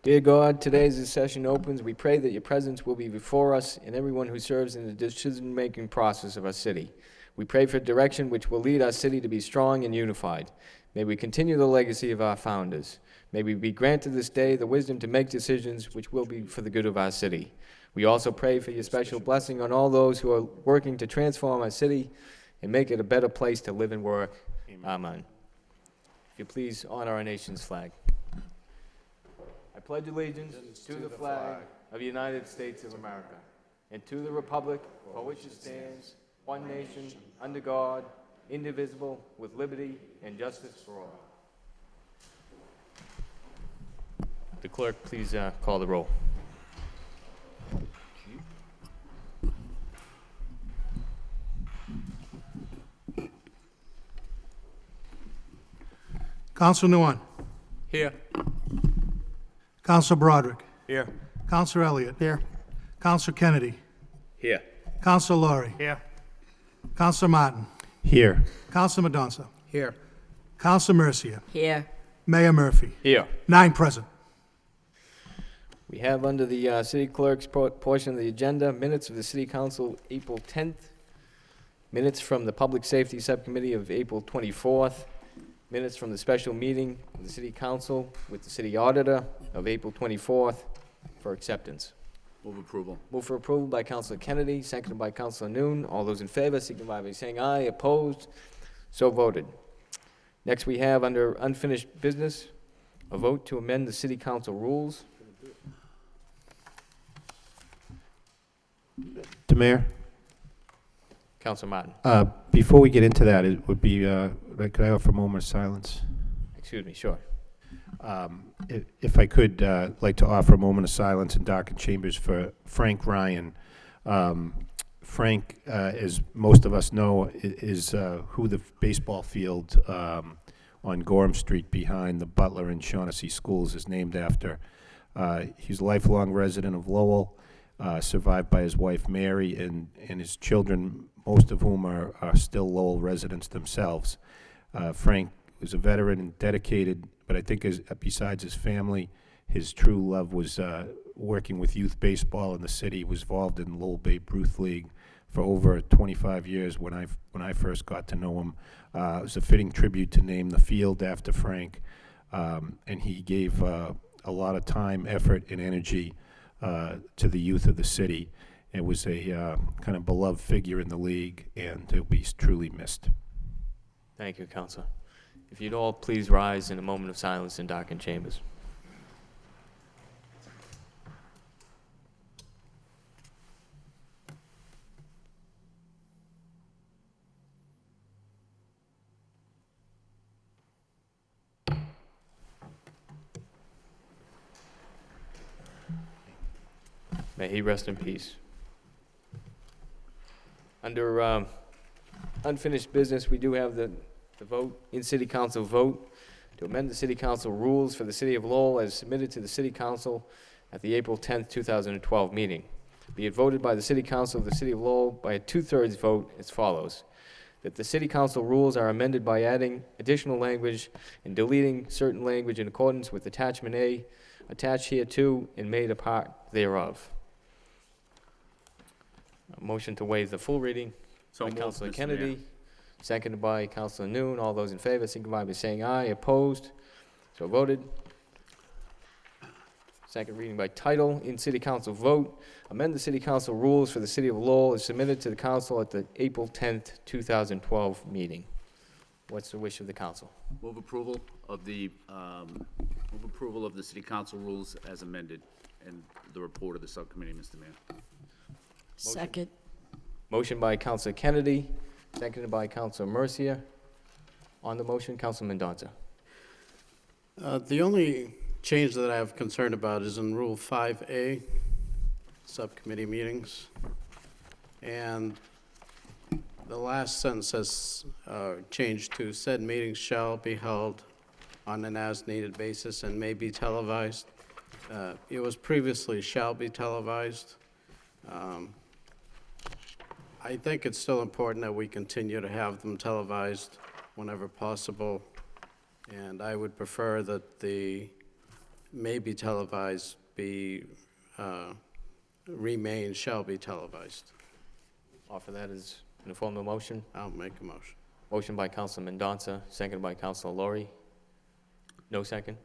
Dear God, today as this session opens, we pray that your presence will be before us and everyone who serves in the decision-making process of our city. We pray for direction which will lead our city to be strong and unified. May we continue the legacy of our founders. May we be granted this day the wisdom to make decisions which will be for the good of our city. We also pray for your special blessing on all those who are working to transform our city and make it a better place to live and work. Amen. If you please honor our nation's flag. I pledge allegiance to the flag of the United States of America and to the republic for which it stands, one nation, under God, indivisible, with liberty and justice for all. The clerk, please call the roll. Council Nguyen. Here. Council Broderick. Here. Council Elliott. Here. Council Kennedy. Here. Council Laurie. Here. Council Martin. Here. Council Mendonça. Here. Council Mercia. Here. Mayor Murphy. Here. 9 present. We have under the city clerk's portion of the agenda, minutes of the city council April 10th, minutes from the public safety subcommittee of April 24th, minutes from the special meeting of the city council with the city auditor of April 24th for acceptance. Move approval. Move for approval by Councilor Kennedy, seconded by Councilor Noon. All those in favor signify by saying aye. Opposed? So voted. Next we have under unfinished business, a vote to amend the city council rules. Mayor, Councilor Martin. before we get into that, it would be, could I offer a moment of silence? Excuse me, sure. If I could, like to offer a moment of silence in darkened chambers for Frank Ryan. Frank, as most of us know, is who the baseball field on Gorham Street behind the Butler and Shaughnessy schools is named after. He's a lifelong resident of Lowell, survived by his wife Mary and his children, most of whom are still Lowell residents themselves. Frank was a veteran and dedicated, but I think besides his family, his true love was working with youth baseball in the city. He was involved in Lowell Babe Ruth League for over 25 years when I first got to know him. It was a fitting tribute to name the field after Frank, and he gave a lot of time, effort, and energy to the youth of the city. It was a kind of beloved figure in the league, and he'll be truly missed. Thank you, Councilor. If you'd all please rise in a moment of silence in darkened chambers. May he rest in peace. Under unfinished business, we do have the vote, in city council vote, to amend the city council rules for the city of Lowell as submitted to the city council at the April 10th, 2012 meeting. Be it voted by the city council of the city of Lowell by a 2/3 vote as follows: that the city council rules are amended by adding additional language and deleting certain language in accordance with attachment A attached hereto and made a part thereof. A motion to waive the full reading by Councilor Kennedy, seconded by Councilor Noon. All those in favor signify by saying aye. Opposed? So voted. Second reading by title, in city council vote, amend the city council rules for the city of Lowell as submitted to the council at the April 10th, 2012 meeting. What's the wish of the council? Move approval of the city council rules as amended and the report of the subcommittee, Mr. Mayor. Second. Motion by Councilor Kennedy, seconded by Councilor Mercia. On the motion, Councilor Mendonça. The only change that I have concern about is in Rule 5A, subcommittee meetings. And the last sentence says changed to said meetings shall be held on an as-needed basis and may be televised. It was previously shall be televised. I think it's still important that we continue to have them televised whenever possible, and I would prefer that the may be televised remain shall be televised. Offer that as an formal motion. I'll make a motion. Motion by Councilor Mendonça, seconded by Councilor Laurie. No second?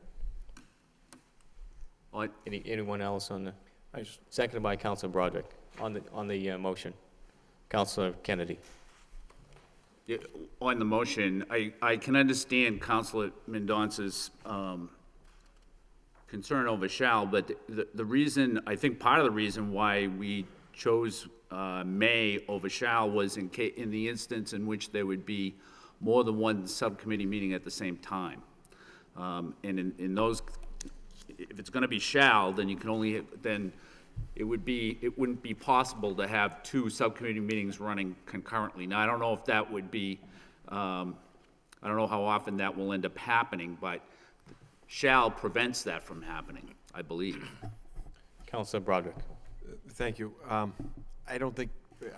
I- Anyone else on the, I just- seconded by Councilor Broderick on the motion. Councilor Kennedy. Yeah, on the motion, I can understand Councilor Mendonca's concern over shall, but the reason, I think part of the reason why we chose may over shall was in the instance in which there would be more than one subcommittee meeting at the same time. And in those, if it's gonna be shall, then you can only, then it wouldn't be possible to have two subcommittee meetings running concurrently. Now, I don't know if that would be, I don't know how often that will end up happening, but shall prevents that from happening, I believe. Councilor Broderick. Thank you. I don't think,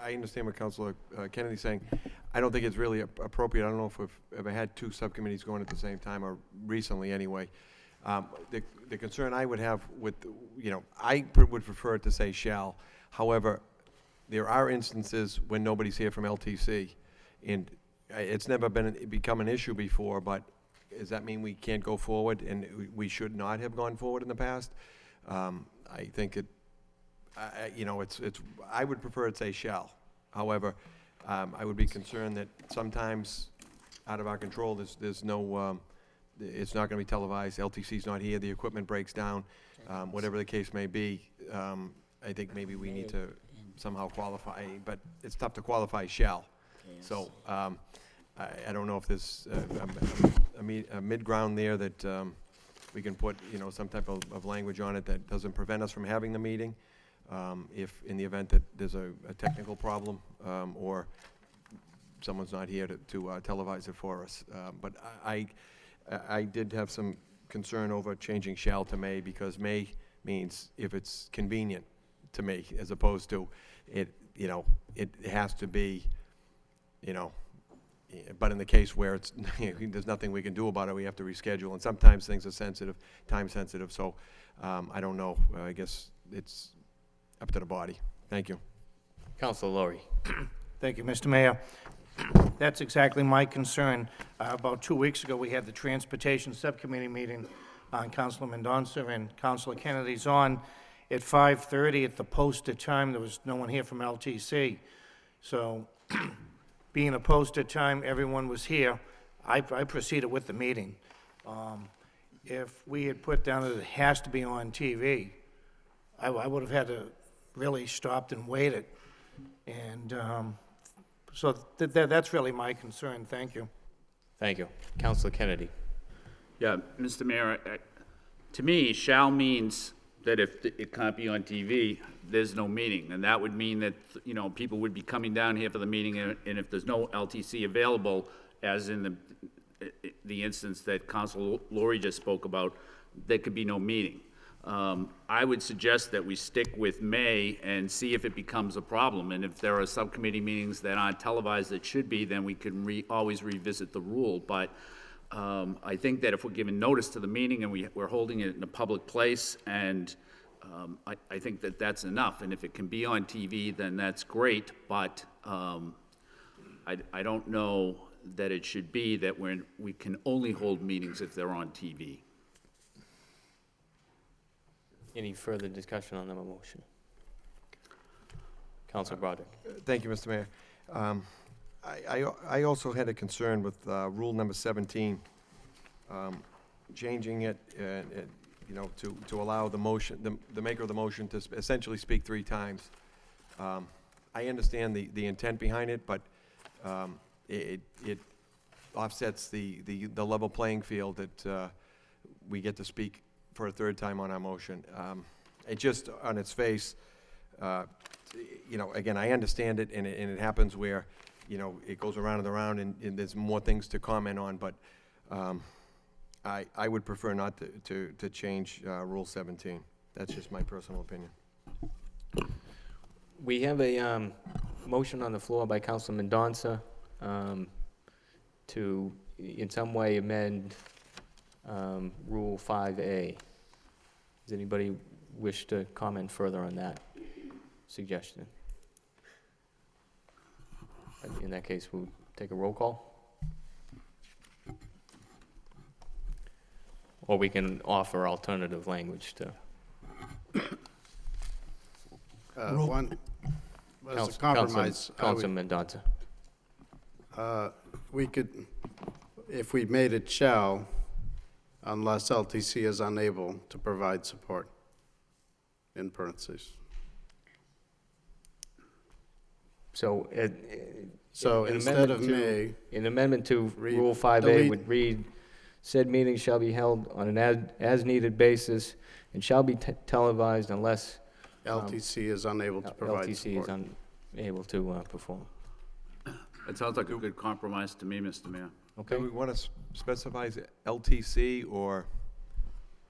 I understand what Councilor Kennedy's saying. I don't think it's really appropriate. I don't know if we've ever had two subcommittees going at the same time, or recently anyway. The concern I would have with, I would prefer to say shall. However, there are instances when nobody's here from LTC, and it's never become an issue before, but does that mean we can't go forward, and we should not have gone forward in the past? I think I would prefer to say shall. However, I would be concerned that sometimes, out of our control, there's no, it's not going to be televised, LTC's not here, the equipment breaks down, whatever the case may be. I think maybe we need to somehow qualify, but it's tough to qualify shall. So I don't know if there's a mid-ground there that we can put, some type of language on it that doesn't prevent us from having the meeting, if in the event that there's a technical problem, or someone's not here to televise it for us. But I did have some concern over changing shall to may, because may means if it's convenient to me, as opposed to it has to be, but in the case where it's, there's nothing we can do about it, we have to reschedule, and sometimes things are sensitive, time sensitive, so I don't know, I guess it's up to the body. Thank you. Councilor Laurie. Thank you, Mr. Mayor. That's exactly my concern. About 2 weeks ago, we had the Transportation Subcommittee meeting on Councilor Mendonça and Councilor Kennedy's on at 5:30 at the posted time. There was no one here from LTC. So being a posted time, everyone was here. I proceeded with the meeting. If we had put down that it has to be on TV, I would have had to really stopped and waited. And so that's really my concern. Thank you. Thank you. Councilor Kennedy. Yeah, Mr. Mayor, to me, shall means that if it can't be on TV, there's no meeting. And that would mean that, people would be coming down here for the meeting, and if there's no LTC available, as in the instance that Councilor Laurie just spoke about, there could be no meeting. I would suggest that we stick with May and see if it becomes a problem. And if there are subcommittee meetings that aren't televised that should be, then we can always revisit the rule. But I think that if we're giving notice to the meeting and we're holding it in a public place, and I think that that's enough. And if it can be on TV, then that's great. But I don't know that it should be that we can only hold meetings if they're on TV. Any further discussion on the motion? Councilor Broderick. Thank you, Mr. Mayor. I also had a concern with rule number 17, changing it, to allow the motion, the maker of the motion to essentially speak 3 times. I understand the intent behind it, but it offsets the level playing field that we get to speak for a 3rd time on our motion. It just, on its face, again, I understand it, and it happens where, it goes around and around, and there's more things to comment on, but I would prefer not to change Rule 17. That's just my personal opinion. We have a motion on the floor by Councilor Mendonça to, in some way, amend Rule 5A. Does anybody wish to comment further on that suggestion? In that case, we'll take a roll call. Or we can offer alternative language to Roll. One, as a Council- compromise, I would- Councilman Mendoza. we could, if we made it shall, unless LTC is unable to provide support, in parentheses. So, So an instead of amendment may, an amendment to Read- Rule 5A delete. would read, "Said meeting shall be held on an as-needed basis and shall be televised unless LTC is unable to provide LTC is support. unable to perform." It sounds like a good compromise to me, Mr. Mayor. Okay? Do we want to specify is it LTC or,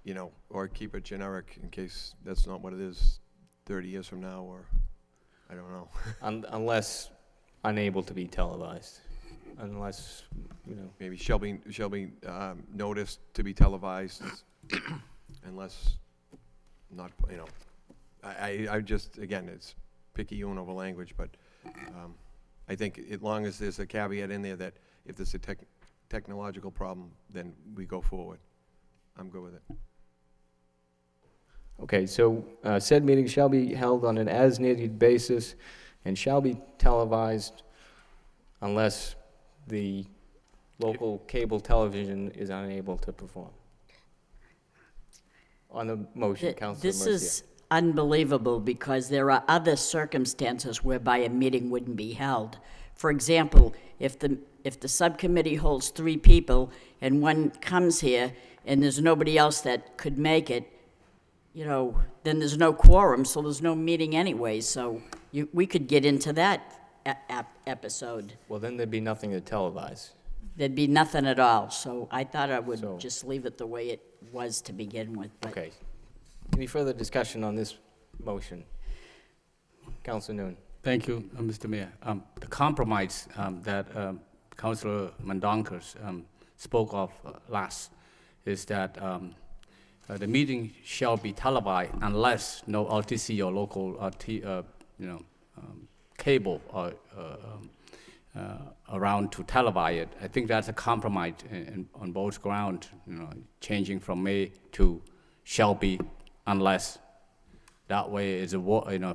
you know, or keep it generic in case that's not what it is 30 years from now, or, I don't know. Unless unable to be televised, unless, Maybe shall be noticed to be televised unless not, you know. I just, again, it's picky over language, but I think as long as there's a caveat in there that if there's a technological problem, then we go forward. I'm good with it. Okay, so said meeting shall be held on an as-needed basis and shall be televised unless the local cable television is unable to perform. On the motion, Councilor This Mercia. is unbelievable because there are other circumstances whereby a meeting wouldn't be held. For example, if the subcommittee holds 3 people and one comes here and there's nobody else that could make it, then there's no quorum, so there's no meeting anyway. So we could get into that episode. Well, then there'd be nothing to televise. There'd be nothing at all. So I thought I So- would just leave it the way it was to begin with. But Okay. Any further discussion on this motion? Councilor Noon. Thank you, Mr. Mayor. The compromise that Councilor Mendonca spoke of last is that the meeting shall be televised unless no LTC or local cable are around to televise it. I think that's a compromise on both grounds, changing from may to shall be unless. That way is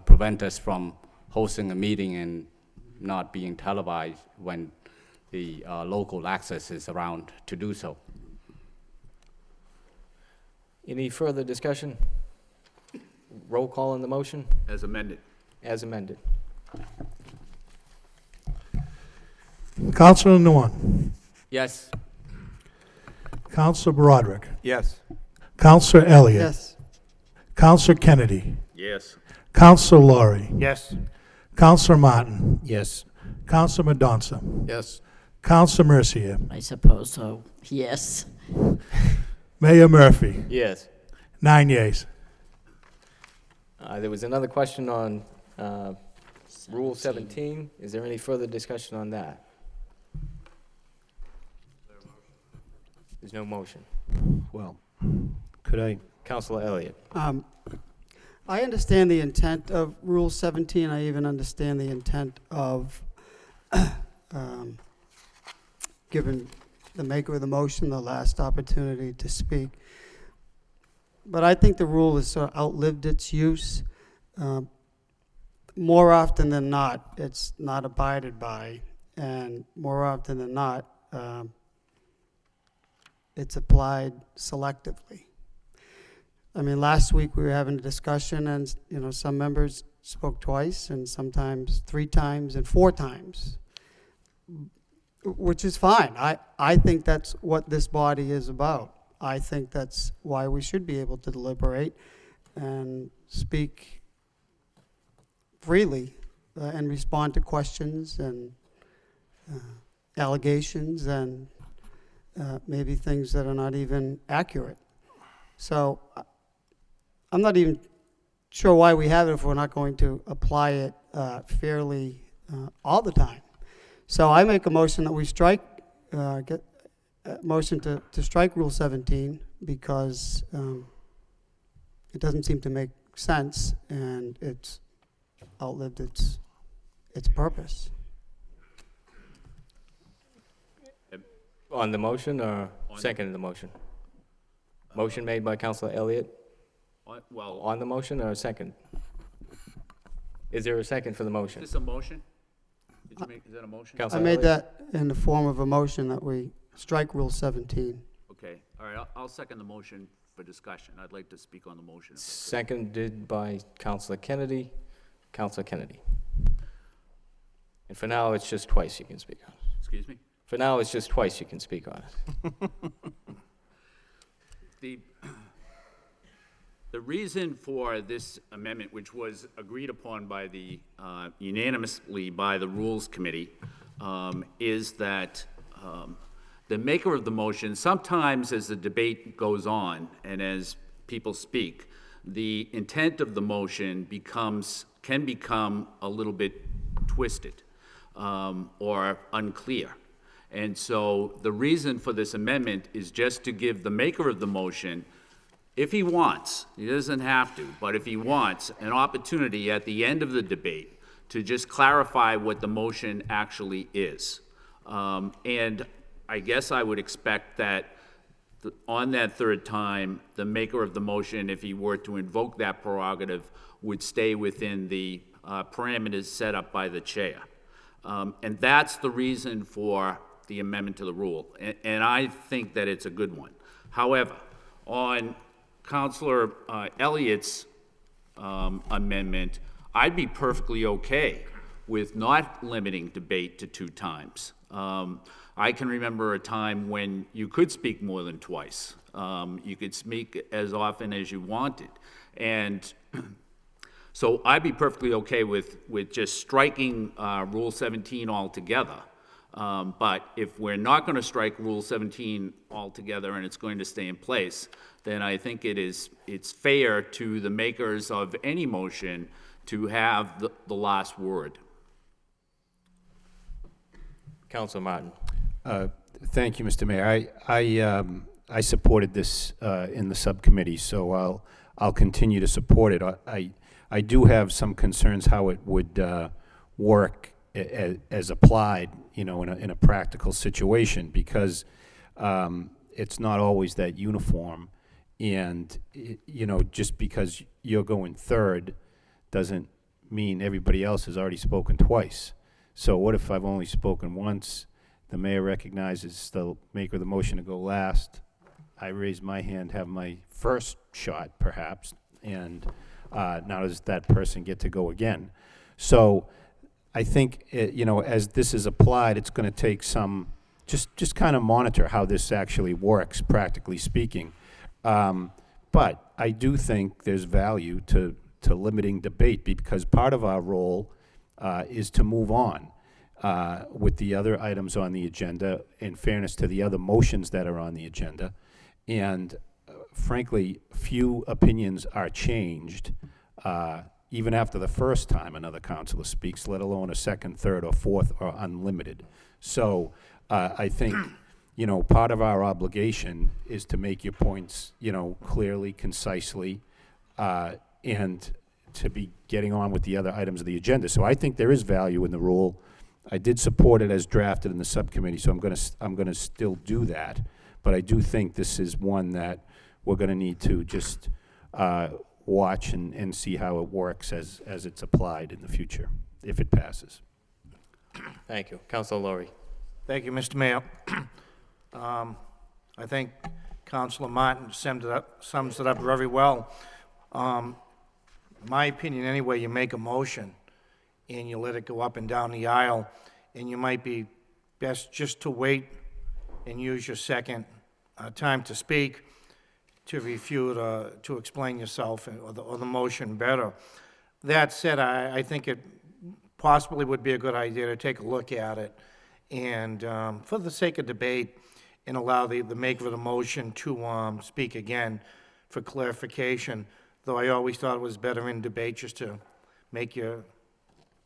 prevent us from hosting a meeting and not being televised when the local access is around to do so. Any further discussion? Roll call on the motion As amended. as amended. Counselor Nguyen. Yes. Counselor Broderick. Yes. Counselor Elliott. Counselor Kennedy. Yes. Counselor Laurie. Yes. Counselor Martin. Yes. Counselor Mendonca. Yes, Counselor Mercia. I suppose so, yes. Mayor Murphy. Yes. 9 yeas. There was another question on Rule 17. Is there any further discussion on that? There's no motion. Well, could I, Councilor Elliott. I understand the intent of Rule 17. I even understand the intent of giving the maker of the motion the last opportunity to speak. But I think the rule has sort of outlived its use. More often than not, it's not abided by, and more often than not, it's applied selectively. I mean, last week we were having a discussion, and some members spoke twice, and sometimes 3 times and 4 times, which is fine. I think that's what this body is about. I think that's why we should be able to deliberate and speak freely and respond to questions and allegations and maybe things that are not even accurate. So I'm not even sure why we have it if we're not going to apply it fairly all the time. So I make a motion that we strike, get a motion to strike Rule 17 because it doesn't seem to make sense, and it's outlived its purpose. On the motion or second in the motion? Motion made by Counselor Elliott Well, on the motion or second? Is there a second for the is motion? this a motion? Did you make, is that a motion? I Counselor made Elliott? that in the form of a motion that we strike Rule 17. Okay, all right, I'll second the motion for discussion. I'd like to speak on the motion. Seconded by Counselor Kennedy. Counselor Kennedy. And for now, it's just twice you can speak on it. Excuse me? For now, it's just twice you can speak on it. The reason for this amendment, which was agreed upon by unanimously by the Rules Committee, is that the maker of the motion, sometimes as the debate goes on and as people speak, the intent of the motion can become a little bit twisted or unclear. And so the reason for this amendment is just to give the maker of the motion, if he wants, he doesn't have to, but if he wants, an opportunity at the end of the debate to just clarify what the motion actually is. And I guess I would expect that on that third time, the maker of the motion, if he were to invoke that prerogative, would stay within the parameters set up by the chair. And that's the reason for the amendment to the rule, and I think that it's a good one. However, on Counselor Elliott's amendment, I'd be perfectly okay with not limiting debate to 2 times. I can remember a time when you could speak more than twice. You could speak as often as you wanted. And so I'd be perfectly okay with just striking Rule 17 altogether. But if we're not going to strike Rule 17 altogether and it's going to stay in place, then I think it's fair to the makers of any motion to have the last word. Counselor Martin. Thank you, Mr. Mayor. I supported this in the subcommittee, so I'll continue to support it. I do have some concerns how it would work as applied, in a practical situation, because it's not always that uniform, and just because you're going third doesn't mean everybody else has already spoken twice. So what if I've only spoken once? The mayor recognizes the maker of the motion to go last. I raise my hand, have my first shot, perhaps, and now does that person get to go again? So I think, as this is applied, it's going to take some, just kind of monitor how this actually works, practically speaking. But I do think there's value to limiting debate, because part of our role is to move on with the other items on the agenda, in fairness to the other motions that are on the agenda. And frankly, few opinions are changed even after the first time another councilor speaks, let alone a second, third, or fourth, or unlimited. So I think, part of our obligation is to make your points, clearly, concisely, and to be getting on with the other items of the agenda. So I think there is value in the rule. I did support it as drafted in the subcommittee, so I'm gonna still do that. But I do think this is one that we're gonna need to just watch and see how it works as it's applied in the future, if it passes. Thank you. Counselor Lowry. Thank you, Mr. Mayor. I think Councilor Martin sums it up very well. My opinion, anyway, you make a motion and you let it go up and down the aisle, and you might be best just to wait and use your second time to speak, to refute, to explain yourself or the motion better. That said, I think it possibly would be a good idea to take a look at it, and for the sake of debate, and allow the maker of the motion to speak again for clarification, though I always thought it was better in debate just to make your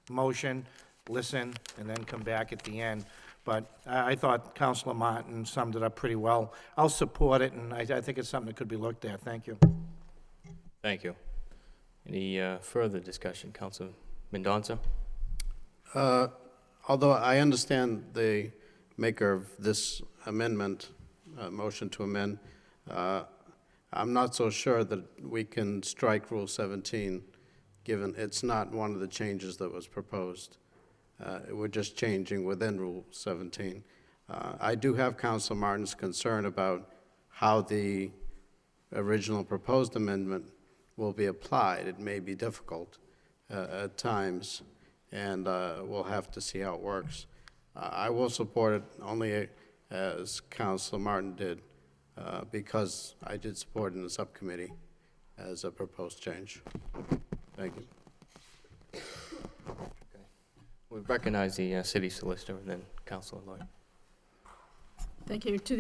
motion, listen, and then come back at the end. But I thought Councilor Martin summed it up pretty well. I'll support it, and I think it's something that could be looked at. Thank you. Thank you. Any further discussion, Councilor Mendonça? Although I understand the maker of this amendment, motion to amend, I'm not so sure that we can strike Rule 17, given it's not one of the changes that was proposed. We're just changing within Rule 17. I do have Councilor Martin's concern about how the original proposed amendment will be applied. It may be difficult at times, and we'll have to see how it works. I will support it only as Councilor Martin did, because I did support it in the subcommittee as a proposed change. Thank you. We recognize the city solicitor and then Councilor Lloyd. Thank you. To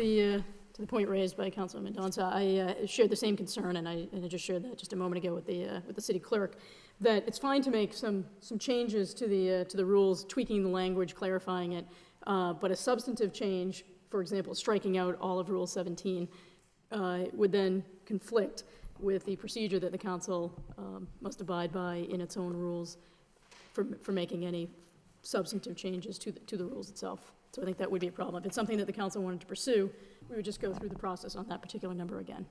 the point raised by Councilor Mendonça, I shared the same concern, and I just shared that just a moment ago with the city clerk, that it's fine to make some changes to the rules, tweaking the language, clarifying it, but a substantive change, for example, striking out all of Rule 17, would then conflict with the procedure that the council must abide by in its own rules for making any substantive changes to the rules itself. So I think that would be a problem. If it's something that the council wanted to pursue, we would just go through the process on that particular number again.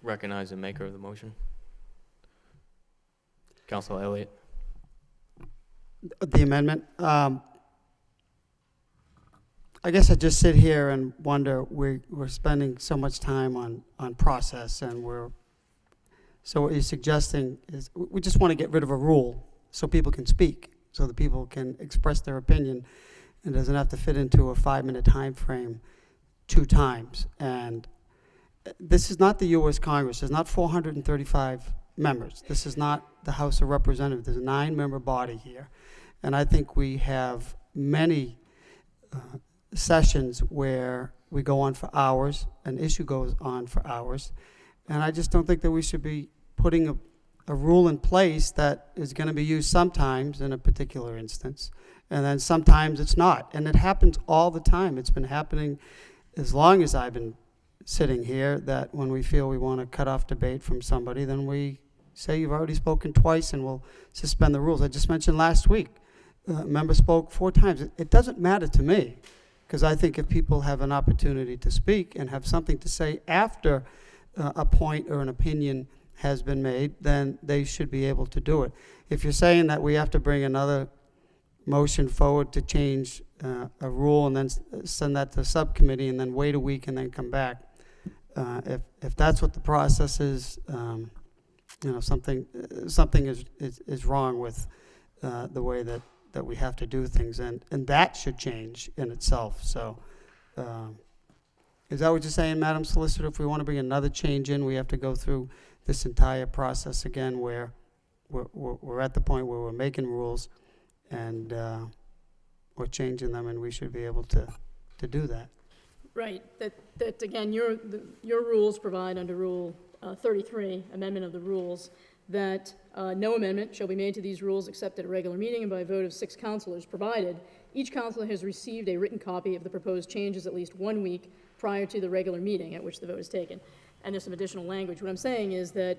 Recognize the maker of the motion. Councilor Elliott. The amendment, I guess I just sit here and wonder, we're spending so much time on process, and so what you're suggesting is we just want to get rid of a rule so people can speak, so that people can express their opinion, and doesn't have to fit into a 5-minute time frame 2 times. And this is not the U.S. Congress. There's not 435 members. This is not the House of Representatives. There's a 9-member body here. And I think we have many sessions where we go on for hours, an issue goes on for hours, and I just don't think that we should be putting a rule in place that is going to be used sometimes in a particular instance, and then sometimes it's not. And it happens all the time. It's been happening as long as I've been sitting here, that when we feel we want to cut off debate from somebody, then we say, you've already spoken twice and we'll suspend the rules. I just mentioned last week, a member spoke 4 times. It doesn't matter to me, because I think if people have an opportunity to speak and have something to say after a point or an opinion has been made, then they should be able to do it. If you're saying that we have to bring another motion forward to change a rule and then send that to the subcommittee and then wait a week and then come back, if that's what the process is, something is wrong with the way that we have to do things, and that should change in itself. So is that what you're saying, Madam Solicitor? If we want to bring another change in, we have to go through this entire process again, where we're at the point where we're making rules and we're changing them, and we should be able to do that. Right. That again, your rules provide under Rule 33, amendment of the rules, that no amendment shall be made to these rules except at a regular meeting and by a vote of 6 councilors, provided each councilor has received a written copy of the proposed changes at least 1 week prior to the regular meeting at which the vote is taken. And there's some additional language. What I'm saying is that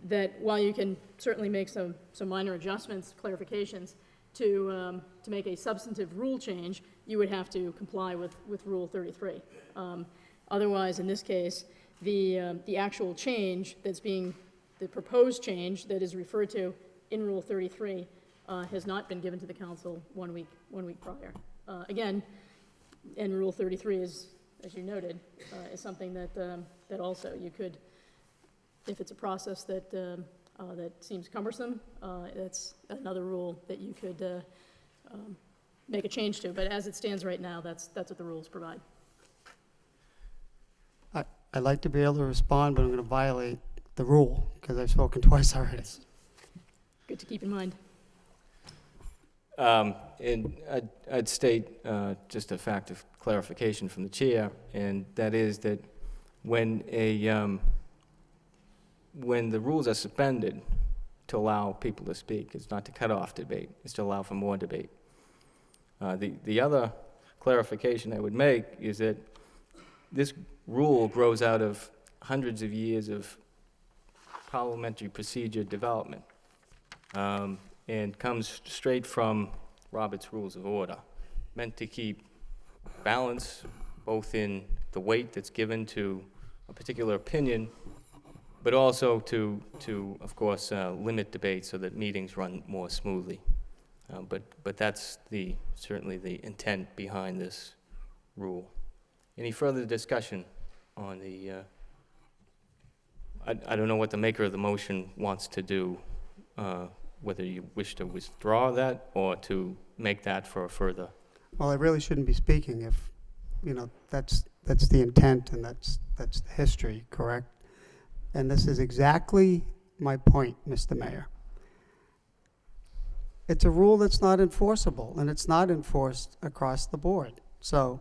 that while you can certainly make some minor adjustments, clarifications to make a substantive rule change, you would have to comply with Rule 33. Otherwise, in this case, the actual change that's being, the proposed change that is referred to in Rule 33 has not been given to the council 1 week prior. Again, and Rule 33 is, as you noted, is something that also you could, if it's a process that that seems cumbersome, that's another rule that you could make a change to. But as it stands right now, that's what the rules provide. I'd like to be able to respond, but I'm going to violate the rule because I've spoken twice already. Good to keep in mind. And I'd state just a fact of clarification from the chair, and that is that when the rules are suspended to allow people to speak, it's not to cut off debate, it's to allow for more debate. The other clarification I would make is that this rule grows out of hundreds of years of parliamentary procedure development, and comes straight from Robert's Rules of Order, meant to keep balance both in the weight that's given to a particular opinion, but also to of course, limit debate so that meetings run more smoothly. But that's certainly the intent behind this rule. Any further discussion on the, I don't know what the maker of the motion wants to do, whether you wish to withdraw that or to make that for a further. Well, I really shouldn't be speaking if, that's the intent and that's the history, correct? And this is exactly my point, Mr. Mayor. It's a rule that's not enforceable, and it's not enforced across the board. So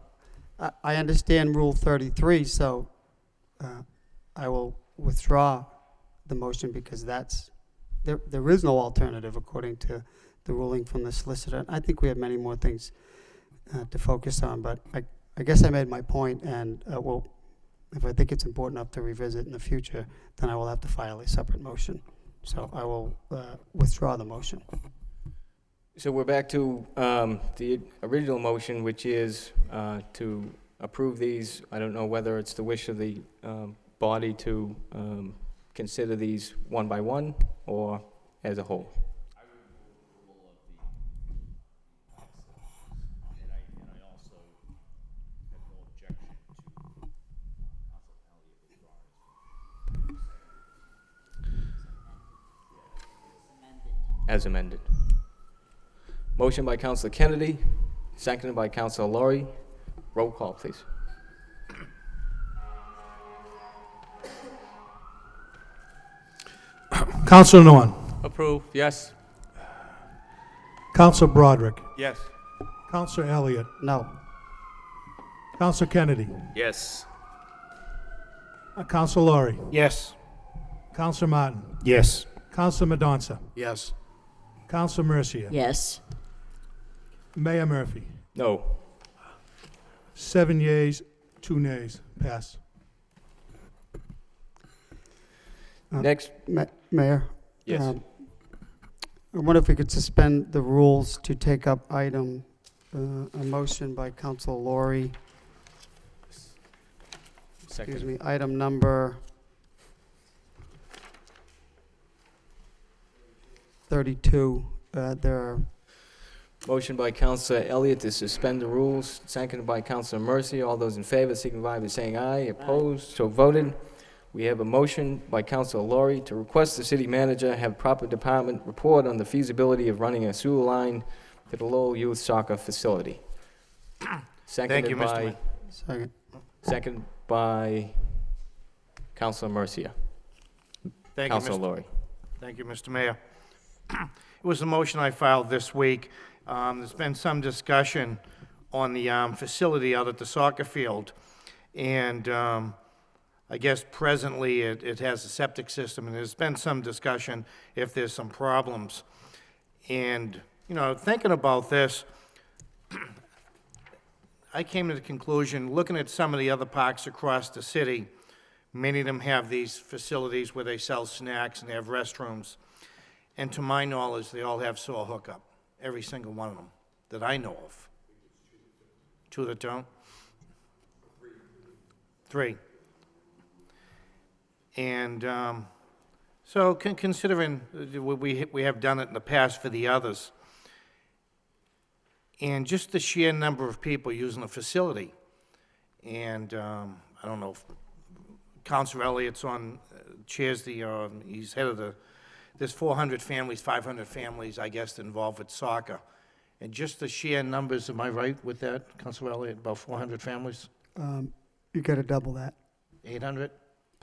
I understand Rule 33, so I will withdraw the motion because there is no alternative according to the ruling from the solicitor. I think we have many more things to focus on, but I guess I made my point, and if I think it's important enough to revisit in the future, then I will have to file a separate motion. So I will withdraw the motion. So we're back to the original motion, which is to approve these. I don't know whether it's the wish of the body to consider these one by one or as a whole. As amended. Motion by Councilor Kennedy, seconded by Councilor Laurie. Roll call, please. Counselor Norn. Approve, yes. Counselor Broderick. Yes. Counselor Elliott. No. Counselor Kennedy. Yes. Counselor Laurie. Yes. Counselor Martin. Yes. Counselor Madonza. Yes. Counselor Mercia. Yes. Mayor Murphy. No. 7 yeas, 2 nays. Pass. Next, Mayor? yes. I wonder if we could suspend the rules to take up a motion by Councilor Laurie, excuse Second. me, item number 32. There are Motion by Councilor Elliott to suspend the rules, seconded by Councilor Mercy. All those in favor signify by saying aye. Opposed, so voted. We have a motion by Councilor Laurie to request the city manager have proper department report on the feasibility of running a sewer line to the Lowell Youth Soccer Facility. Seconded you, Mr. by, Mayor. second. seconded by Councilor Mercia. Thank you, Councilor Mr. Laurie. Thank you, Mr. Mayor. It was a motion I filed this week. There's been some discussion on the facility out at the soccer field, and I guess presently it has a septic system, and there's been some discussion if there's some problems. And, thinking about this, I came to the conclusion, looking at some of the other parks across the city, many of them have these facilities where they sell snacks and they have restrooms. And to my knowledge, they all have sewer hookup, every single one of them that I know of. 2 that don't? 3. And so considering we have done it in the past for the others, and just the sheer number of people using the facility, and I don't know if Councilor Elliott's chairs he's head of there's 400 families, 500 families, I guess, involved with soccer. And just the sheer numbers, am I right with that, Councilor Elliott, about 400 families? You got to double that, 800?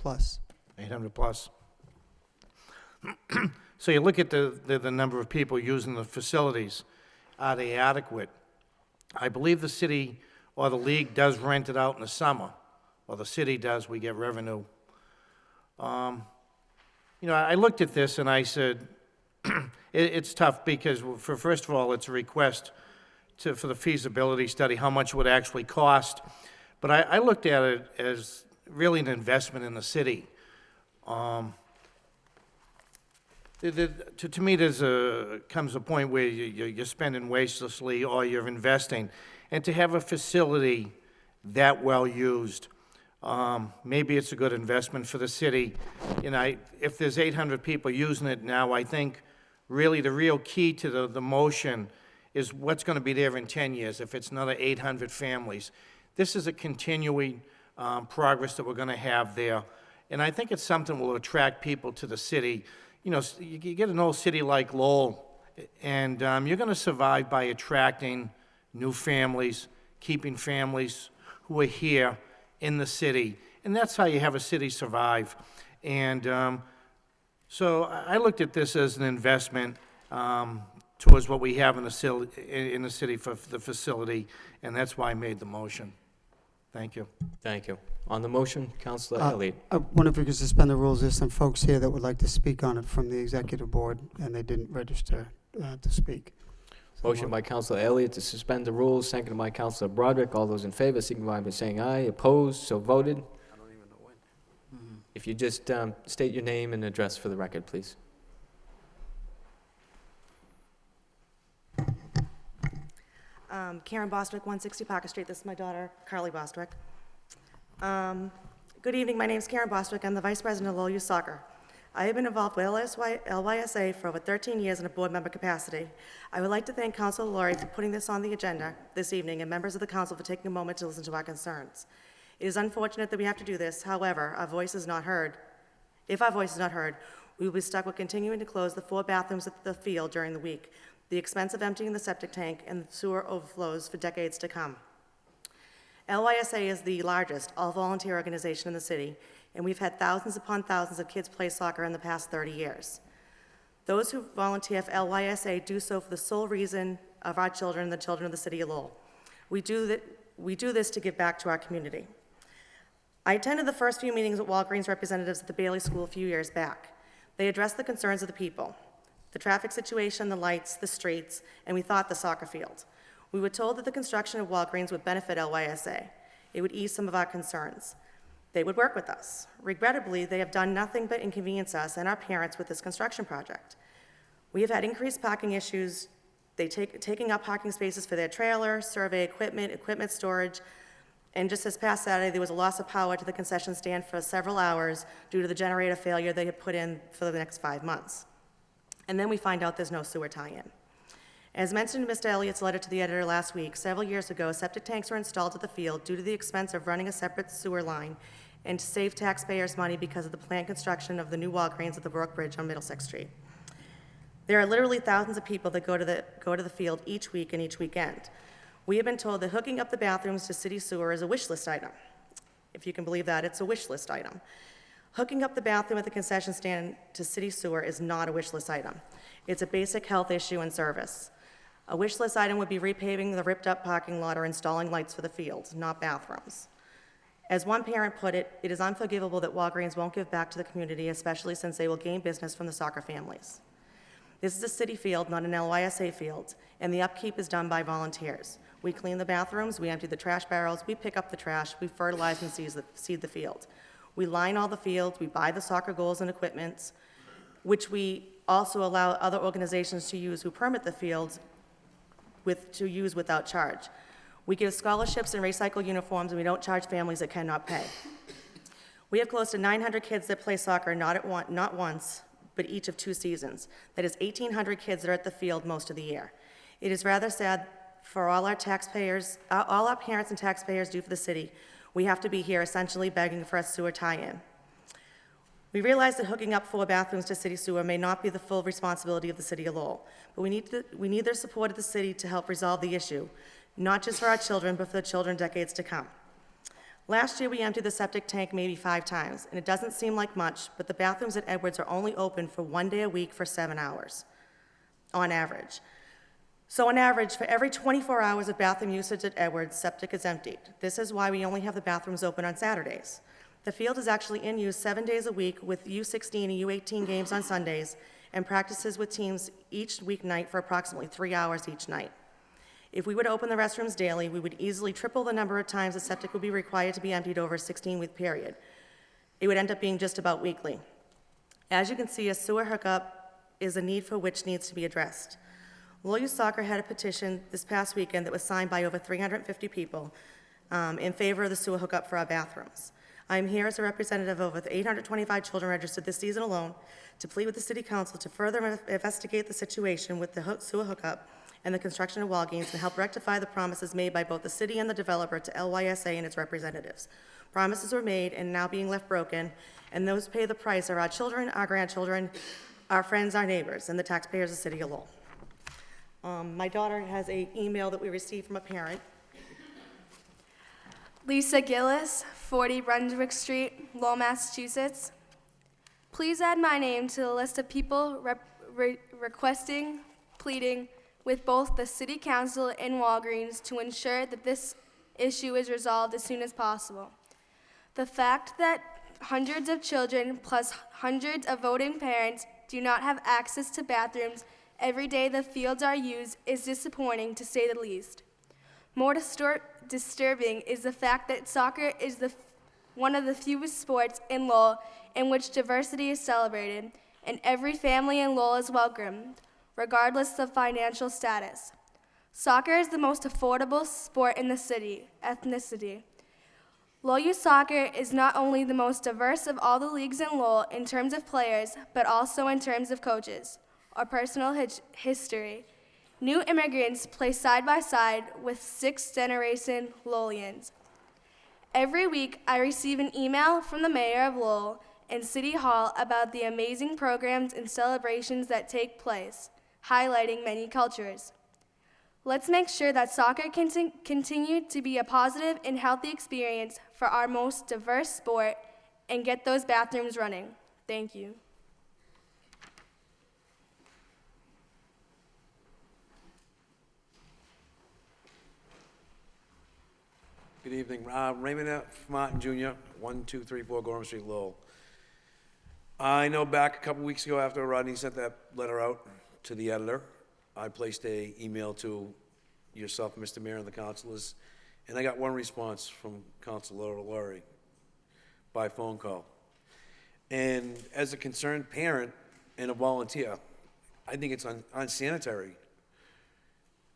plus. 800 plus. So you look at the number of people using the facilities. Are they adequate? I believe the city or the league does rent it out in the summer, or the city does, we get revenue. I looked at this and I said, it's tough because, first of all, it's a request for the feasibility study, how much it would actually cost. But I looked at it as really an investment in the city. To me, comes a point where you're spending wastelessly or you're investing. And to have a facility that well-used, maybe it's a good investment for the city. You know, if there's 800 people using it now, I think really the real key to the motion is what's going to be there in 10 years, if it's another 800 families. This is a continuing progress that we're going to have there. And I think it's something that will attract people to the city. You know, you get an old city like Lowell, and you're going to survive by attracting new families, keeping families who are here in the city. And that's how you have a city survive. And so I looked at this as an investment towards what we have in the city for the facility, and that's why I made the motion. Thank you. Thank you. On the motion, Councilor Elliott. I wonder if we could suspend the rules. There's some folks here that would like to speak on it from the executive board, and they didn't register to speak. So Motion by Councilor Elliott to suspend the rules, seconded by Councilor Broderick. All those in favor signify by saying aye. Opposed, so voted. I don't even know when. If you just state your name and address for the record, please. Karen Bostwick, 160 Parker Street. This is my daughter, Carly Bostwick. Good evening. My name is Karen Bostwick. I'm the Vice President of Lowell Youth Soccer. I have been involved with LYSA for over 13 years in a board member capacity. I would like to thank Councilor Laurie for putting this on the agenda this evening and members of the council for taking a moment to listen to our concerns. It is unfortunate that we have to do this. However, our voice is not heard. If our voice is not heard, we will be stuck with continuing to close the 4 bathrooms at the field during the week, the expense of emptying the septic tank, and the sewer overflows for decades to come. LYSA is the largest all-volunteer organization in the city, and we've had thousands upon thousands of kids play soccer in the past 30 years. Those who volunteer for LYSA do so for the sole reason of our children and the children of the city of Lowell. We do this to give back to our community. I attended the first few meetings with Walgreens representatives at the Bailey School a few years back. They addressed the concerns of the people, the traffic situation, the lights, the streets, and we thought the soccer field. We were told that the construction of Walgreens would benefit LYSA. It would ease some of our concerns. They would work with us. Regrettably, they have done nothing but inconvenience us and our parents with this construction project. We have had increased parking issues, taking up parking spaces for their trailer, survey equipment storage, and just this past Saturday, there was a loss of power to the concession stand for several hours due to the generator failure they had put in for the next 5 months. And then we find out there's no sewer tie-in. As mentioned in Mr. Elliott's letter to the editor last week, several years ago, septic tanks were installed at the field due to the expense of running a separate sewer line and to save taxpayers money because of the planned construction of the new Walgreens at the Brook Bridge on Middlesex Street. There are literally thousands of people that go to the field each week and each weekend. We have been told that hooking up the bathrooms to city sewer is a wish list item. If you can believe that, it's a wish list item. Hooking up the bathroom at the concession stand to city sewer is not a wish list item. It's a basic health issue and service. A wish list item would be repaving the ripped-up parking lot or installing lights for the fields, not bathrooms. As one parent put it, it is unforgivable that Walgreens won't give back to the community, especially since they will gain business from the soccer families. This is a city field, not an LYSA field, and the upkeep is done by volunteers. We clean the bathrooms, we empty the trash barrels, we pick up the trash, we fertilize and seed the field. We line all the fields, we buy the soccer goals and equipment, which we also allow other organizations to use who permit the fields to use without charge. We give scholarships and recycle uniforms, and we don't charge families that cannot pay. We have close to 900 kids that play soccer not once, but each of 2 seasons. That is 1,800 kids that are at the field most of the year. It is rather sad for all our taxpayers, all our parents and taxpayers do for the city. We have to be here essentially begging for a sewer tie-in. We realize that hooking up 4 bathrooms to city sewer may not be the full responsibility of the city of Lowell, but we need their support of the city to help resolve the issue, not just for our children, but for the children decades to come. Last year, we emptied the septic tank maybe 5 times, and it doesn't seem like much, but the bathrooms at Edwards are only open for 1 day a week for 7 hours, on average. So on average, for every 24 hours of bathroom usage at Edwards, septic is emptied. This is why we only have the bathrooms open on Saturdays. The field is actually in use 7 days a week with U16 and U18 games on Sundays and practices with teams each weeknight for approximately 3 hours each night. If we were to open the restrooms daily, we would easily triple the number of times the septic would be required to be emptied over a 16-week period. It would end up being just about weekly. As you can see, a sewer hookup is a need for which needs to be addressed. Lowell Youth Soccer had a petition this past weekend that was signed by over 350 people in favor of the sewer hookup for our bathrooms. I'm here as a representative of over 825 children registered this season alone to plead with the City Council to further investigate the situation with the sewer hookup and the construction of Walgreens and help rectify the promises made by both the city and the developer to LYSA and its representatives. Promises were made and now being left broken, and those who pay the price are our children, our grandchildren, our friends, our neighbors, and the taxpayers of the City of Lowell. My daughter has an email that we received from a parent. Lisa Gillis, 40 Brunswick Street, Lowell, Massachusetts. Please add my name to the list of people requesting, pleading with both the City Council and Walgreens to ensure that this issue is resolved as soon as possible. The fact that hundreds of children plus hundreds of voting parents do not have access to bathrooms every day the fields are used is disappointing, to say the least. More disturbing is the fact that soccer is one of the fewest sports in Lowell in which diversity is celebrated, and every family in Lowell is welcomed, regardless of financial status. Soccer is the most affordable sport in the city, ethnicity. Lowell Youth Soccer is not only the most diverse of all the leagues in Lowell in terms of players, but also in terms of coaches, or personal history. New immigrants play side by side with sixth-generation Lowellians. Every week, I receive an email from the mayor of Lowell and City Hall about the amazing programs and celebrations that take place, highlighting many cultures. Let's make sure that soccer can continue to be a positive and healthy experience for our most diverse sport and get those bathrooms running. Thank you. Good evening. Raymond F. Martin Jr., 1234 Gorham Street, Lowell. I know back a couple weeks ago after Rodney sent that letter out to the editor, I placed an email to yourself, Mr. Mayor, and the councilors, and I got one response from Councilor Laurie by phone call. And as a concerned parent and a volunteer, I think it's unsanitary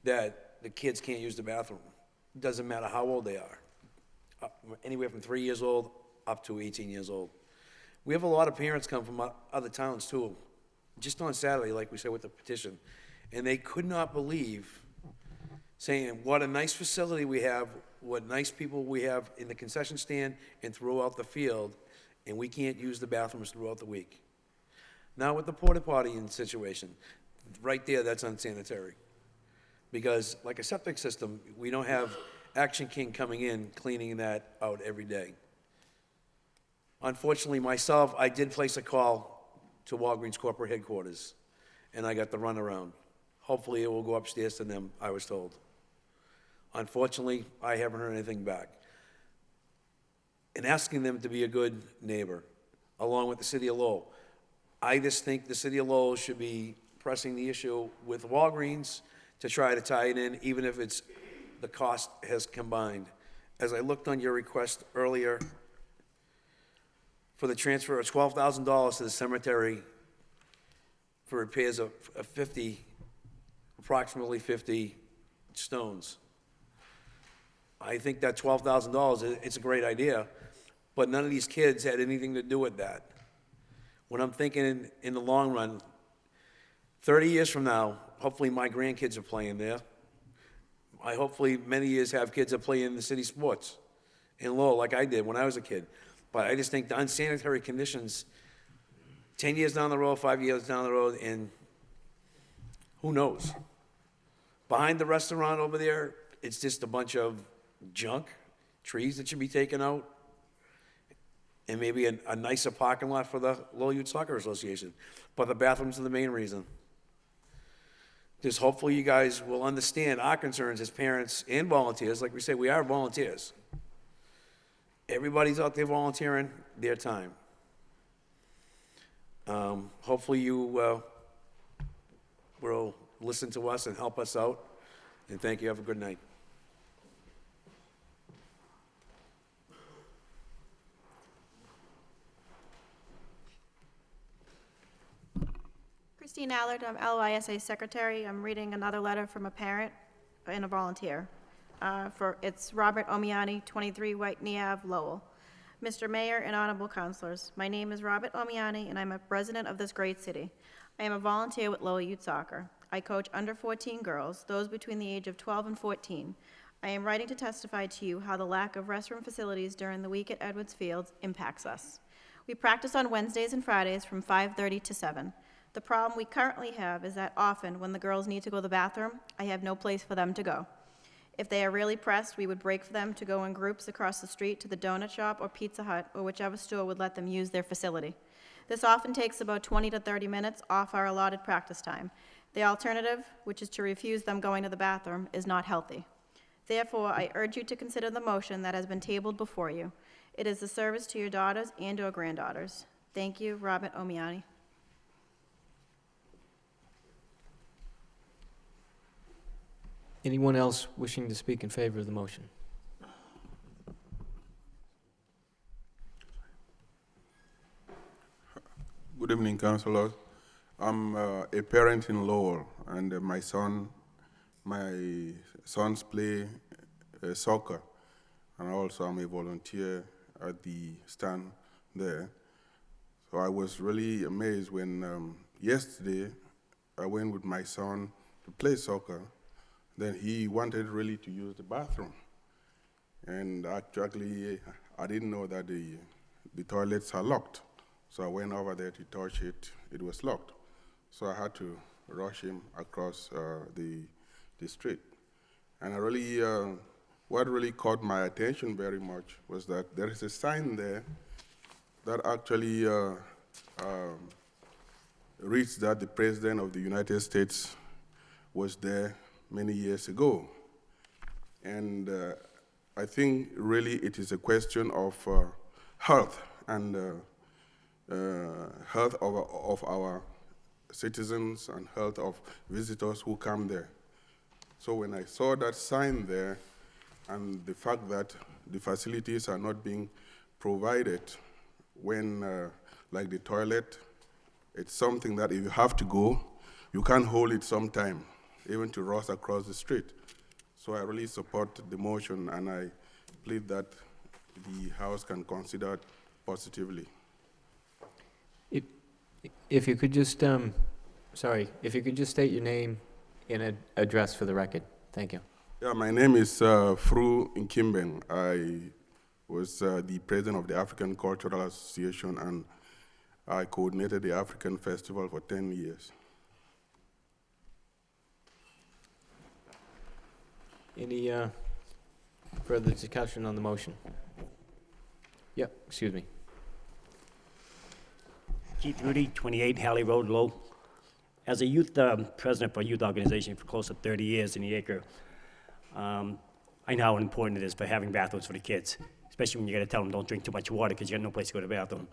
that the kids can't use the bathroom. Doesn't matter how old they are, anywhere from 3 years old up to 18 years old. We have a lot of parents come from other towns too, just on Saturday, like we said with the petition, and they could not believe, saying what a nice facility we have, what nice people we have in the concession stand and throughout the field, and we can't use the bathrooms throughout the week. Now with the porta potty situation, right there, that's unsanitary. Because like a septic system, we don't have Action King coming in, cleaning that out every day. Unfortunately, myself, I did place a call to Walgreens corporate headquarters, and I got the runaround. Hopefully, it will go upstairs to them, I was told. Unfortunately, I haven't heard anything back. And asking them to be a good neighbor, along with the City of Lowell. I just think the City of Lowell should be pressing the issue with Walgreens to try to tie it in, even if it's the cost has combined. As I looked on your request earlier for the transfer of $12,000 to the cemetery for repairs of approximately 50 stones. I think that $12,000, it's a great idea, but none of these kids had anything to do with that. When I'm thinking in the long run, 30 years from now, hopefully my grandkids are playing there. I hopefully many years have kids that play in the city sports in Lowell like I did when I was a kid. But I just think the unsanitary conditions, 10 years down the road, 5 years down the road, and who knows? Behind the restaurant over there, it's just a bunch of junk, trees that should be taken out, and maybe a nicer parking lot for the Lowell Youth Soccer Association. But the bathrooms are the main reason. Just hopefully you guys will understand our concerns as parents and volunteers. Like we say, we are volunteers. Everybody's out there volunteering their time. Hopefully you will listen to us and help us out. And thank you. Have a good night. Christine Allard, I'm LYSA Secretary. I'm reading another letter from a parent and a volunteer. It's Robert Omiani, 23 Whitney Ave, Lowell. Mr. Mayor and Honorable Councilors, my name is Robert Omiani, and I'm a resident of this great city. I am a volunteer with Lowell Youth Soccer. I coach under 14 girls, those between the age of 12 and 14. I am writing to testify to you how the lack of restroom facilities during the week at Edwards Fields impacts us. We practice on Wednesdays and Fridays from 5:30 to 7. The problem we currently have is that often when the girls need to go to the bathroom, I have no place for them to go. If they are really pressed, we would break for them to go in groups across the street to the donut shop or Pizza Hut or whichever store would let them use their facility. This often takes about 20 to 30 minutes off our allotted practice time. The alternative, which is to refuse them going to the bathroom, is not healthy. Therefore, I urge you to consider the motion that has been tabled before you. It is a service to your daughters and/or granddaughters. Thank you, Robert Omiani. Anyone else wishing to speak in favor of the motion? Good evening, councilors. I'm a parent in Lowell, and my sons play soccer, and also I'm a volunteer at the stand there. So I was really amazed when yesterday I went with my son to play soccer. Then he wanted really to use the bathroom. And actually, I didn't know that the toilets are locked. So I went over there to touch it. It was locked. So I had to rush him across the street. And I really, what really caught my attention very much was that there is a sign there that actually reads that the President of the United States was there many years ago. And I think really it is a question of health and health of our citizens and health of visitors who come there. So when I saw that sign there and the fact that the facilities are not being provided when, like the toilet, it's something that if you have to go, you can't hold it sometime, even to rush across the street. So I really support the motion, and I plead that the House can consider it positively. If you could just, if you could just state your name and address for the record. Thank you. Yeah, my name is Fru Nkimben. I was the president of the African Cultural Association, and I coordinated the African Festival for 10 years. Any further discussion on the motion? Yep, excuse me. Keith Rudy, 28 Halley Road, Lowell. As a youth president for a youth organization for close to 30 years in the acre, I know how important it is for having bathrooms for the kids, especially when you got to tell them don't drink too much water because you got no place to go to the bathroom.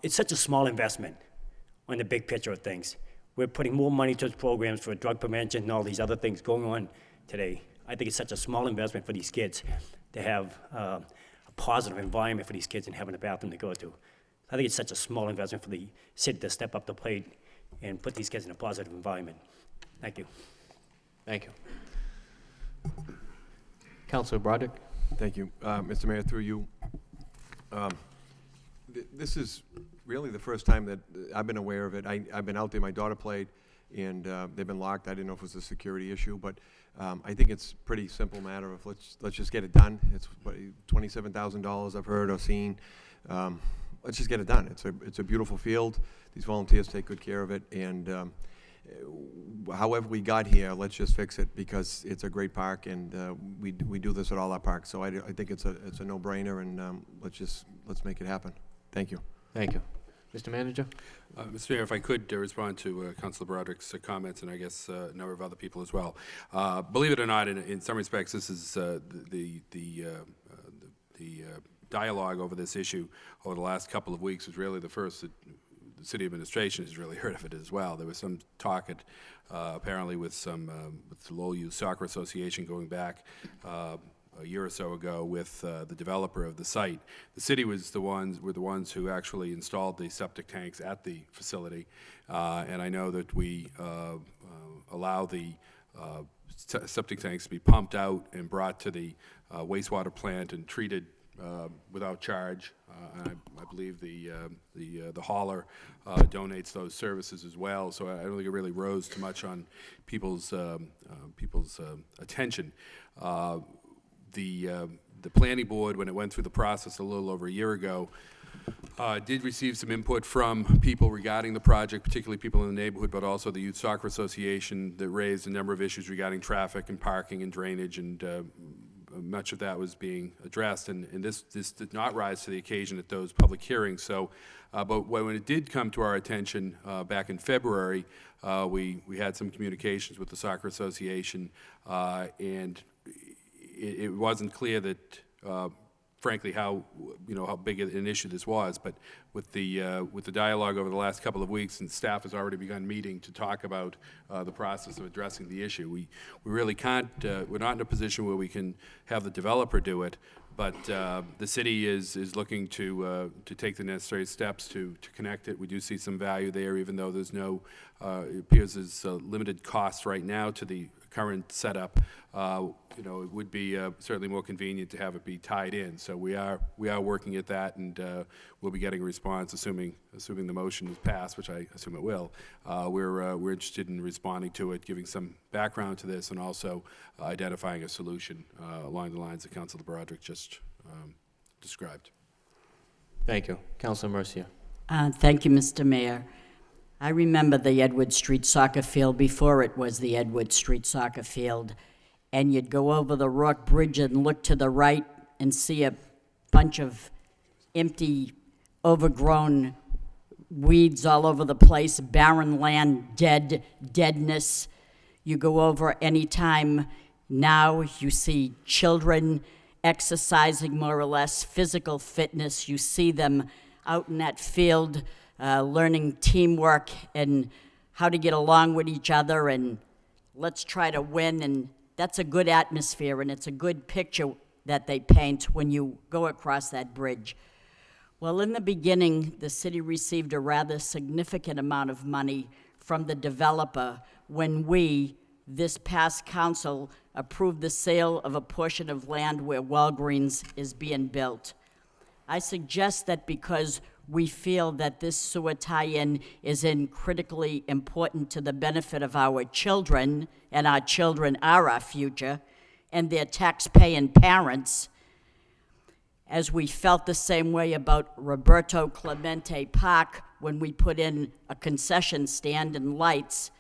It's such a small investment on the big picture of things. We're putting more money towards programs for drug prevention and all these other things going on today. I think it's such a small investment for these kids to have a positive environment for these kids and having a bathroom to go to. I think it's such a small investment for the city to step up the plate and put these kids in a positive environment. Thank you. Thank you. Councilor Broderick. Thank you. Mr. Mayor, through you, this is really the first time that I've been aware of it. I've been out there, my daughter played, and they've been locked. I didn't know if it was a security issue, but I think it's a pretty simple matter of let's just get it done. It's what, $27,000 I've heard or seen. Let's just get it done. It's a beautiful field. These volunteers take good care of it, and however we got here, let's just fix it because it's a great park, and we do this at all our parks. So I think it's a no-brainer, and let's make it happen. Thank you. Thank you. Mr. Manager? Mr. Mayor, if I could respond to Councilor Broderick's comments, and I guess a number of other people as well. Believe it or not, in some respects, this is the dialogue over this issue over the last couple of weeks was really the first the city administration has really heard of it as well. There was some talk at, apparently with the Lowell Youth Soccer Association going back a year or so ago with the developer of the site. The city were the ones who actually installed the septic tanks at the facility, and I know that we allow the septic tanks to be pumped out and brought to the wastewater plant and treated without charge. I believe the hauler donates those services as well, so I don't think it really rose too much on people's attention. The planning board, when it went through the process a little over a year ago, did receive some input from people regarding the project, particularly people in the neighborhood, but also the Youth Soccer Association, that raised a number of issues regarding traffic and parking and drainage, and much of that was being addressed, and this did not rise to the occasion at those public hearings. So, but when it did come to our attention back in February, we had some communications with the Soccer Association, and it wasn't clear that, frankly, how big an issue this was. But with the dialogue over the last couple of weeks, and staff has already begun meeting to talk about the process of addressing the issue. We really can't. We're not in a position where we can have the developer do it. But the city is looking to take the necessary steps to connect it. We do see some value there, even though there's no, it appears there's limited costs right now to the current setup. It would be certainly more convenient to have it be tied in. So we are working at that, and we'll be getting a response, assuming the motion is passed, which I assume it will. We're interested in responding to it, giving some background to this, and also identifying a solution along the lines that Councilor Broderick just described. Thank you. Councilor Mercia. Thank you, Mr. Mayor. I remember the Edward Street soccer field before it was the Edward Street soccer field, and you'd go over the Rock Bridge and look to the right and see a bunch of empty, overgrown weeds all over the place, barren land, deadness. You go over any time now, you see children exercising more or less, physical fitness. You see them out in that field learning teamwork and how to get along with each other, and let's try to win. And that's a good atmosphere, and it's a good picture that they paint when you go across that bridge. Well, in the beginning, the city received a rather significant amount of money from the developer when we, this past council, approved the sale of a portion of land where Walgreens is being built. I suggest that because we feel that this sewer tie-in is critically important to the benefit of our children, and our children are our future, and their tax-paying parents, as we felt the same way about Roberto Clemente Park when we put in a concession stand and lights,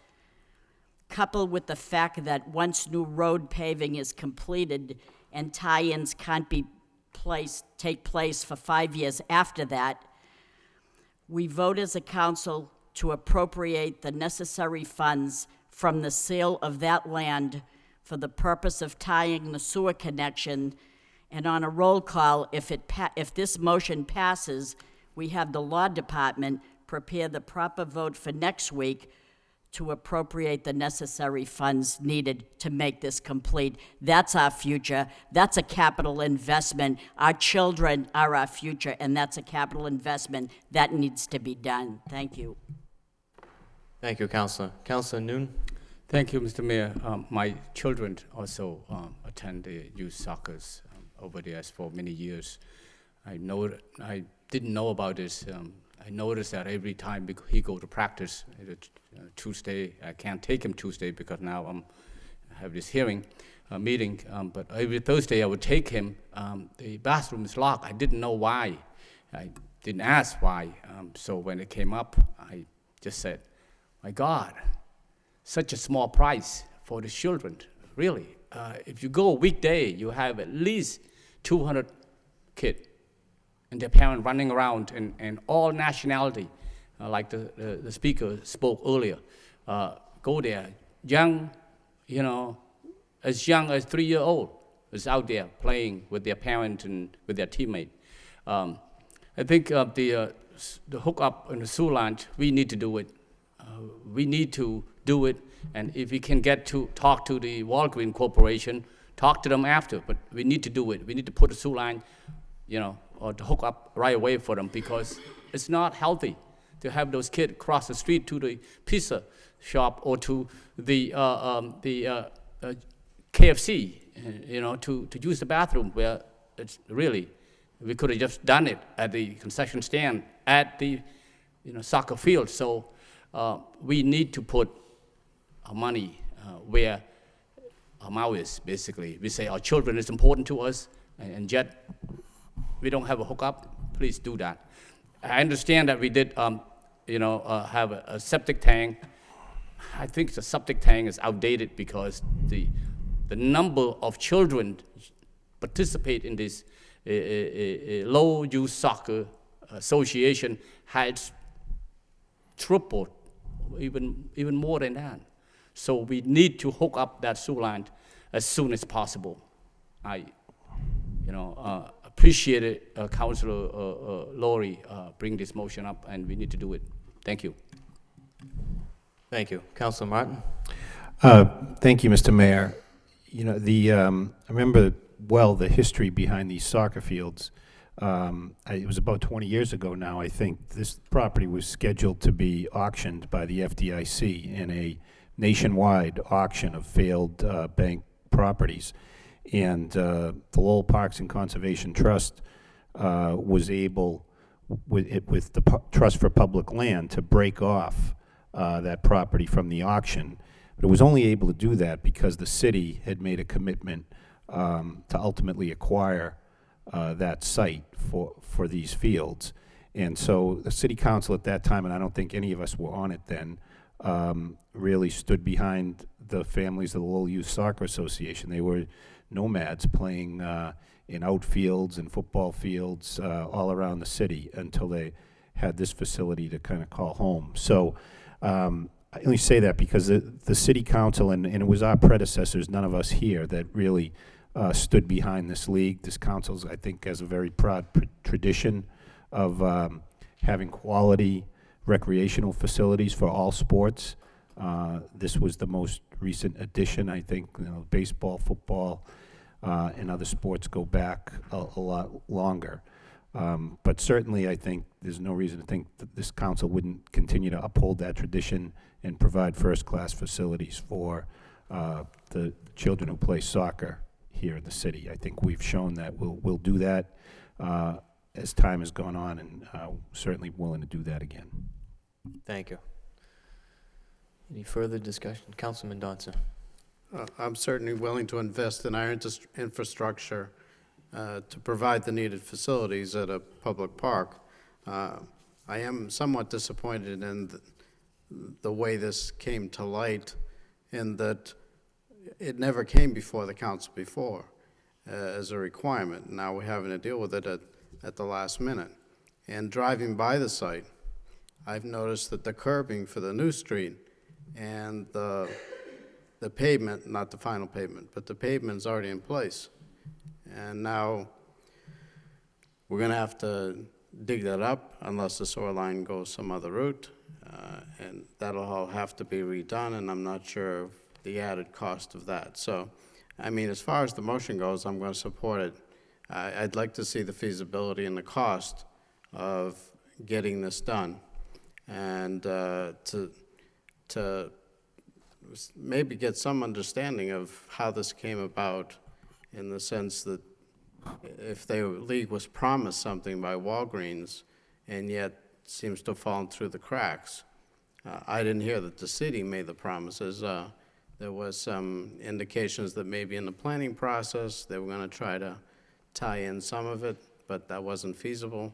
coupled with the fact that once new road paving is completed and tie-ins can't take place for 5 years after that, we vote as a council to appropriate the necessary funds from the sale of that land for the purpose of tying the sewer connection. And on a roll call, if this motion passes, we have the law department prepare the proper vote for next week to appropriate the necessary funds needed to make this complete. That's our future. That's a capital investment. Our children are our future, and that's a capital investment that needs to be done. Thank you. Thank you, Councilor. Councilor Noon. Thank you, Mr. Mayor. My children also attend the youth soccer over there for many years. I didn't know about this. I noticed that every time he go to practice, Tuesday, I can't take him Tuesday because now I have this hearing meeting, but every Thursday I would take him. The bathroom is locked. I didn't know why. I didn't ask why. So when it came up, I just said, my God, such a small price for the children, really. If you go a weekday, you have at least 200 kids and their parents running around, and all nationality, like the speaker spoke earlier, go there, young, as young as 3-year-old is out there playing with their parents and with their teammate. I think the hookup and the sewer line, we need to do it. We need to do it, and if we can get to talk to the Walgreen Corporation, talk to them after, but we need to do it. We need to put a sewer line, or to hook up right away for them, because it's not healthy to have those kids cross the street to the pizza shop or to the KFC, to use the bathroom, where it's really, we could have just done it at the concession stand at the soccer field. So we need to put our money where our mouth is, basically. We say our children is important to us, and yet we don't have a hookup. Please do that. I understand that we did, have a septic tank. I think the septic tank is outdated because the number of children participate in this Lowell Youth Soccer Association has tripled, even more than that. So we need to hook up that sewer line as soon as possible. I appreciate it, Councilor Laurie bring this motion up, and we need to do it. Thank you. Thank you. Councilor Martin? Thank you, Mr. Mayor. I remember well the history behind these soccer fields. It was about 20 years ago now, I think. This property was scheduled to be auctioned by the FDIC in a nationwide auction of failed bank properties. And the Lowell Parks and Conservation Trust was able, with the Trust for Public Land, to break off that property from the auction. But it was only able to do that because the city had made a commitment to ultimately acquire that site for these fields. And so the city council at that time, and I don't think any of us were on it then, really stood behind the families of the Lowell Youth Soccer Association. They were nomads playing in outfields and football fields all around the city until they had this facility to kind of call home. So I only say that because the city council, and it was our predecessors, none of us here, that really stood behind this league. This council, I think, has a very proud tradition of having quality recreational facilities for all sports. This was the most recent addition, I think. Baseball, football, and other sports go back a lot longer. But certainly, I think there's no reason to think that this council wouldn't continue to uphold that tradition and provide first-class facilities for the children who play soccer here in the city. I think we've shown that we'll do that as time has gone on, and certainly willing to do that again. Thank you. Any further discussion? Councilman Donson. I'm certainly willing to invest in our infrastructure to provide the needed facilities at a public park. I am somewhat disappointed in the way this came to light, in that it never came before the council before as a requirement. Now we're having to deal with it at the last minute. And driving by the site, I've noticed that the curbing for the new street and the pavement, not the final pavement, but the pavement's already in place. And now we're going to have to dig that up unless the sewer line goes some other route. And that'll all have to be redone, and I'm not sure of the added cost of that. So, I mean, as far as the motion goes, I'm going to support it. I'd like to see the feasibility and the cost of getting this done, and to maybe get some understanding of how this came about, in the sense that if the league was promised something by Walgreens and yet seems to have fallen through the cracks. I didn't hear that the city made the promises. There was some indications that maybe in the planning process they were going to try to tie in some of it, but that wasn't feasible.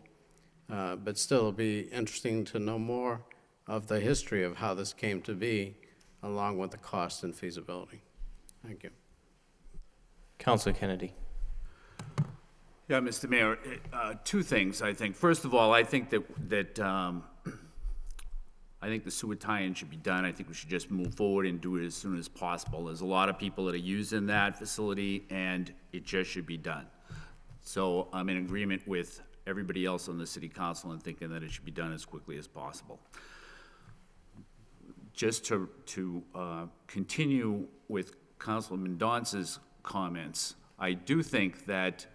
But still, it'll be interesting to know more of the history of how this came to be, along with the cost and feasibility. Thank you. Councilor Kennedy. Yeah, Mr. Mayor, two things, I think. First of all, I think that I think the sewer tie-in should be done. I think we should just move forward and do it as soon as possible. There's a lot of people that are using that facility, and it just should be done. So I'm in agreement with everybody else on the city council in thinking that it should be done as quickly as possible. Just to continue with Councilman Mendonca's comments, I do think that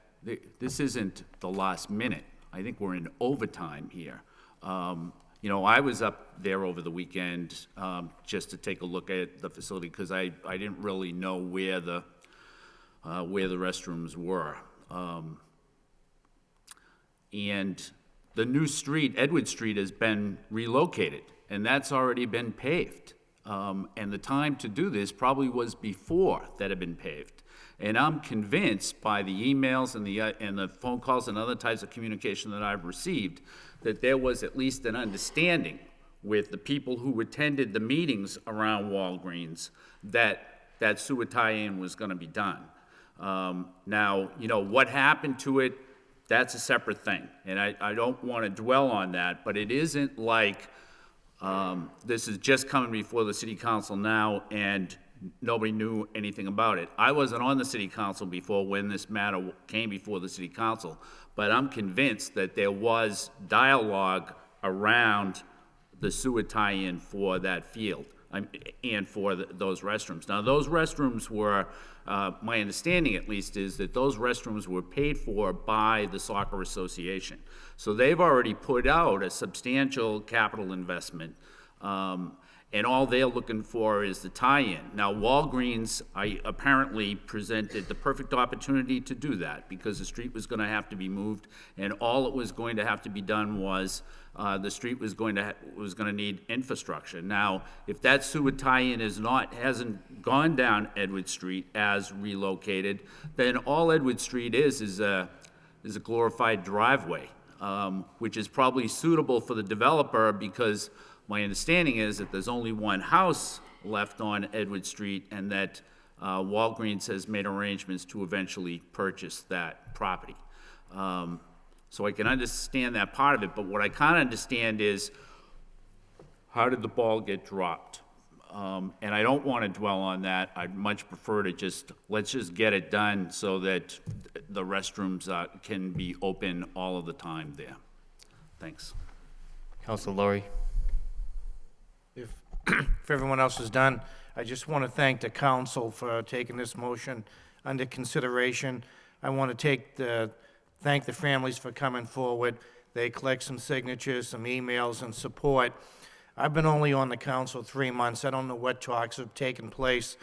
this isn't the last minute. I think we're in overtime here. You know, I was up there over the weekend just to take a look at the facility because I didn't really know where the restrooms were. And the new street, Edward Street, has been relocated, and that's already been paved. And the time to do this probably was before that had been paved. And I'm convinced by the emails and the phone calls and other types of communication that I've received that there was at least an understanding with the people who attended the meetings around Walgreens that that sewer tie-in was going to be done. Now, you know, what happened to it, that's a separate thing. And I don't want to dwell on that, but it isn't like this is just coming before the city council now and nobody knew anything about it. I wasn't on the city council before when this matter came before the city council, but I'm convinced that there was dialogue around the sewer tie-in for that field and for those restrooms. Now, those restrooms were, my understanding at least, is that those restrooms were paid for by the soccer association. So they've already put out a substantial capital investment, and all they're looking for is the tie-in. Now, Walgreens, apparently presented the perfect opportunity to do that because the street was going to have to be moved, and all it was going to have to be done was the street was going to need infrastructure. Now, if that sewer tie-in hasn't gone down Edward Street as relocated, then all Edward Street is a glorified driveway, which is probably suitable for the developer because my understanding is that there's only one house left on Edward Street and that Walgreens has made arrangements to eventually purchase that property. So I can understand that part of it, but what I can't understand is how did the ball get dropped? And I don't want to dwell on that. I'd much prefer to let's just get it done so that the restrooms can be open all of the time there. Thanks. Councilor Laurie. If everyone else is done, I just want to thank the council for taking this motion under consideration. I want to thank the families for coming forward. They collect some signatures, some emails, and support. I've been only on the council 3 months. I don't know what talks have taken place,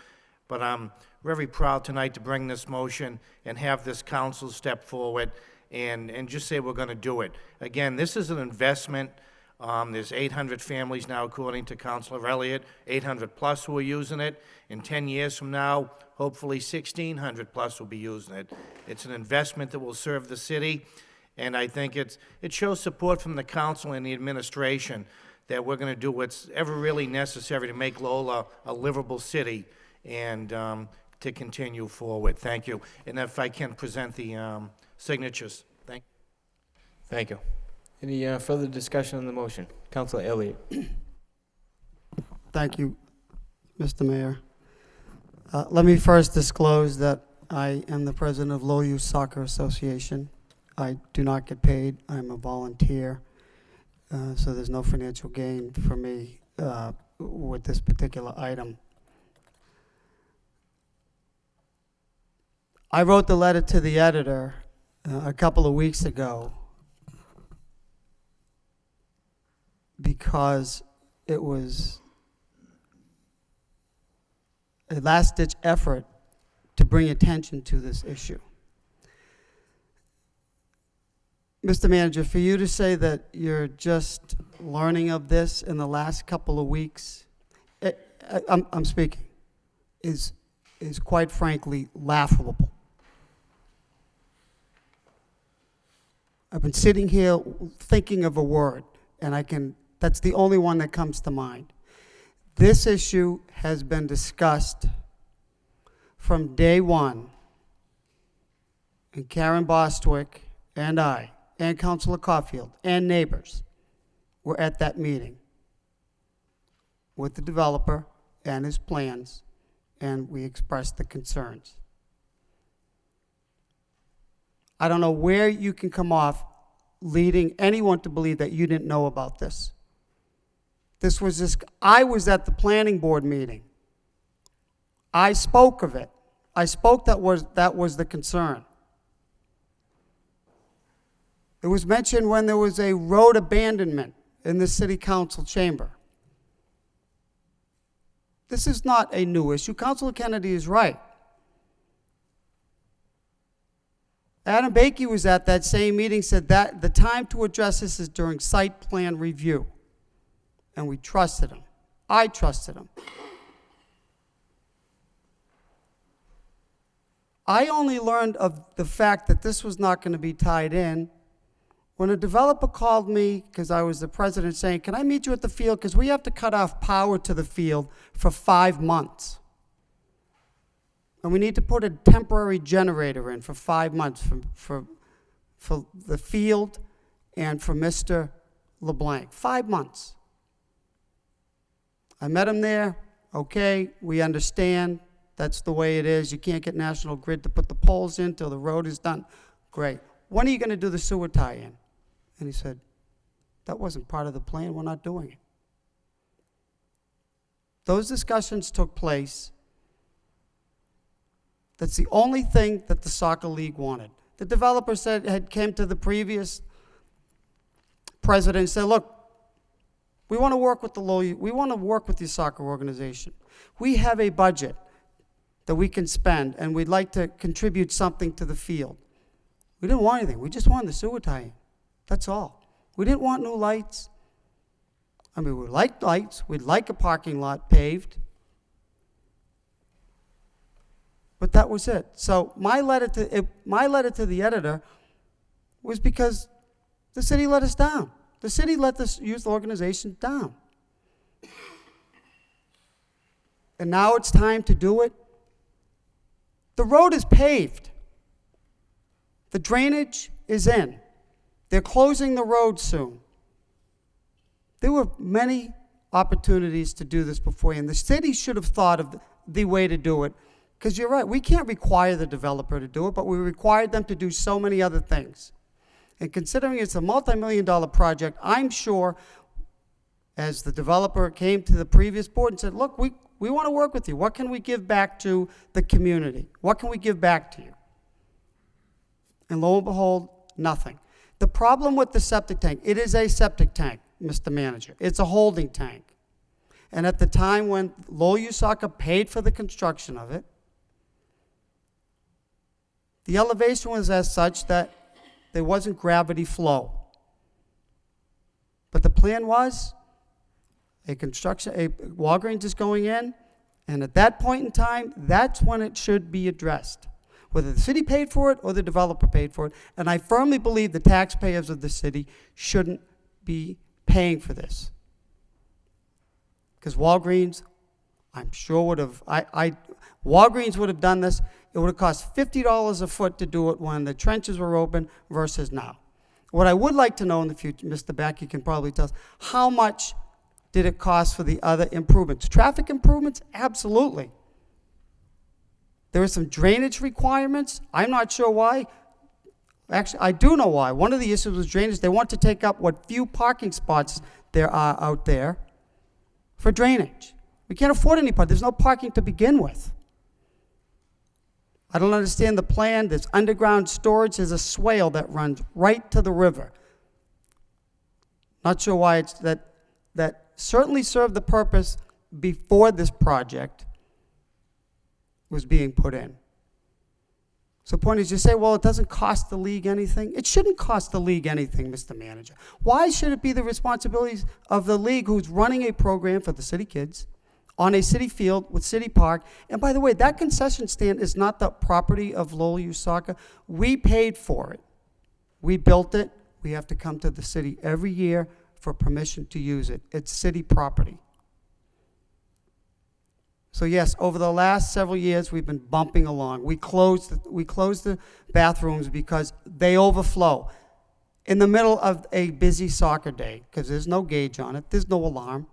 but I'm very proud tonight to bring this motion and have this council step forward and just say we're going to do it. Again, this is an investment. There's 800 families now, according to Councilor Elliott, 800 plus who are using it. In 10 years from now, hopefully 1,600 plus will be using it. It's an investment that will serve the city, and I think it shows support from the council and the administration that we're going to do what's ever really necessary to make Lowell a livable city and to continue forward. Thank you. And if I can present the signatures. Thank you. Any further discussion on the motion? Councilor Elliott. Thank you, Mr. Mayor. Let me first disclose that I am the president of Lowell Youth Soccer Association. I do not get paid. I'm a volunteer, so there's no financial gain for me with this particular item. I wrote the letter to the editor a couple of weeks ago because it was a last-ditch effort to bring attention to this issue. Mr. Manager, for you to say that you're just learning of this in the last couple of weeks, I'm speaking, is quite frankly laughable. I've been sitting here thinking of a word, and that's the only one that comes to mind. This issue has been discussed from day one, and Karen Bostwick and I, and Councilor Caulfield, and neighbors were at that meeting with the developer and his plans, and we expressed the concerns. I don't know where you can come off leading anyone to believe that you didn't know about this. I was at the planning board meeting. I spoke of it. I spoke that was the concern. It was mentioned when there was a road abandonment in the city council chamber. This is not a new issue. Councilor Kennedy is right. Adam Bakey was at that same meeting, said that the time to address this is during site plan review. And we trusted him. I trusted him. I only learned of the fact that this was not going to be tied in when a developer called me, because I was the president, saying, can I meet you at the field? Because we have to cut off power to the field for 5 months. And we need to put a temporary generator in for 5 months for the field and for Mr. LeBlanc. 5 months. I met him there. Okay, we understand. That's the way it is. You can't get National Grid to put the poles in till the road is done. Great. When are you going to do the sewer tie-in? And he said, that wasn't part of the plan. We're not doing it. Those discussions took place. That's the only thing that the soccer league wanted. The developer came to the previous president and said, look, we want to work with we want to work with the soccer organization. We have a budget that we can spend, and we'd like to contribute something to the field. We didn't want anything. We just wanted the sewer tie-in. That's all. We didn't want new lights. I mean, we liked lights. We'd like a parking lot paved. But that was it. So my letter to the editor was because the city let us down. The city let this youth organization down. And now it's time to do it. The road is paved. The drainage is in. They're closing the road soon. There were many opportunities to do this before, and the city should have thought of the way to do it. Because you're right, we can't require the developer to do it, but we required them to do so many other things. And considering it's a multi-million-dollar project, I'm sure, as the developer came to the previous board and said, look, we want to work with you. What can we give back to the community? What can we give back to you? And lo and behold, nothing. The problem with the septic tank, it is a septic tank, Mr. Manager. It's a holding tank. And at the time when Lowell USACA paid for the construction of it, the elevation was as such that there wasn't gravity flow. But the plan was a Walgreens is going in, and at that point in time, that's when it should be addressed. Whether the city paid for it or the developer paid for it, and I firmly believe the taxpayers of the city shouldn't be paying for this. Because Walgreens, I'm sure would have, Walgreens would have done this. It would have cost $50 a foot to do it when the trenches were open versus now. What I would like to know in the future, Mr. Backey can probably tell us, how much did it cost for the other improvements? Traffic improvements? Absolutely. There are some drainage requirements. I'm not sure why. Actually, I do know why. One of the issues was drainage. They want to take up what few parking spots there are out there for drainage. We can't afford any parking. There's no parking to begin with. I don't understand the plan. There's underground storage. There's a swale that runs right to the river. Not sure why it's that certainly served the purpose before this project was being put in. So the point is, you say, well, it doesn't cost the league anything. It shouldn't cost the league anything, Mr. Manager. Why should it be the responsibilities of the league who's running a program for the city kids on a city field with city park? And by the way, that concession stand is not the property of Lowell USACA. We paid for it. We built it. We have to come to the city every year for permission to use it. It's city property. So yes, over the last several years, we've been bumping along. We closed the bathrooms because they overflow in the middle of a busy soccer day because there's no gauge on it. There's no alarm.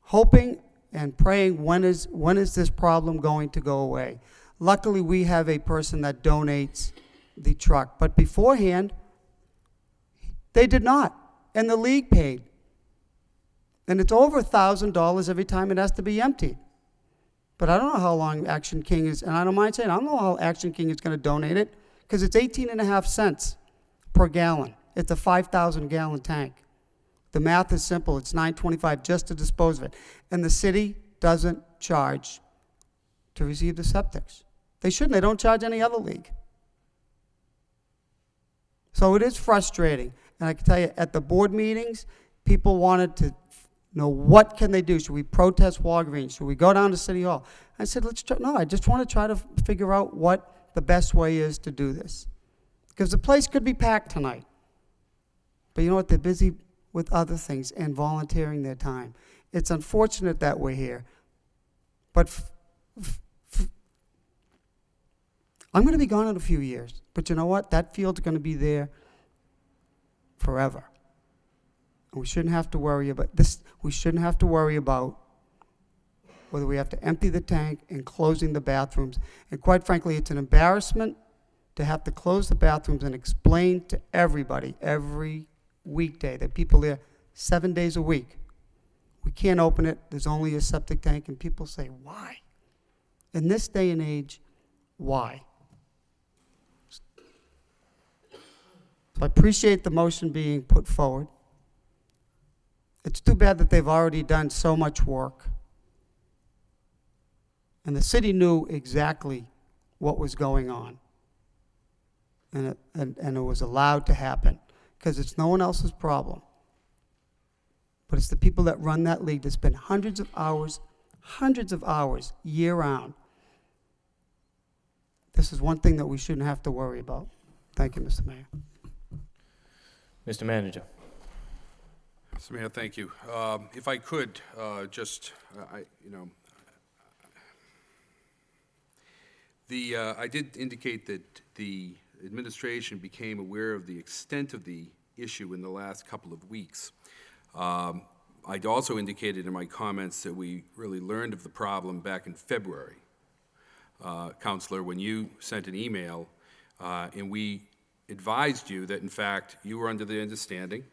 Hoping and praying, when is this problem going to go away? Luckily, we have a person that donates the truck. But beforehand, They did not, and the league paid. And it's over $1,000 every time it has to be emptied. But I don't know how long Action King is, and I don't mind saying, I don't know how Action King is going to donate it, because it's 18.5 cents per gallon. It's a 5,000-gallon tank. The math is simple. It's $9.25 just to dispose of it. And the city doesn't charge to receive the septics. They shouldn't. They don't charge any other league. So it is frustrating. And I can tell you, at the board meetings, people wanted to know what can they do. Should we protest Walgreens? Should we go down to City Hall? I said, let's try. No, I just want to try to figure out what the best way is to do this. Because the place could be packed tonight. But you know what? They're busy with other things and volunteering their time. It's unfortunate that we're here. But I'm going to be gone in a few years. But you know what? That field's going to be there forever. And we shouldn't have to worry about this. We shouldn't have to worry about whether we have to empty the tank and closing the bathrooms. And quite frankly, it's an embarrassment to have to close the bathrooms and explain to everybody every weekday that people there 7 days a week. We can't open it. There's only a septic tank. And people say, why? In this day and age, why? So I appreciate the motion being put forward. It's too bad that they've already done so much work. And the city knew exactly what was going on. And it was allowed to happen. Because it's no one else's problem. But it's the people that run that league that spend hundreds of hours year-round. This is one thing that we shouldn't have to worry about. Thank you, Mr. Mayor. Mr. Manager. Mr. Mayor, thank you. If I could, I did indicate that the administration became aware of the extent of the issue in the last couple of weeks. I'd also indicated in my comments that we really learned of the problem back in February, Counselor, when you sent an email, and we advised you that, in fact, you were under the understanding,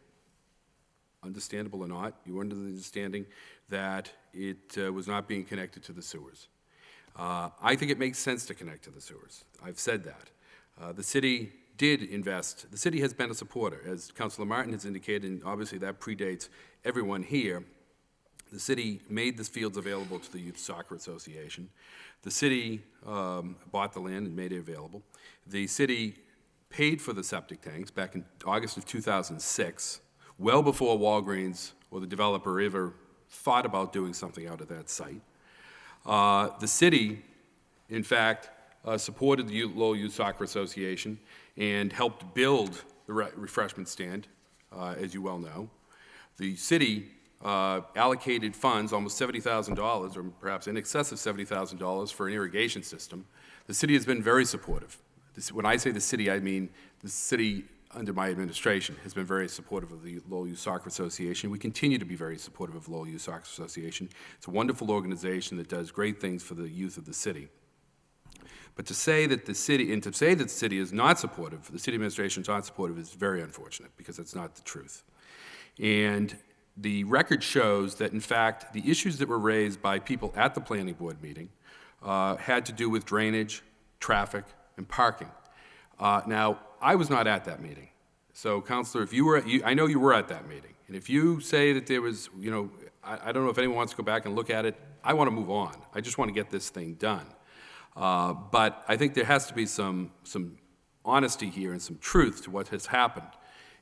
understandable or not, you were under the understanding that it was not being connected to the sewers. I think it makes sense to connect to the sewers. I've said that. The city did invest. The city has been a supporter, as Councilor Martin has indicated, and obviously that predates everyone here. The city made the fields available to the Youth Soccer Association. The city bought the land and made it available. The city paid for the septic tanks back in August of 2006, well before Walgreens or the developer ever thought about doing something out of that site. The city, in fact, supported the Lowell Youth Soccer Association and helped build the refreshment stand, as you well know. The city allocated funds, almost $70,000, or perhaps in excess of $70,000 for an irrigation system. The city has been very supportive. When I say the city, I mean the city under my administration has been very supportive of the Lowell Youth Soccer Association. We continue to be very supportive of Lowell Youth Soccer Association. It's a wonderful organization that does great things for the youth of the city. But to say that the city, and to say that the city is not supportive, the city administration is not supportive, is very unfortunate, because that's not the truth. And the record shows that, in fact, the issues that were raised by people at the planning board meeting had to do with drainage, traffic, and parking. Now, I was not at that meeting. So, Councilor, if you were, I know you were at that meeting. And if you say that there was, I don't know if anyone wants to go back and look at it, I want to move on. I just want to get this thing done. But I think there has to be some honesty here and some truth to what has happened.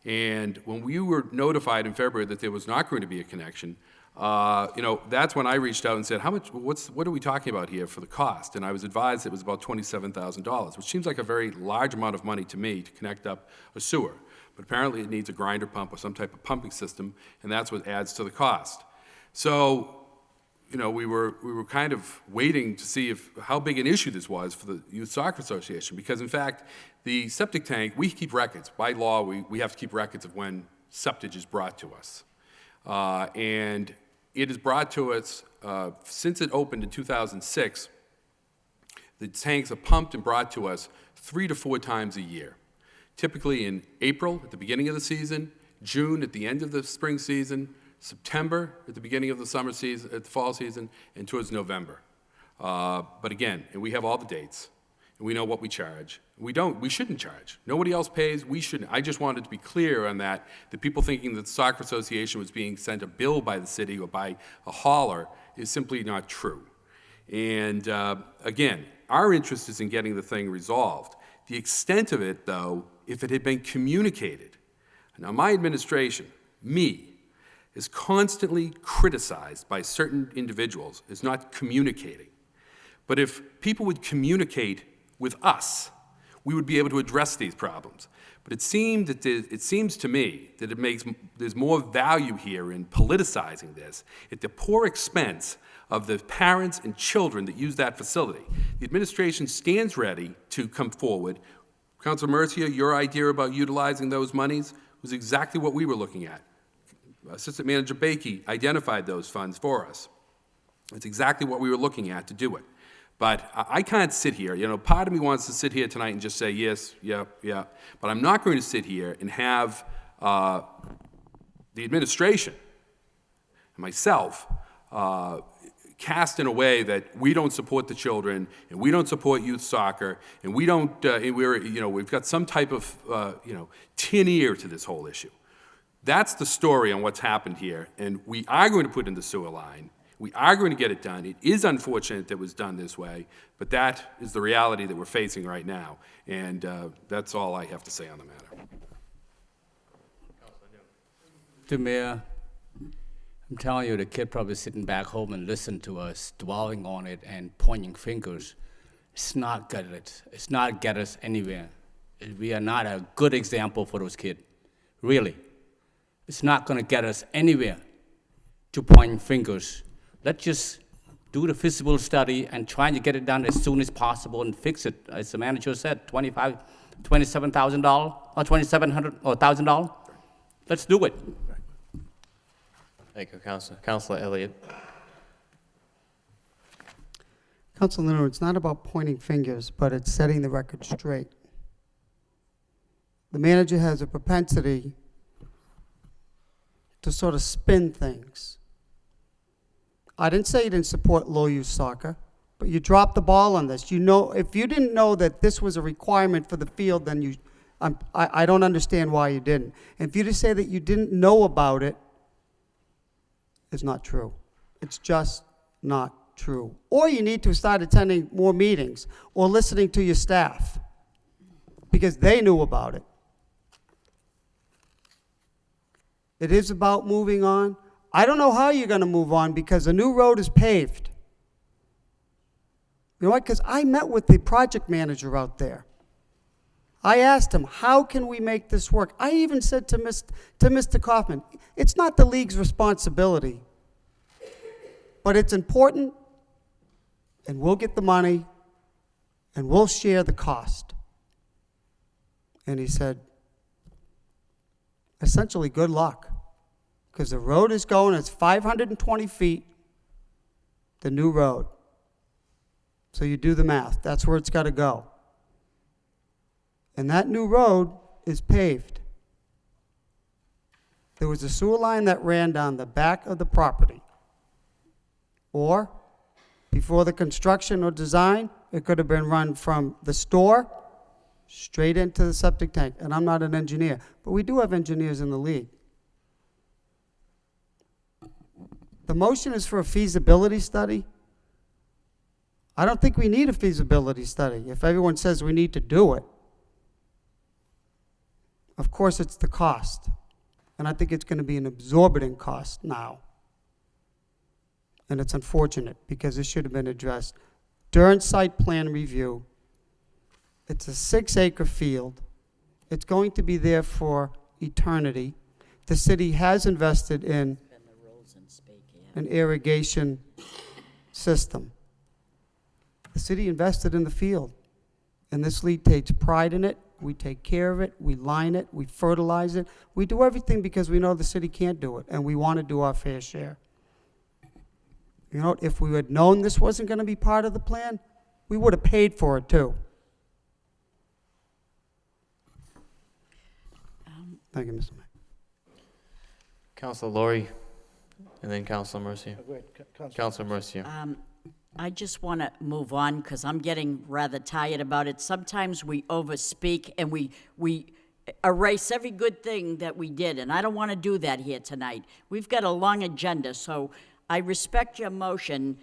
And when we were notified in February that there was not going to be a connection, that's when I reached out and said, what are we talking about here for the cost? And I was advised it was about $27,000, which seems like a very large amount of money to me to connect up a sewer. But apparently it needs a grinder pump or some type of pumping system, and that's what adds to the cost. So, we were kind of waiting to see how big an issue this was for the Youth Soccer Association, because in fact, the septic tank, we keep records. By law, we have to keep records of when septage is brought to us. And it is brought to us, since it opened in 2006, the tanks are pumped and brought to us 3 to 4 times a year. Typically in April, at the beginning of the season, June at the end of the spring season, September at the beginning of the summer season, at the fall season, and towards November. But again, and we have all the dates, and we know what we charge. We shouldn't charge. Nobody else pays, we shouldn't. I just wanted to be clear on that, the people thinking that the Soccer Association was being sent a bill by the city or by a hauler is simply not true. And again, our interest is in getting the thing resolved. The extent of it, though, if it had been communicated. Now, my administration, me, is constantly criticized by certain individuals as not communicating. But if people would communicate with us, we would be able to address these problems. But it seems to me that there's more value here in politicizing this at the poor expense of the parents and children that use that facility. The administration stands ready to come forward. Councilor Mercia, your idea about utilizing those monies was exactly what we were looking at. Assistant Manager Bakey identified those funds for us. It's exactly what we were looking at to do it. But I can't sit here, part of me wants to sit here tonight and just say yes, yeah, yeah. But I'm not going to sit here and have the administration and myself cast in a way that we don't support the children and we don't support youth soccer and we don't, we've got some type of, tin ear to this whole issue. That's the story on what's happened here, and we are going to put in the sewer line. We are going to get it done. It is unfortunate that it was done this way, but that is the reality that we're facing right now, and that's all I have to say on the matter. To Mayor, I'm telling you, the kid probably sitting back home and listen to us, dwelling on it and pointing fingers. It's not get us anywhere. We are not a good example for those kids, really. It's not going to get us anywhere to point fingers. Let's just do the feasible study and try to get it done as soon as possible and fix it. As the manager said, $27,000 or $2,700 or $1,000. Let's do it. Thank you, Councilor. Councilor Elliott. Councilor Leonard, it's not about pointing fingers, but it's setting the record straight. The manager has a propensity to sort of spin things. I didn't say you didn't support low youth soccer, but you dropped the ball on this. If you didn't know that this was a requirement for the field, then I don't understand why you didn't. And if you just say that you didn't know about it, it's not true. It's just not true. Or you need to start attending more meetings or listening to your staff because they knew about it. It is about moving on. I don't know how you're going to move on because the new road is paved. You know what? Because I met with the project manager out there. I asked him, how can we make this work? I even said to Mr. Kaufman, it's not the league's responsibility, but it's important, and we'll get the money, and we'll share the cost. And he said, essentially, good luck, because the road is going, it's 520 feet, the new road. So you do the math. That's where it's got to go. And that new road is paved. There was a sewer line that ran down the back of the property. Or, before the construction or design, it could have been run from the store straight into the septic tank. And I'm not an engineer, but we do have engineers in the league. The motion is for a feasibility study. I don't think we need a feasibility study if everyone says we need to do it. Of course, it's the cost. And I think it's going to be an exorbitant cost now. And it's unfortunate because it should have been addressed during site plan review. It's a 6-acre field. It's going to be there for eternity. The city has invested in an irrigation system. The city invested in the field. And this league takes pride in it. We take care of it, we line it, we fertilize it. We do everything because we know the city can't do it, and we want to do our fair share. You know, if we had known this wasn't going to be part of the plan, we would have paid for it too. Thank you, Mr. Mayor. Counselor Laurie, and then Counselor Mercia. Counselor Mercia. I just want to move on because I'm getting rather tired about it. Sometimes we overspeak and we erase every good thing that we did, and I don't want to do that here tonight. We've got a long agenda, so I respect your motion.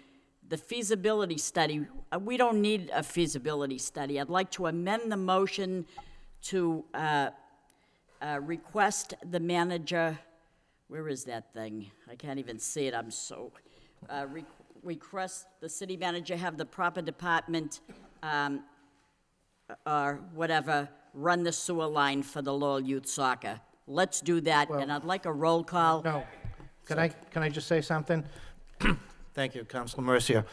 The feasibility study, we don't need a feasibility study. I'd like to amend the motion to request the manager, where is that thing? I can't even see it, I'm so, request the city manager have the proper department, or whatever, run the sewer line for the Lowell Youth Soccer. Let's do that, and I'd like a roll call. No. Can I just say something? Thank you, Councilor Mercia.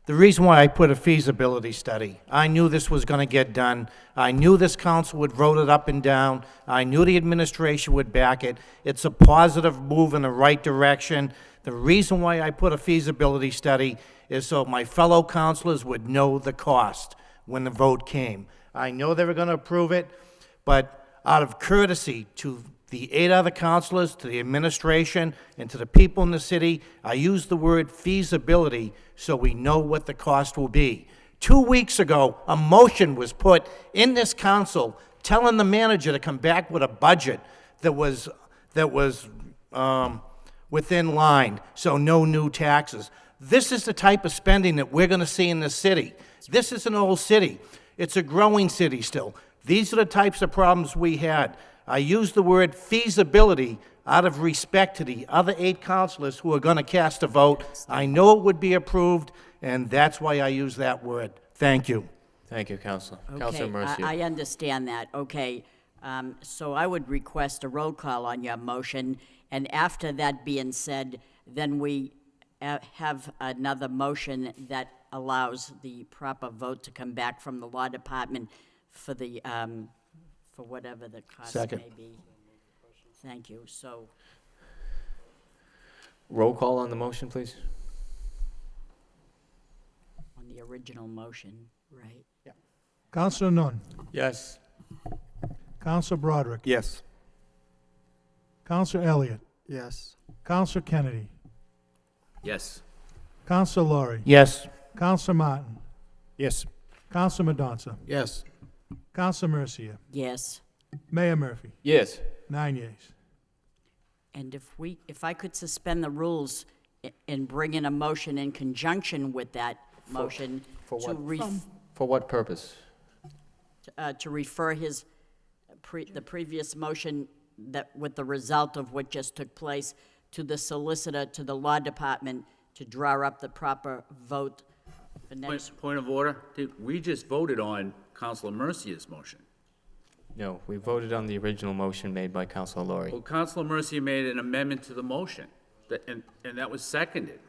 The reason why I put a feasibility study, I knew this was going to get done. I knew this council would vote it up and down. I knew the administration would back it. It's a positive move in the right direction. The reason why I put a feasibility study is so my fellow councilors would know the cost when the vote came. I know they were going to approve it, but out of courtesy to the 8 other councilors, to the administration, and to the people in the city, I use the word feasibility so we know what the cost will be. 2 weeks ago, a motion was put in this council telling the manager to come back with a budget that was within line, so no new taxes. This is the type of spending that we're going to see in this city. This is an old city. It's a growing city still. These are the types of problems we had. I use the word feasibility out of respect to the other 8 councilors who are going to cast a vote. I know it would be approved, and that's why I use that word. Thank you. Thank you, Counselor. Okay, Counselor Mercia. I understand that, okay. So I would request a roll call on your motion, and after that being said, then we have another motion that allows the proper vote to come back from the law department for the, for whatever the cost Second. may be. Thank you, so, Roll call on the motion, please. on the original motion, right? Counselor Nunn. Yes. Counselor Broderick. Yes. Counselor Elliott. Yes. Counselor Kennedy. Yes. Counselor Laurie. Yes. Counselor Martin. Yes. Counselor Medonsa. Yes. Counselor Mercia. Yes, Mayor Murphy. Yes. 9 yeas. and if I could suspend the rules and bring in a motion in conjunction with that motion for to what? For what purpose? to refer the previous motion that, with the result of what just took place, to the solicitor, to the law department, to draw up the proper vote for next. Point of order. We just voted on Counselor Mercia's motion. No, we voted on the original motion made by Counselor Laurie. Well, Counselor Mercia made an amendment to the motion, and that was seconded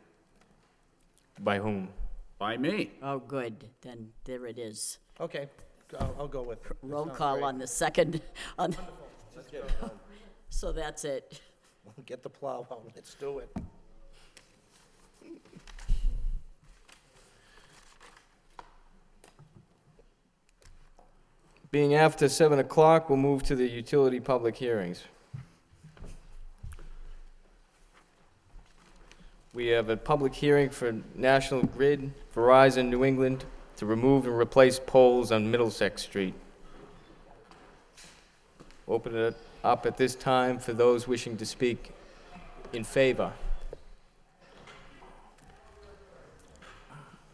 By whom? by me. Oh, good, then there it is. Okay, I'll go with it. Roll call on the second, on, so that's it. Get the plow out, let's do it. Being after 7 o'clock, we'll move to the utility public hearings. We have a public hearing for National Grid, Verizon New England, to remove and replace poles on Middlesex Street. Open it up at this time for those wishing to speak in favor.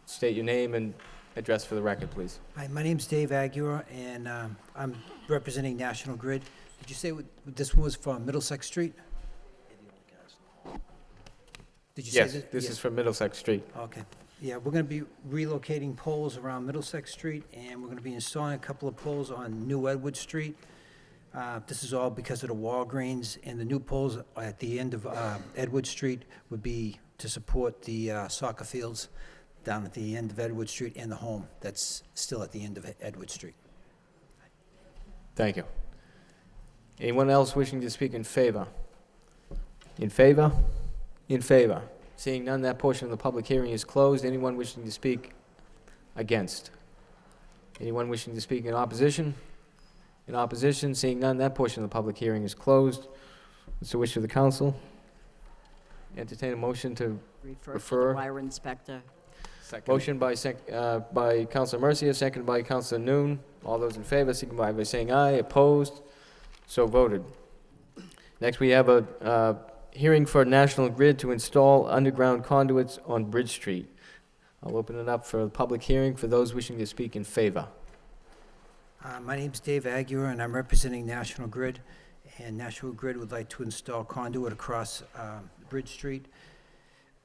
State your name and address for the record, please. Hi, my name's Dave Aguirre, and I'm representing National Grid. Did you say this was from Middlesex Street? Did you say Yes, that? this Yeah. is for Middlesex Street. Okay. Yeah, we're going to be relocating poles around Middlesex Street, and we're going to be installing a couple of poles on New Edward Street. This is all because of the Walgreens, and the new poles at the end of Edward Street would be to support the soccer fields down at the end of Edward Street and the home that's still at the end of Edward Street. Thank you. Anyone else wishing to speak in favor? In favor? In favor. Seeing none, that portion of the public hearing is closed. Anyone wishing to speak against? Anyone wishing to speak in opposition? In opposition, seeing none, that portion of the public hearing is closed. What's the wish of the council? Entertain a motion to Refer to Refer. the wire inspector. Motion by Councilor Mercia, seconded by Councilor Noon. All those in favor, signify by saying aye. Opposed? So voted. Next, we have a hearing for National Grid to install underground conduits on Bridge Street. I'll open it up for a public hearing for those wishing to speak in favor. My name's Dave Aguirre, and I'm representing National Grid. And National Grid would like to install conduit across Bridge Street.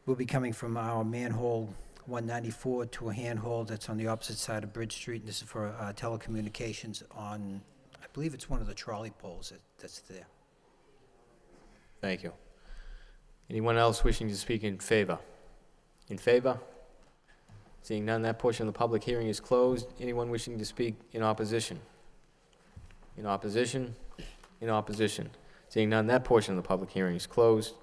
We'll be coming from our manhole 194 to a handhold that's on the opposite side of Bridge Street. This is for telecommunications on, I believe it's one of the trolley poles that's there. Thank you. Anyone else wishing to speak in favor? In favor? Seeing none, that portion of the public hearing is closed. Anyone wishing to speak in opposition? In opposition? In opposition. Seeing none, that portion of the public hearing is closed.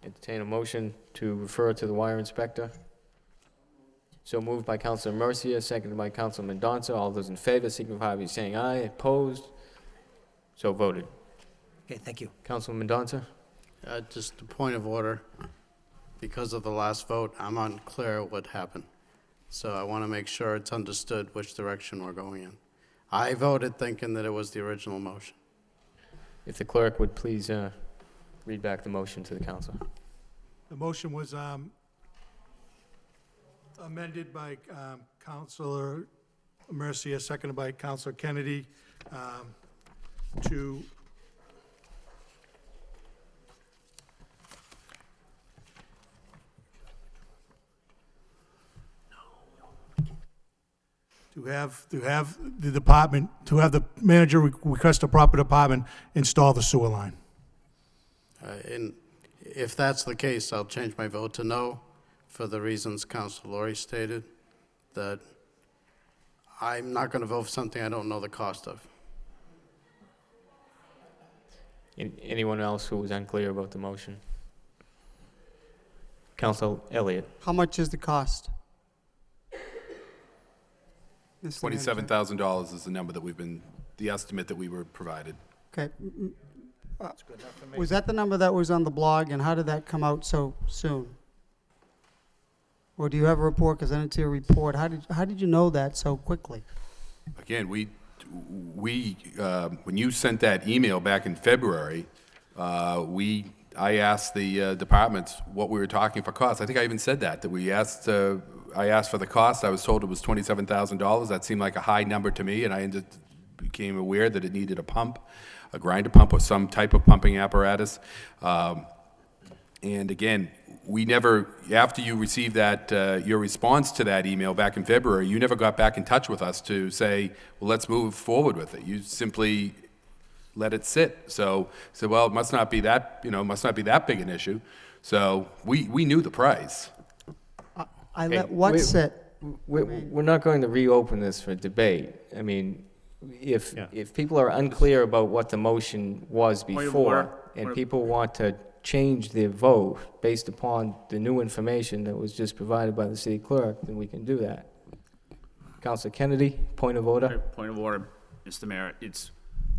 Entertain a motion to refer to the wire inspector. So moved by Councilor Mercia, seconded by Councilor Mendonça. All those in favor signify by saying aye. Opposed? So voted. Okay, thank you. Councilor Mendonça? Just a point of order. Because of the last vote, I'm unclear what happened. So I want to make sure it's understood which direction we're going in. I voted thinking that it was the original motion. If the clerk would please read back the motion to the council. The motion was amended by Councilor Mercia, seconded by Councilor Kennedy, to have the manager request the proper department install the sewer line. And if that's the case, I'll change my vote to no for the reasons Councilor Laurie stated, that I'm not going to vote for something I don't know the cost of. Anyone else who was unclear about the motion? Councilor Elliott. How much is the cost? Mr. Manager. $27,000 is the number that the estimate that we were provided. Okay. Was that the number that was on the blog, and how did that come out so soon? Or do you have a report? Because I didn't see a report. How did you know that so quickly? Again, when you sent that email back in February, I asked the departments what we were talking for costs. I think I even said that I asked for the cost. I was told it was $27,000. That seemed like a high number to me, and I became aware that it needed a pump, a grinder pump or some type of pumping apparatus. And again, we never, after you received that, your response to that email back in February, you never got back in touch with us to say, well, let's move forward with it. You simply let it sit. So well, it must not be that, must not be that big an issue. So we knew the price. I let what sit? We're not going to reopen this for debate. I mean, if people are unclear about what the motion was before, and people want to change their vote based upon the new information that was just provided by the city clerk, then we can do that. Councilor Kennedy, point of order. Point of order, Mr. Mayor.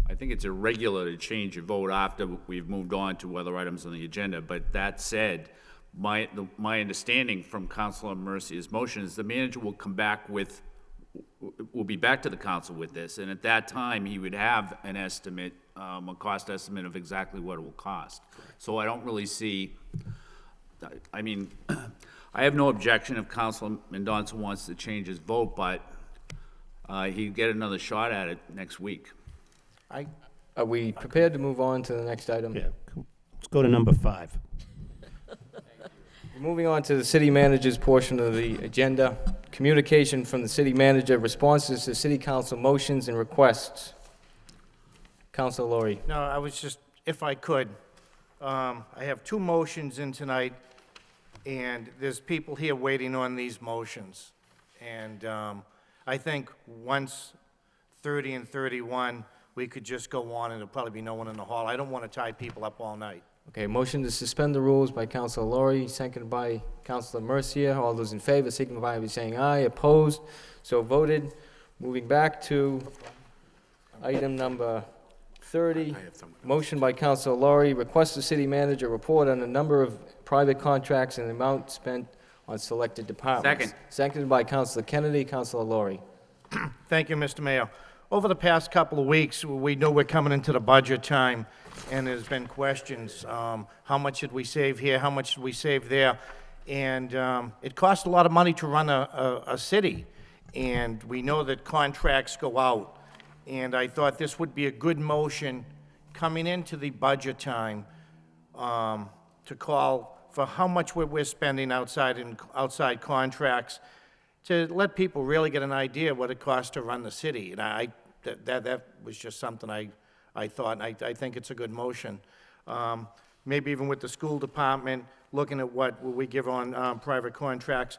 I think it's irregular to change your vote after we've moved on to other items on the agenda. But that said, my understanding from Councilor Mercia's motion is the manager will come back with, will be back to the council with this, and at that time, he would have an estimate, a cost estimate of exactly what it will cost. So I don't really see, I mean, I have no objection if Councilor Mendonça wants to change his vote, but he'd get another shot at it next week. Are we prepared to move on to the next item? Yeah, let's go to number 5. Moving on to the city manager's portion of the agenda. Communication from the city manager, responses to city council motions and requests. Councilor Laurie. No, I was just, if I could, I have 2 motions in tonight, and there's people here waiting on these motions. And I think once 30 and 31, we could just go on, and there'll probably be no one in the hall. I don't want to tie people up all night. Okay, motion to suspend the rules by Councilor Laurie, seconded by Councilor Mercia. All those in favor signify by saying aye. Opposed? So voted. Moving back to item number 30, motion by Councilor Laurie, request the city manager report on the number of private contracts and the amount spent on selected departments. Second. Seconded by Councilor Kennedy. Councilor Laurie. Thank you, Mr. Mayor. Over the past couple of weeks, we know we're coming into the budget time, and there's been questions. How much did we save here? How much did we save there? And it costs a lot of money to run a city, and we know that contracts go out. And I thought this would be a good motion coming into the budget time to call for how much we're spending outside contracts, to let people really get an idea what it costs to run the city. And that was just something I thought, and I think it's a good motion. Maybe even with the school department, looking at what we give on private contracts.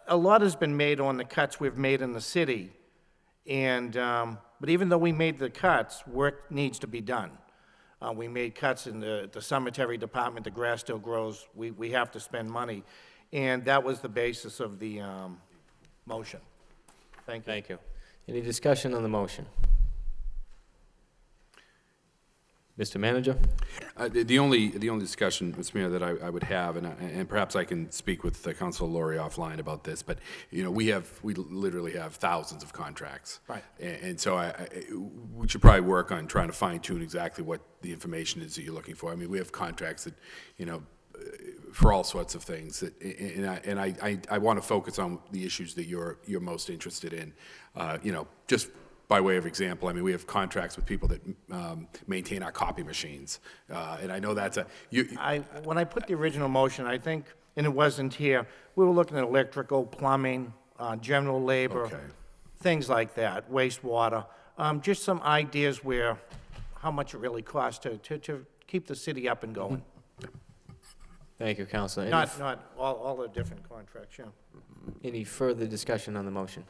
A lot has been made on the cuts we've made in the city, and but even though we made the cuts, work needs to be done. We made cuts in the cemetery department, the grass still grows, we have to spend money. And that was the basis of the motion. Thank you. Thank you. Any discussion on the motion? Mr. Manager? The only discussion, Mr. Mayor, that I would have, and perhaps I can speak with Councilor Laurie offline about this, but, you know, we literally have thousands of contracts. Right. And so we should probably work on trying to fine tune exactly what the information is that you're looking for. I mean, we have contracts that, you know, for all sorts of things, and I want to focus on the issues that you're most interested in. You know, just by way of example, I mean, we have contracts with people that maintain our copy machines, and I know that's when I put the original motion, I think, and it wasn't here, we were looking at electrical, plumbing, general labor, things like that, wastewater, just some ideas where, how much it really costs to keep the city up and going. Thank you, Councilor. Not all the different contracts, yeah. Any further discussion on the motion?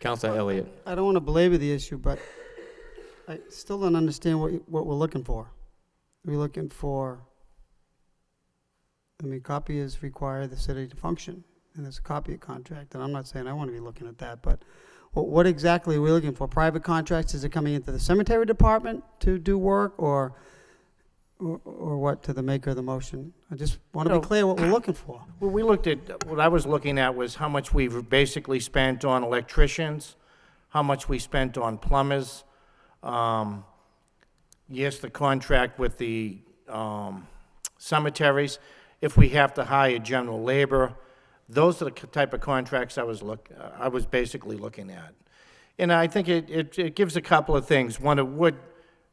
Councilor Elliott. I don't want to belabor the issue, but I still don't understand what we're looking for. We're looking for, I mean, copiers require the city to function, and there's a copy contract, and I'm not saying I want to be looking at that, but what exactly are we looking for? Private contracts, is it coming into the cemetery department to do work, or what, to the maker of the motion? I just want to be clear what we're looking for. Well, we looked at, what I was looking at was how much we've basically spent on electricians, how much we spent on plumbers. Yes, the contract with the cemeteries, if we have to hire general labor. Those are the type of contracts I was basically looking at. And I think it gives a couple of things. One, it would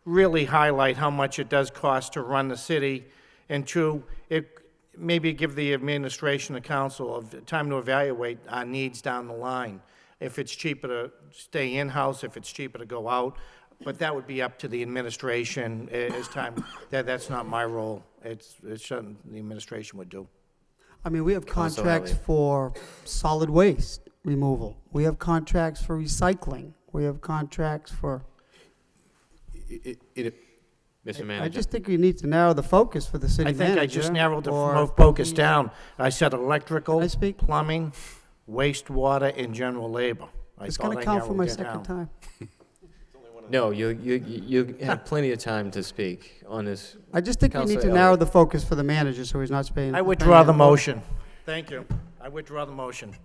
really highlight how much it does cost to run the city, and two, it maybe give the administration and council of time to evaluate our needs down the line. If it's cheaper to stay in-house, if it's cheaper to go out, but that would be up to the administration as time. That's not my role. It's something the administration would do. I mean, we have contracts for solid waste removal. We have contracts for recycling. We have contracts for... Mr. Manager. I just think we need to narrow the focus for the city manager. I think I just narrowed the focus down. I said electrical, plumbing, wastewater, and general labor. It's going to count for my second time. No, you have plenty of time to speak on this. I just think we need to narrow the focus for the manager so he's not spending... I withdraw the motion. Thank you. I withdraw the motion.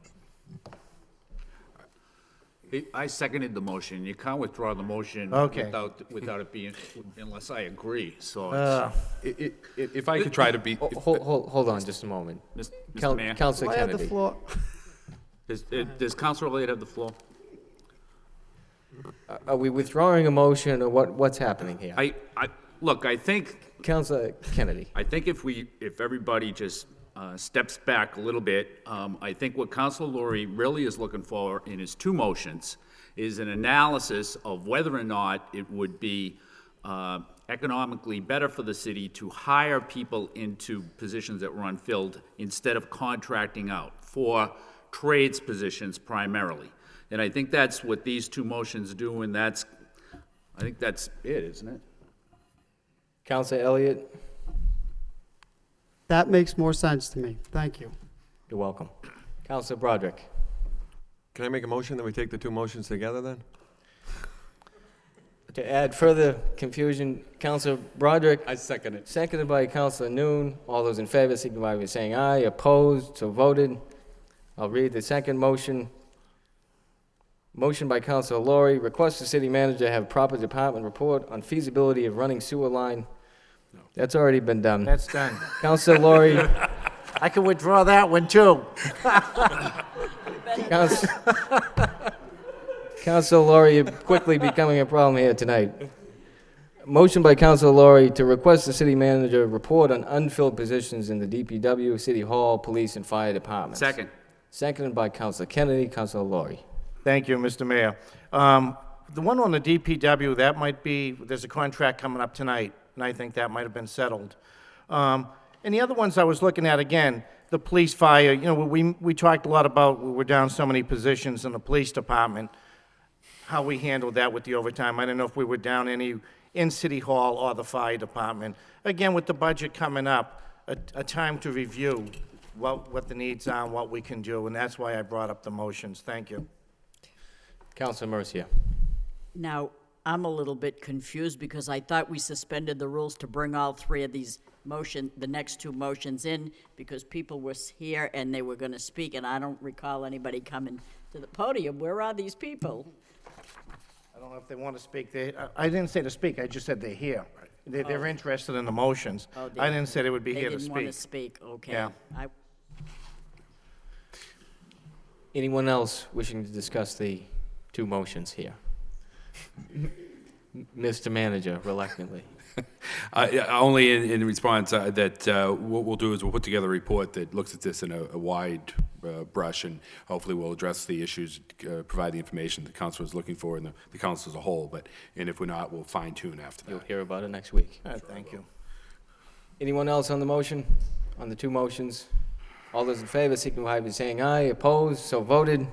I seconded the motion. You can't withdraw the motion without it being, unless I agree, so if I could try to be... Hold on just a moment. Mr. Mayor? Councilor I have the Kennedy. floor. Does Councilor Elliott have the floor? Are we withdrawing a motion, or what's happening here? Look, I think... Councilor Kennedy. I think if everybody just steps back a little bit, I think what Councilor Laurie really is looking for in his two motions is an analysis of whether or not it would be economically better for the city to hire people into positions that were unfilled instead of contracting out for trades positions primarily. And I think that's what these two motions do, and I think that's it, isn't it? Councilor Elliott. That makes more sense to me. Thank you. You're welcome. Councilor Broderick. Can I make a motion that we take the two motions together then? To add further confusion, Counselor Broderick. I second it. Seconded by Counselor Noon. All those in favor signify by saying aye. Opposed, so voted. I'll read the second motion. Motion by Counselor Laurie, request the city manager have proper department report on feasibility of running sewer line. That's already been done. That's done. Counselor Laurie, I can withdraw that one, too. Counselor Laurie, you're quickly becoming a problem here tonight. Motion by Counselor Laurie to request the city manager report on unfilled positions in the DPW, City Hall, Police, and Fire Departments. Second. Seconded by Counselor Kennedy. Counselor Laurie. Thank you, Mr. Mayor. The one on the DPW, that might be, there's a contract coming up tonight, and I think that might have been settled. And the other ones I was looking at, again, the police, fire, you know, we talked a lot about, we're down so many positions in the police department, how we handled that with the overtime. I don't know if we were down any in City Hall or the fire department. Again, with the budget coming up, a time to review what the needs are and what we can do, and that's why I brought up the motions. Thank you. Counselor Mercia. Now, I'm a little bit confused because I thought we suspended the rules to bring all three of these the next two motions in because people were here and they were going to speak, and I don't recall anybody coming to the podium. Where are these people? I don't know if they want to speak. I didn't say to speak, I just said they're here. They're interested in the motions. Oh, I didn't say they would be here to They didn't want to speak, okay. Yeah. Anyone else wishing to discuss the two motions here? Mr. Manager, reluctantly. Only in response that what we'll do is we'll put together a report that looks at this in a wide brush, and hopefully we'll address the issues, provide the information the council is looking for and the council as a whole. And if we're not, we'll fine tune after that. You'll hear about it next week. Thank you. Anyone else on the motion, on the two motions? All those in favor signify by saying aye. Opposed, so voted.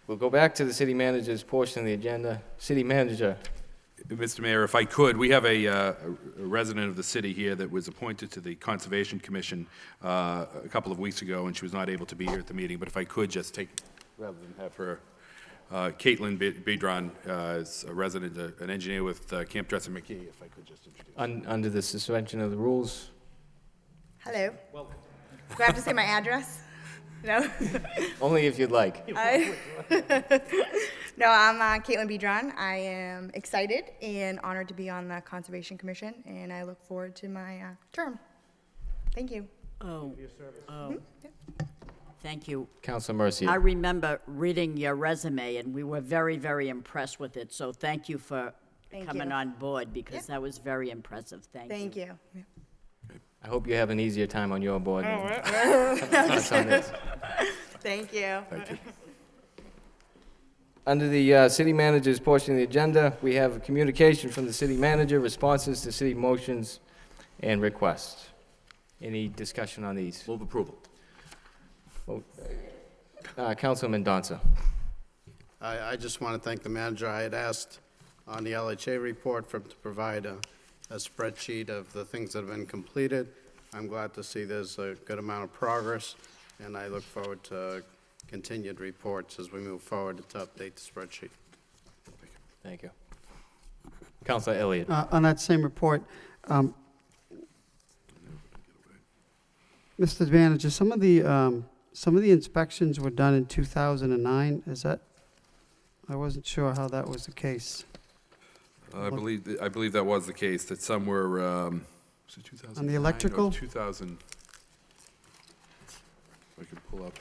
We'll go back to the city manager's portion of the agenda. City manager. Mr. Mayor, if I could, we have a resident of the city here that was appointed to the Conservation Commission a couple of weeks ago, and she was not able to be here at the meeting. But if I could just take, rather than have her, Caitlin Bedron is a resident, an engineer with Camp Dresser McKee, if I could just introduce. Under the suspension of the rules. Hello. Welcome. Do I have to say my address? No? Only if you'd like. No, I'm Caitlin Bedron. I am excited and honored to be on the Conservation Commission, and I look forward to my term. Thank you. Thank you. Councilor Mercia. I remember reading your resume, and we were very, very impressed with it. So thank you for coming on board because that was very impressive. Thank you. I hope you have an easier time on your board. That's on this. Thank you. Thank you. Under the city manager's portion of the agenda, we have a communication from the city manager, responses to city motions and requests. Any discussion on these? Move approval. Councilman Donza. I just want to thank the manager. I had asked on the LHA report to provide a spreadsheet of the things that have been completed. I'm glad to see there's a good amount of progress, and I look forward to continued reports as we move forward to update the spreadsheet. Thank you. Councilor Elliott. On that same report, Mr. Manager, some of the inspections were done in 2009. Is that? I wasn't sure how that was the case. I believe that was the case, that some were, was it 2009? On the electrical? 2000. If I could pull up.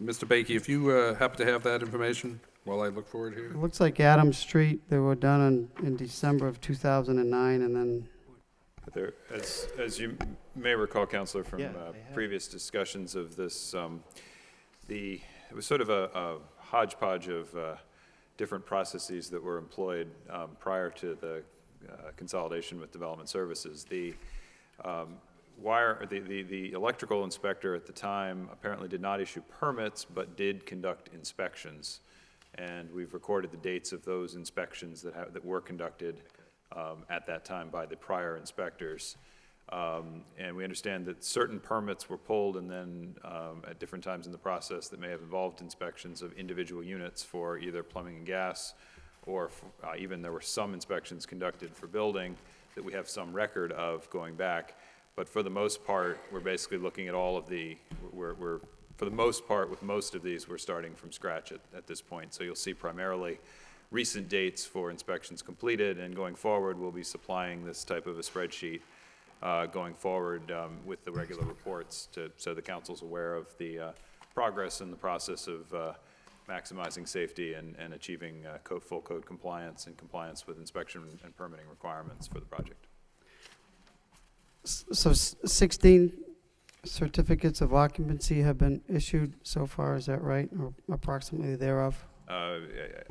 Mr. Bakey, if you happen to have that information while I look for it here. It looks like Adams Street, they were done in December of 2009, and then... As you may recall, Councilor, from previous discussions of this, it was sort of a hodgepodge of different processes that were employed prior to the consolidation with Development Services. The electrical inspector at the time apparently did not issue permits, but did conduct inspections. And we've recorded the dates of those inspections that were conducted at that time by the prior inspectors. And we understand that certain permits were pulled and then at different times in the process that may have involved inspections of individual units for either plumbing and gas or even there were some inspections conducted for building that we have some record of going back. But for the most part, we're basically looking at all of the, for the most part, with most of these, we're starting from scratch at this point. So you'll see primarily recent dates for inspections completed, and going forward, we'll be supplying this type of a spreadsheet going forward with the regular reports so the council's aware of the progress in the process of maximizing safety and achieving full code compliance and compliance with inspection and permitting requirements for the project. So 16 certificates of occupancy have been issued so far, is that right, or approximately thereof?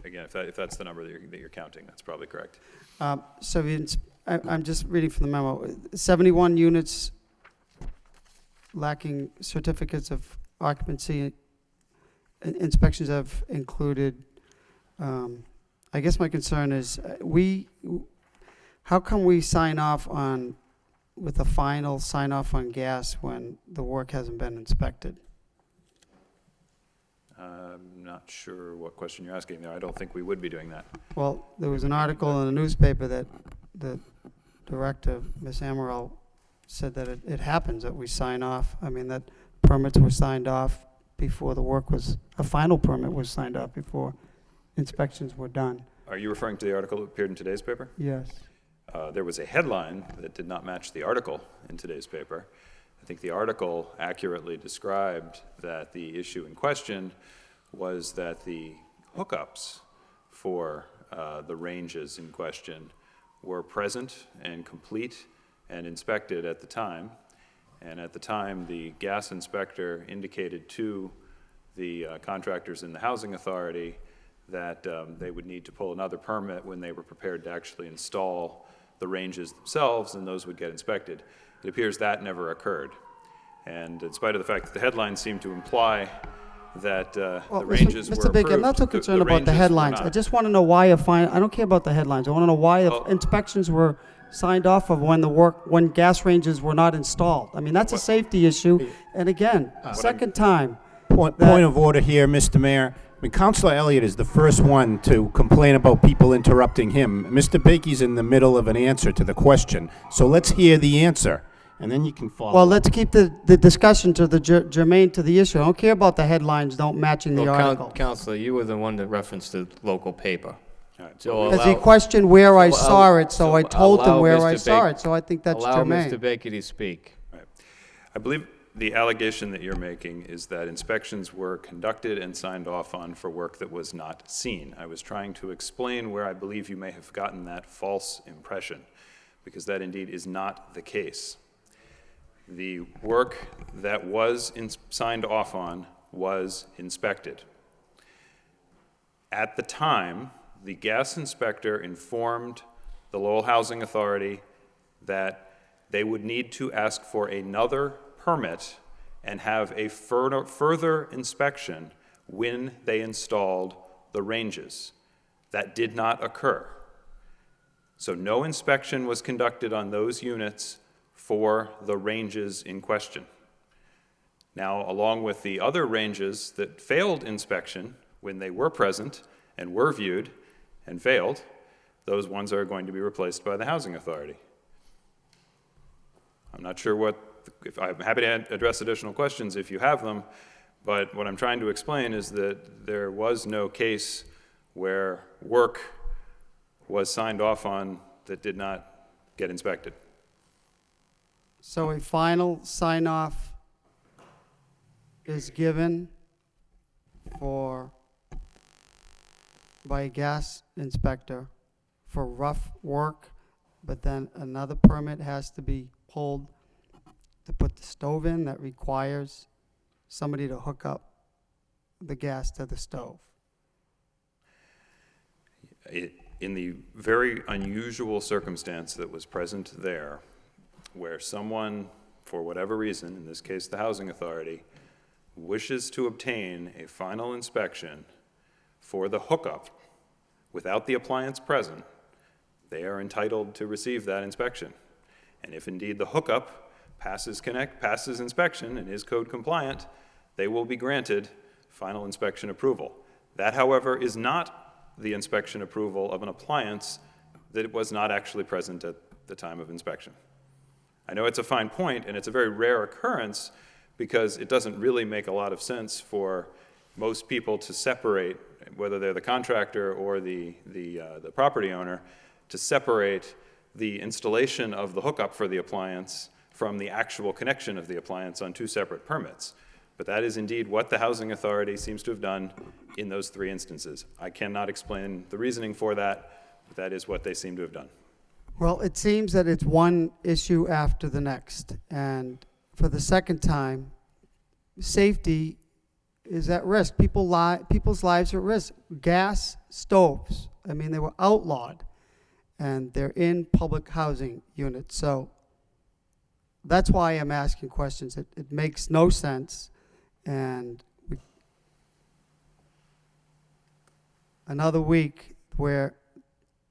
Again, if that's the number that you're counting, that's probably correct. So I'm just reading from the memo. 71 units lacking certificates of occupancy. Inspections have included. I guess my concern is how come we sign off on with a final sign off on gas when the work hasn't been inspected? I'm not sure what question you're asking there. I don't think we would be doing that. Well, there was an article in the newspaper that the director, Ms. Amaral, said that it happens, that we sign off. I mean, that permits were signed off before the work was, a final permit was signed off before inspections were done. Are you referring to the article that appeared in today's paper? Yes. There was a headline that did not match the article in today's paper. I think the article accurately described that the issue in question was that the hookups for the ranges in question were present and complete and inspected at the time. And at the time, the gas inspector indicated to the contractors in the housing authority that they would need to pull another permit when they were prepared to actually install the ranges themselves, and those would get inspected. It appears that never occurred. And in spite of the fact that the headlines seem to imply that the ranges were Mr. Baker, I'm not so approved, concerned about the ranges were headlines. not. I just want to know why I don't care about the headlines. I want to know why inspections were signed off of when gas ranges were not installed. I mean, that's a safety issue. And again, second time. Point of order here, Mr. Mayor. I mean, Councilor Elliott is the first one to complain about people interrupting him. Mr. Baker's in the middle of an answer to the question. So let's hear the answer, and then you can follow. Well, let's keep the discussion to the germane to the issue. I don't care about the headlines don't matching the article. Counselor, you were the one that referenced the local paper. So Because he questioned where I saw it, so I told him where I saw it, so I think that's germane. Allow Mr. Baker to speak. Right. I believe the allegation that you're making is that inspections were conducted and signed off on for work that was not seen. I was trying to explain where I believe you may have gotten that false impression, because that indeed is not the case. The work that was signed off on was inspected. At the time, the gas inspector informed the Lowell Housing Authority that they would need to ask for another permit and have a further inspection when they installed the ranges. That did not occur. So no inspection was conducted on those units for the ranges in question. Now, along with the other ranges that failed inspection when they were present and were viewed and failed, those ones are going to be replaced by the Housing Authority. I'm not sure I'm happy to address additional questions if you have them, but what I'm trying to explain is that there was no case where work was signed off on that did not get inspected. So a final sign-off is given by a gas inspector for rough work, but then another permit has to be pulled to put the stove in that requires somebody to hook up the gas to the stove. In the very unusual circumstance that was present there, where someone, for whatever reason, in this case the Housing Authority, wishes to obtain a final inspection for the hookup without the appliance present, they are entitled to receive that inspection. And if indeed the hookup passes inspection and is code compliant, they will be granted final inspection approval. That, however, is not the inspection approval of an appliance that was not actually present at the time of inspection. I know it's a fine point, and it's a very rare occurrence because it doesn't really make a lot of sense for most people to separate, whether they're the contractor or the property owner, to separate the installation of the hookup for the appliance from the actual connection of the appliance on two separate permits. But that is indeed what the Housing Authority seems to have done in those three instances. I cannot explain the reasoning for that, but that is what they seem to have done. Well, it seems that it's one issue after the next, and for the second time, safety is at risk. People's lives are at risk. Gas stoves, I mean, they were outlawed, and they're in public housing units. So that's why I'm asking questions. It makes no sense, and another week where,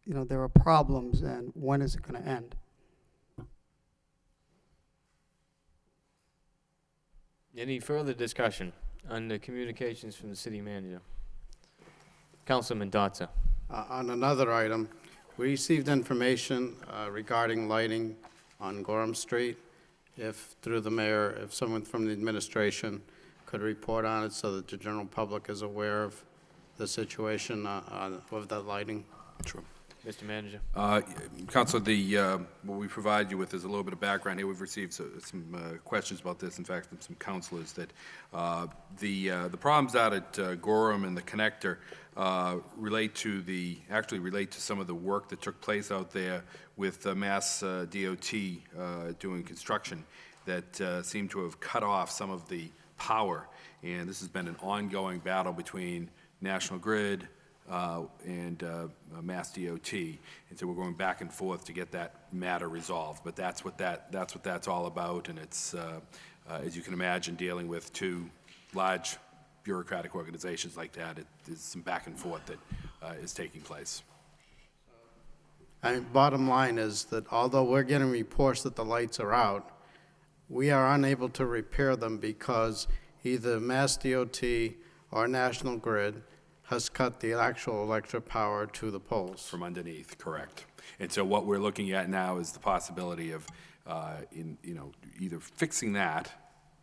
you know, there are problems, and when is it going to end? Any further discussion on the communications from the city manager? Councilman Dotzer. On another item, we received information regarding lighting on Gorham Street. If, through the mayor, if someone from the administration could report on it so that the general public is aware of the situation with that lighting. Sure. Mr. Manager. Councilor, what we provide you with is a little bit of background here. We've received some questions about this, in fact, from some councilors, that the problems out at Gorham and the connector relate to some of the work that took place out there with Mass DOT doing construction that seemed to have cut off some of the power. And this has been an ongoing battle between National Grid and Mass DOT, and so we're going back and forth to get that matter resolved. But that's what that's all about, and it's as you can imagine, dealing with two large bureaucratic organizations like that, there's some back and forth that is taking place. Bottom line is that although we're getting reports that the lights are out, we are unable to repair them because either Mass DOT or National Grid has cut the actual electric power to the poles. From underneath, correct. And so what we're looking at now is the possibility of, either fixing that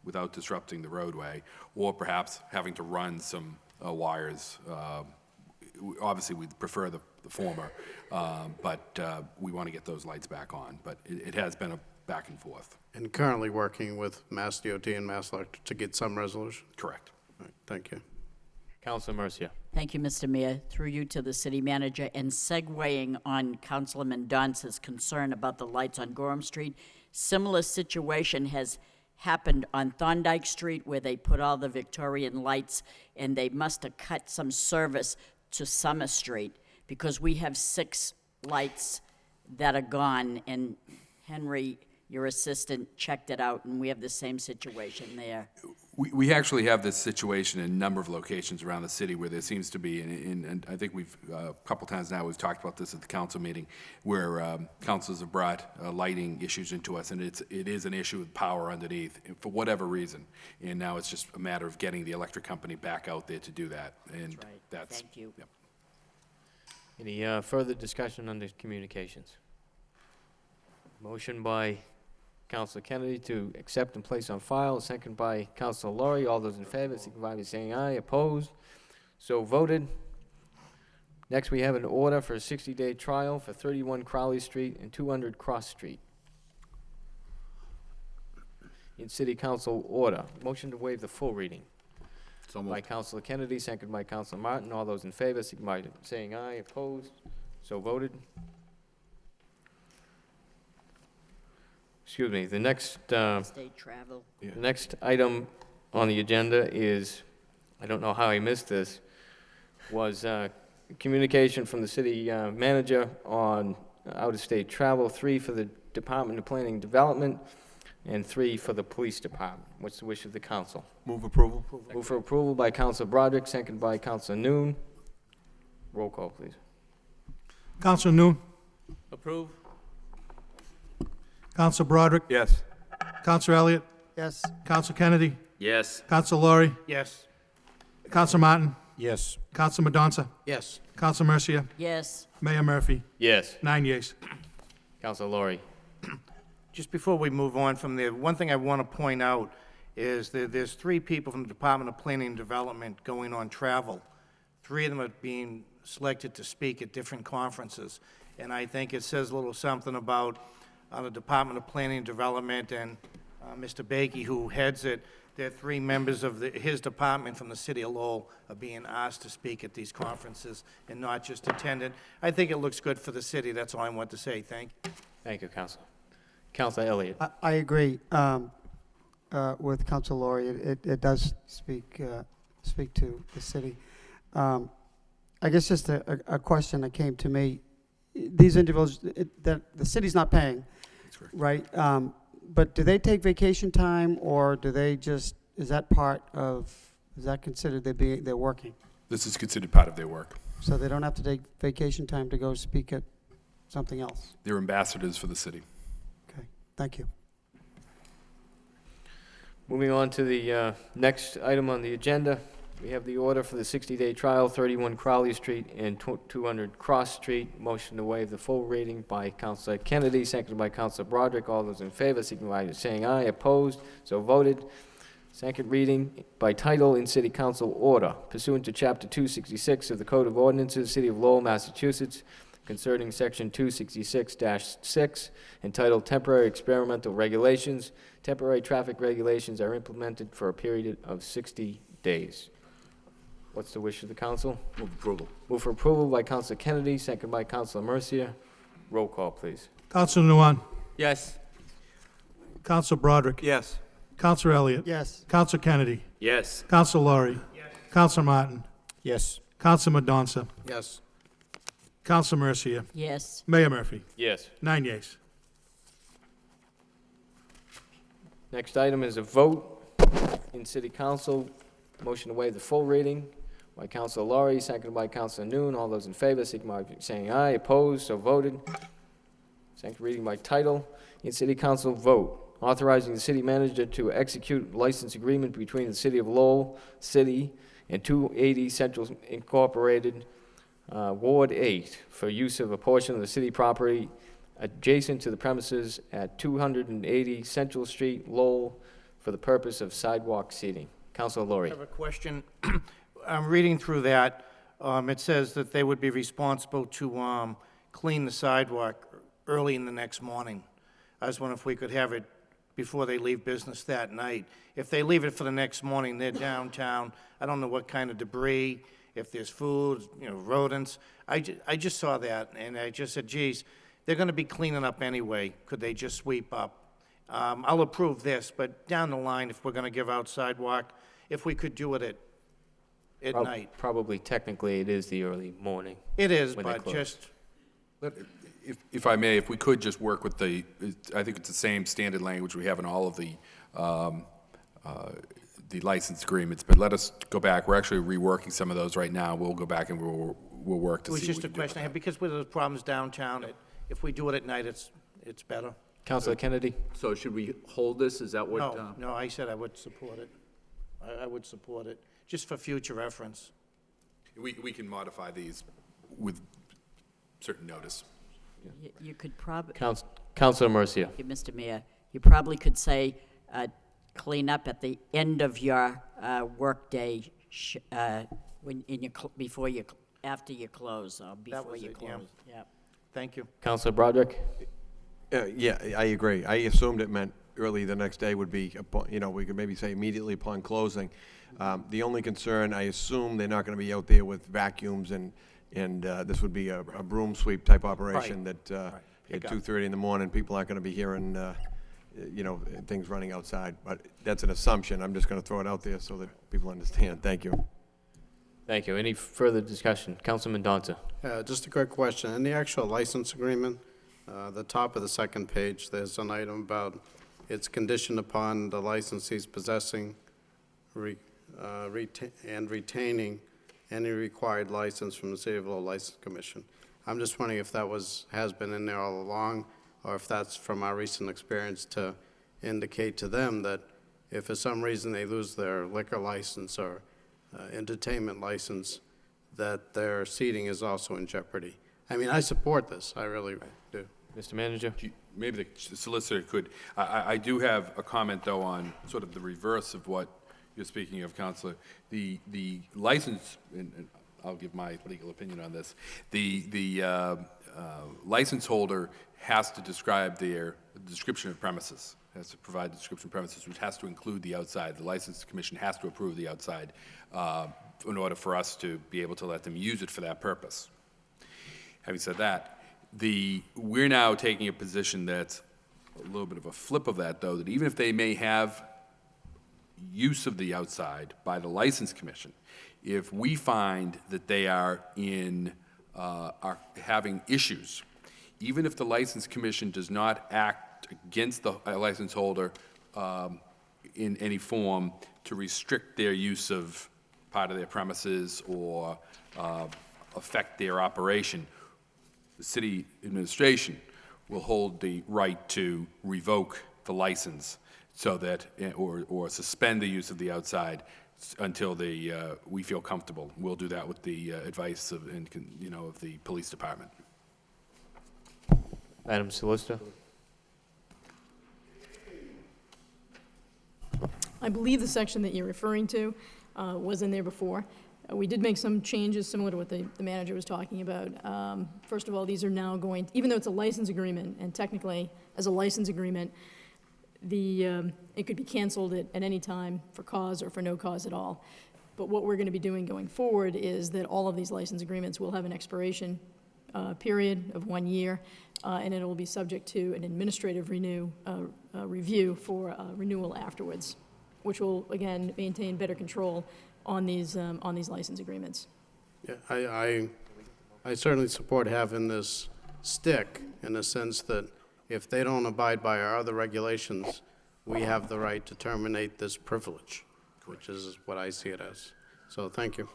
without disrupting the roadway, or perhaps having to run some wires. Obviously, we prefer the former, but we want to get those lights back on. But it has been a back and forth. And currently working with Mass DOT and Mass Electric to get some resolution? Correct. All right, thank you. Councilor Mercia. Thank you, Mr. Mayor. Through you to the city manager, and segueing on Councilman Dunce's concern about the lights on Gorham Street, similar situation has happened on Thorndike Street where they put all the Victorian lights, and they must have cut some service to Summer Street because we have 6 lights that are gone, and Henry, your assistant, checked it out, and we have the same situation there. We actually have this situation in a number of locations around the city where there seems to be, and I think we've, a couple times now, we've talked about this at the council meeting, where councils have brought lighting issues into us, and it is an issue with power underneath, for whatever reason. And now it's just a matter of getting the electric company back out there to do that. And That's right. that's Thank you. Yep. Any further discussion on the communications? Motion by Councilor Kennedy to accept and place on file, second by Councilor Laurie. All those in favor, signify by saying aye. Opposed? So voted. Next, we have an order for a 60-day trial for 31 Crowley Street and 200 Cross Street. In City Council order. Motion to waive the full reading. So moved. By Councilor Kennedy, second by Councilor Martin. All those in favor, signify by saying aye. Opposed? So voted. Excuse me, the next, State travel. the next item on the agenda is, I don't know how I missed this, was communication from the city manager on out-of-state travel, 3 for the Department of Planning and Development, and 3 for the Police Department. What's the wish of the council? Move approval. Move for approval by Councilor Broderick, second by Councilor Noon. Roll call, please. Councilor Noon. Approve. Councilor Broderick. Yes. Councilor Elliott. Yes. Councilor Kennedy. Yes. Councilor Laurie. Yes. Councilor Martin. Yes. Counsel Madonza? Yes. Counsel Mercia? Yes. Mayor Murphy? Yes. 9 yeas. Council Laurie. Just before we move on from there, one thing I want to point out is that there's 3 people from the Department of Planning and Development going on travel. 3 of them are being selected to speak at different conferences. And I think it says a little something about the Department of Planning and Development and Mr. Bakey, who heads it, that 3 members of his department from the city of Lowell are being asked to speak at these conferences and not just attend it. I think it looks good for the city. That's all I want to say. Thank you. Thank you, Council. Council Elliott. I agree with Council Laurie. It does speak to the city. I guess just a question that came to me. These individuals, that the city's not paying, right? But do they take vacation time, or do they just, is that considered they're working? This is considered part of their work. So they don't have to take vacation time to go speak at something else? They're ambassadors for the city. Okay, thank you. Moving on to the next item on the agenda, we have the order for the 60-day trial, 31 Crowley Street and 200 Cross Street. Motion to waive the full reading by Councilor Kennedy, seconded by Councilor Broderick. All those in favor, signify by saying aye. Opposed, so voted. Second reading by title in City Council order pursuant to Chapter 266 of the Code of Ordinances, City of Lowell, Massachusetts, concerning Section 266-6, entitled Temporary Experimental Regulations. Temporary traffic regulations are implemented for a period of 60 days. What's the wish of the council? Move approval. Move for approval by Councilor Kennedy, second by Councilor Mercia. Roll call, please. Counsel Nguyen? Yes. Counsel Broderick? Yes. Counsel Elliott? Yes. Counsel Kennedy? Yes. Counsel Laurie? Yes. Counsel Martin? Yes. Counsel Madonza? Yes. Counsel Mercia? Yes. Mayor Murphy? Yes. 9 yeas. Next item is a vote in City Council. Motion to waive the full reading by Councilor Laurie, seconded by Councilor Noon. All those in favor, signify by saying aye. Opposed, so voted. Second reading by title in City Council vote. Authorizing the city manager to execute license agreement between the City of Lowell City and 280 Central Incorporated, Ward 8, for use of a portion of the city property adjacent to the premises at 280 Central Street, Lowell, for the purpose of sidewalk seating. Councilor Laurie. I have a question. I'm reading through that. It says that they would be responsible to clean the sidewalk early in the next morning. I was wondering if we could have it before they leave business that night. If they leave it for the next morning, they're downtown. I don't know what kind of debris, if there's food, rodents. I just saw that, and I just said, geez, they're going to be cleaning up anyway. Could they just sweep up? I'll approve this, but down the line, if we're going to give out sidewalk, if we could do it at night. Probably technically it is the early morning. It is, when they but close. just, If I may, if we could just work with I think it's the same standard language we have in all of the license agreements, but let us go back. We're actually reworking some of those right now. We'll go back and we'll work to it see. was just a question I had, because with the problems downtown, if we do it at night, it's better. Councilor Kennedy. So should we hold this? Is that what? No, I said I would support it. I would support it, just for future reference. We can modify these with certain notice. You could probably, Councilor Mercia. Mr. Mayor, you probably could say, clean up at the end of your workday, after you close, or before you close. Yeah. Thank you. Councilor Broderick. Yeah, I agree. I assumed it meant early the next day would be, we could maybe say immediately upon closing. The only concern, I assume they're not going to be out there with vacuums and this would be a broom sweep type operation that at 2:30 in the morning, people aren't going to be hearing, things running outside. But that's an assumption. I'm just going to throw it out there so that people understand. Thank you. Thank you. Any further discussion? Councilman Donta. Just a quick question. In the actual license agreement, the top of the second page, there's an item about it's conditioned upon the licensees possessing and retaining any required license from the City of Lowell License Commission. I'm just wondering if that has been in there all along, or if that's from our recent experience to indicate to them that if for some reason they lose their liquor license or entertainment license, that their seating is also in jeopardy. I mean, I support this, I really do. Mr. Manager? Maybe the solicitor could, I do have a comment, though, on sort of the reverse of what you're speaking of, Counselor. The license, and I'll give my legal opinion on this, the license holder has to describe their description of premises, has to provide the description of premises, which has to include the outside. The License Commission has to approve the outside in order for us to be able to let them use it for that purpose. Having said that, we're now taking a position that's a little bit of a flip of that, though, that even if they may have use of the outside by the License Commission, if we find that they are having issues, even if the License Commission does not act against the license holder in any form to restrict their use of part of their premises or affect their operation, the city administration will hold the right to revoke the license so that, or suspend the use of the outside until we feel comfortable. We'll do that with the advice of the police department. Madam Solicitor? I believe the section that you're referring to was in there before. We did make some changes similar to what the manager was talking about. First of all, these are now going, even though it's a license agreement, and technically, as a license agreement, it could be canceled at any time for cause or for no cause at all. But what we're going to be doing going forward is that all of these license agreements will have an expiration period of 1 year, and it will be subject to an administrative review for renewal afterwards, which will, again, maintain better control on these license agreements. Yeah, I certainly support having this stick in the sense that if they don't abide by our other regulations, we have the right to terminate this privilege, which is what I see it as. So thank you.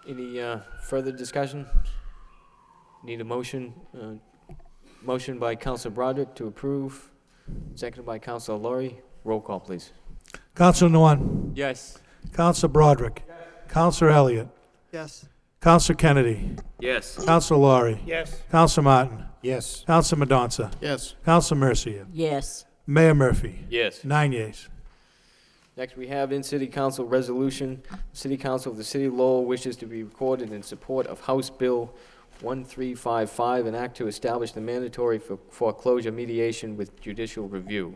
Any further discussion? Need a motion? Motion by Councilor Broderick to approve, seconded by Councilor Laurie. Roll call, please. Counselor Nguyen. Yes. Counselor Broderick. Counselor Elliott. Yes. Counselor Kennedy. Yes. Counselor Laurie. Yes. Counselor Martin. Yes. Counselor Mendonça. Yes. Counselor Mercia. Yes. Mayor Murphy. Yes. 9 yeas. Next, we have in City Council resolution. City Council of the City of Lowell wishes to be recorded in support of House Bill 1355, an act to establish the mandatory foreclosure mediation with judicial review.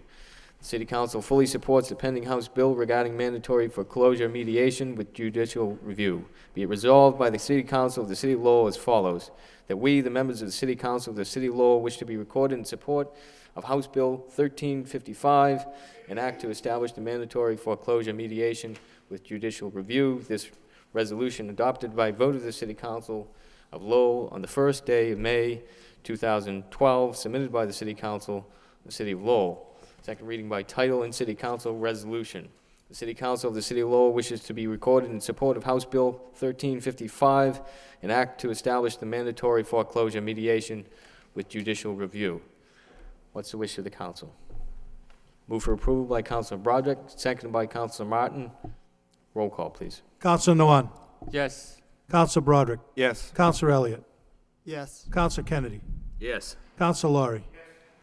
The City Council fully supports the pending House bill regarding mandatory foreclosure mediation with judicial review. Be it resolved by the City Council of the City of Lowell as follows, that we, the members of the City Council of the City of Lowell, wish to be recorded in support of House Bill 1355, an act to establish the mandatory foreclosure mediation with judicial review. This resolution adopted by vote of the City Council of Lowell on the first day of May 2012, submitted by the City Council of the City of Lowell. Second reading by title in City Council resolution. The City Council of the City of Lowell wishes to be recorded in support of House Bill 1355, an act to establish the mandatory foreclosure mediation with judicial review. What's the wish of the council? Move for approval by Councilor Broderick, seconded by Councilor Martin. Roll call, please. Counselor Nguyen. Yes. Counselor Broderick. Yes. Counselor Elliott. Yes. Counselor Kennedy. Yes. Counselor Laurie.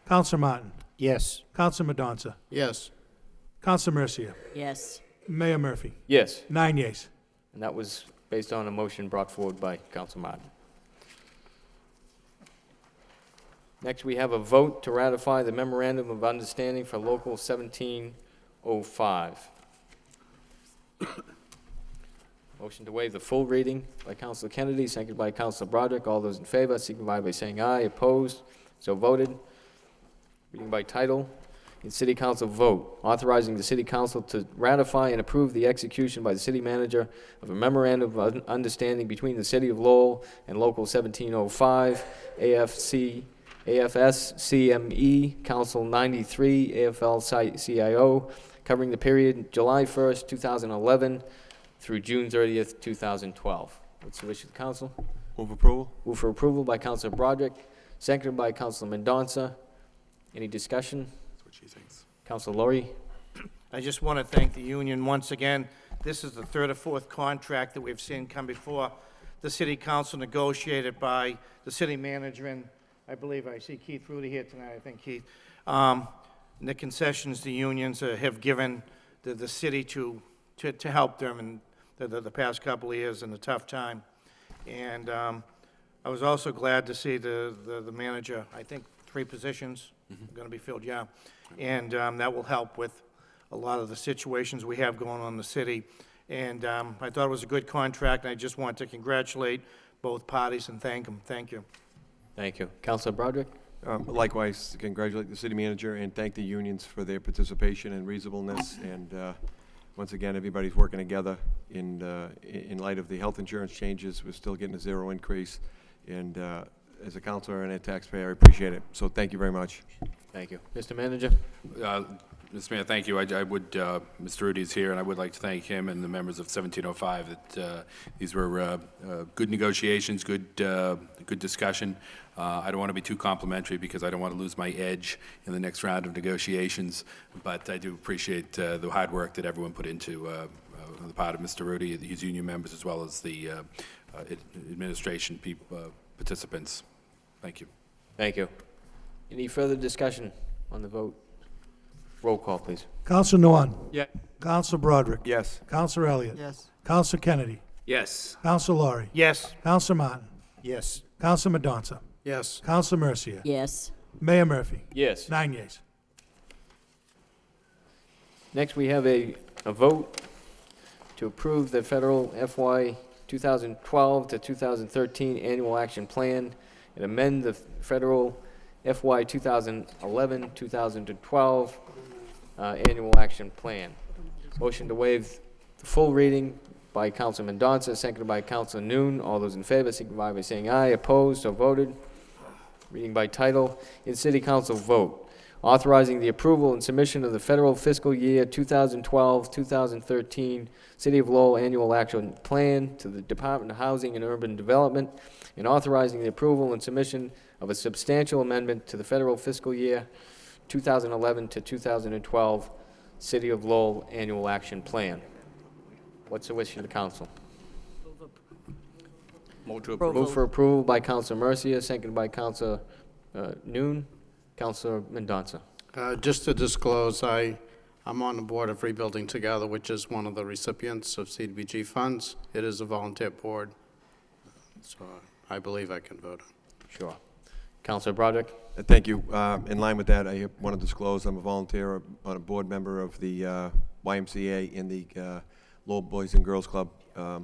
Counselor Martin. Yes. Counselor Mendonça. Yes. Counselor Mercia. Yes. Mayor Murphy. Yes. 9 yeas. And that was based on a motion brought forward by Councilor Martin. Next, we have a vote to ratify the Memorandum of Understanding for Local 1705. Motion to waive the full reading by Councilor Kennedy, seconded by Councilor Broderick. All those in favor, signify by saying aye. Opposed? So voted. Reading by title. In City Council vote, authorizing the City Council to ratify and approve the execution by the City Manager of a Memorandum of Understanding between the City of Lowell and Local 1705, AFS CME, Council 93, AFL-CIO, covering the period July 1st, 2011 through June 30th, 2012. What's the wish of the council? Move approval. Move for approval by Councilor Broderick, seconded by Councilor Mendonça. Any discussion? That's what she thinks. Councilor Laurie? I just want to thank the union once again. This is the third or fourth contract that we've seen come before the city council, negotiated by the city manager, and I believe I see Keith Rudy here tonight, I think, Keith. The concessions the unions have given the city to help them in the past couple of years in a tough time. And I was also glad to see the manager, I think 3 positions are going to be filled, yeah. And that will help with a lot of the situations we have going on in the city. And I thought it was a good contract, and I just want to congratulate both parties and thank them. Thank you. Thank you. Councilor Broderick? Likewise, congratulate the city manager and thank the unions for their participation and reasonableness. And once again, everybody's working together in light of the health insurance changes. We're still getting a 0 increase. And as a councilor and a taxpayer, I appreciate it. So thank you very much. Thank you. Mr. Manager? Mr. Mayor, thank you. I would, Mr. Rudy is here, and I would like to thank him and the members of 1705 that these were good negotiations, good discussion. I don't want to be too complimentary because I don't want to lose my edge in the next round of negotiations, but I do appreciate the hard work that everyone put into on the part of Mr. Rudy, his union members, as well as the administration participants. Thank you. Thank you. Any further discussion on the vote? Roll call, please. Counselor Nguyen. Yeah. Counselor Broderick. Yes. Counselor Elliott. Yes. Counselor Kennedy. Yes. Counselor Laurie. Yes. Counselor Martin. Yes. Counselor Mendonça. Yes. Counselor Mercia. Yes. Mayor Murphy. Yes. 9 yeas. Next, we have a vote to approve the federal FY 2012 to 2013 Annual Action Plan and amend the federal FY 2011-2012 Annual Action Plan. Motion to waive the full reading by Councilor Mendonça, seconded by Councilor Noon. All those in favor signify by saying aye. Opposed, so voted. Reading by title. In City Council vote. Authorizing the approval and submission of the federal fiscal year 2012-2013 City of Lowell Annual Action Plan to the Department of Housing and Urban Development, and authorizing the approval and submission of a substantial amendment to the federal fiscal year 2011 to 2012 City of Lowell Annual Action Plan. What's the wish of the council? Move to approve. Move for approval by Councilor Mercia, seconded by Councilor Noon. Councilor Mendonça. Just to disclose, I'm on the board of Rebuilding Together, which is one of the recipients of CDBG funds. It is a volunteer board, so I believe I can vote on it. Sure. Councilor Broderick. Thank you. In line with that, I want to disclose I'm a volunteer on a board member of the YMCA in the Lowell Boys and Girls Club. I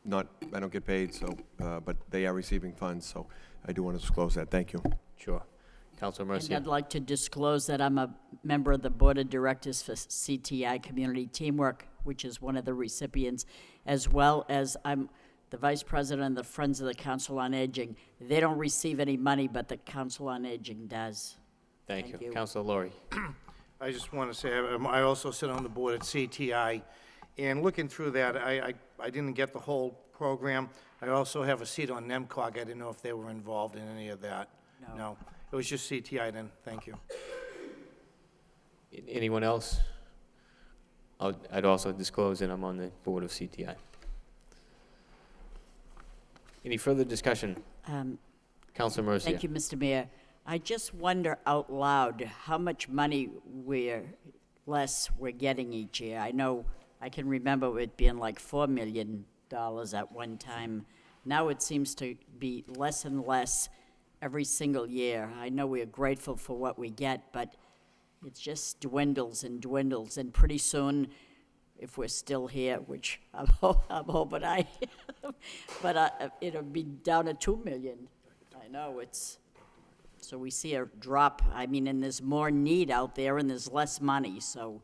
don't get paid, so but they are receiving funds, so I do want to disclose that. Thank you. Sure. Councilor Mercia. And I'd like to disclose that I'm a member of the Board of Directors for CTI Community Teamwork, which is one of the recipients, as well as I'm the Vice President of the Friends of the Council on Aging. They don't receive any money, but the Council on Aging does. Thank you. Councilor Laurie. I just want to say, I also sit on the board at CTI, and looking through that, I didn't get the whole program. I also have a seat on NEMCOG. I didn't know if they were involved in any of that. No. It was just CTI then. Thank you. Anyone else? I'd also disclose that I'm on the board of CTI. Any further discussion? Councilor Mercia. Thank you, Mr. Mayor. I just wonder out loud how much money we're getting each year. I know I can remember it being like $4 million at one time. Now it seems to be less and less every single year. I know we are grateful for what we get, but it just dwindles and dwindles, and pretty soon, if we're still here, which I'm hoping I am, but it'll be down to 2 million. I know so we see a drop. I mean, and there's more need out there, and there's less money, so,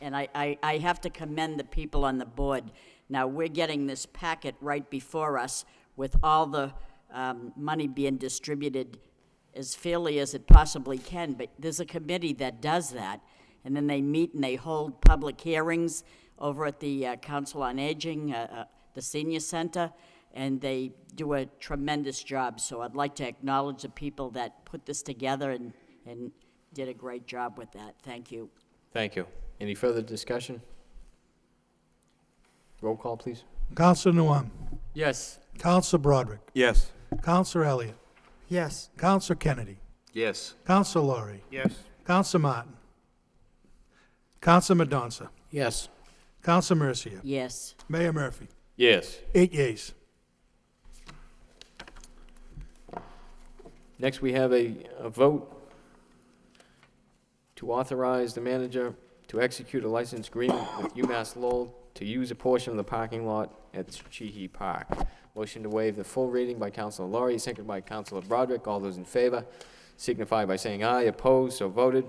and I have to commend the people on the board. Now, we're getting this packet right before us with all the money being distributed as fairly as it possibly can, but there's a committee that does that, and then they meet and they hold public hearings over at the Council on Aging, the Senior Center, and they do a tremendous job. So I'd like to acknowledge the people that put this together and did a great job with that. Thank you. Thank you. Any further discussion? Roll call, please. Counselor Nguyen. Yes. Counselor Broderick. Yes. Counselor Elliott. Yes. Counselor Kennedy. Yes. Counselor Laurie. Yes. Counselor Martin. Counselor Mendonça. Yes. Counselor Mercia. Yes. Mayor Murphy. Yes. 8 yeas. Next, we have a vote to authorize the manager to execute a license agreement with UMass Lowell to use a portion of the parking lot at Sheehy Park. Motion to waive the full reading by Councilor Laurie, seconded by Councilor Broderick. All those in favor signify by saying aye. Opposed, so voted.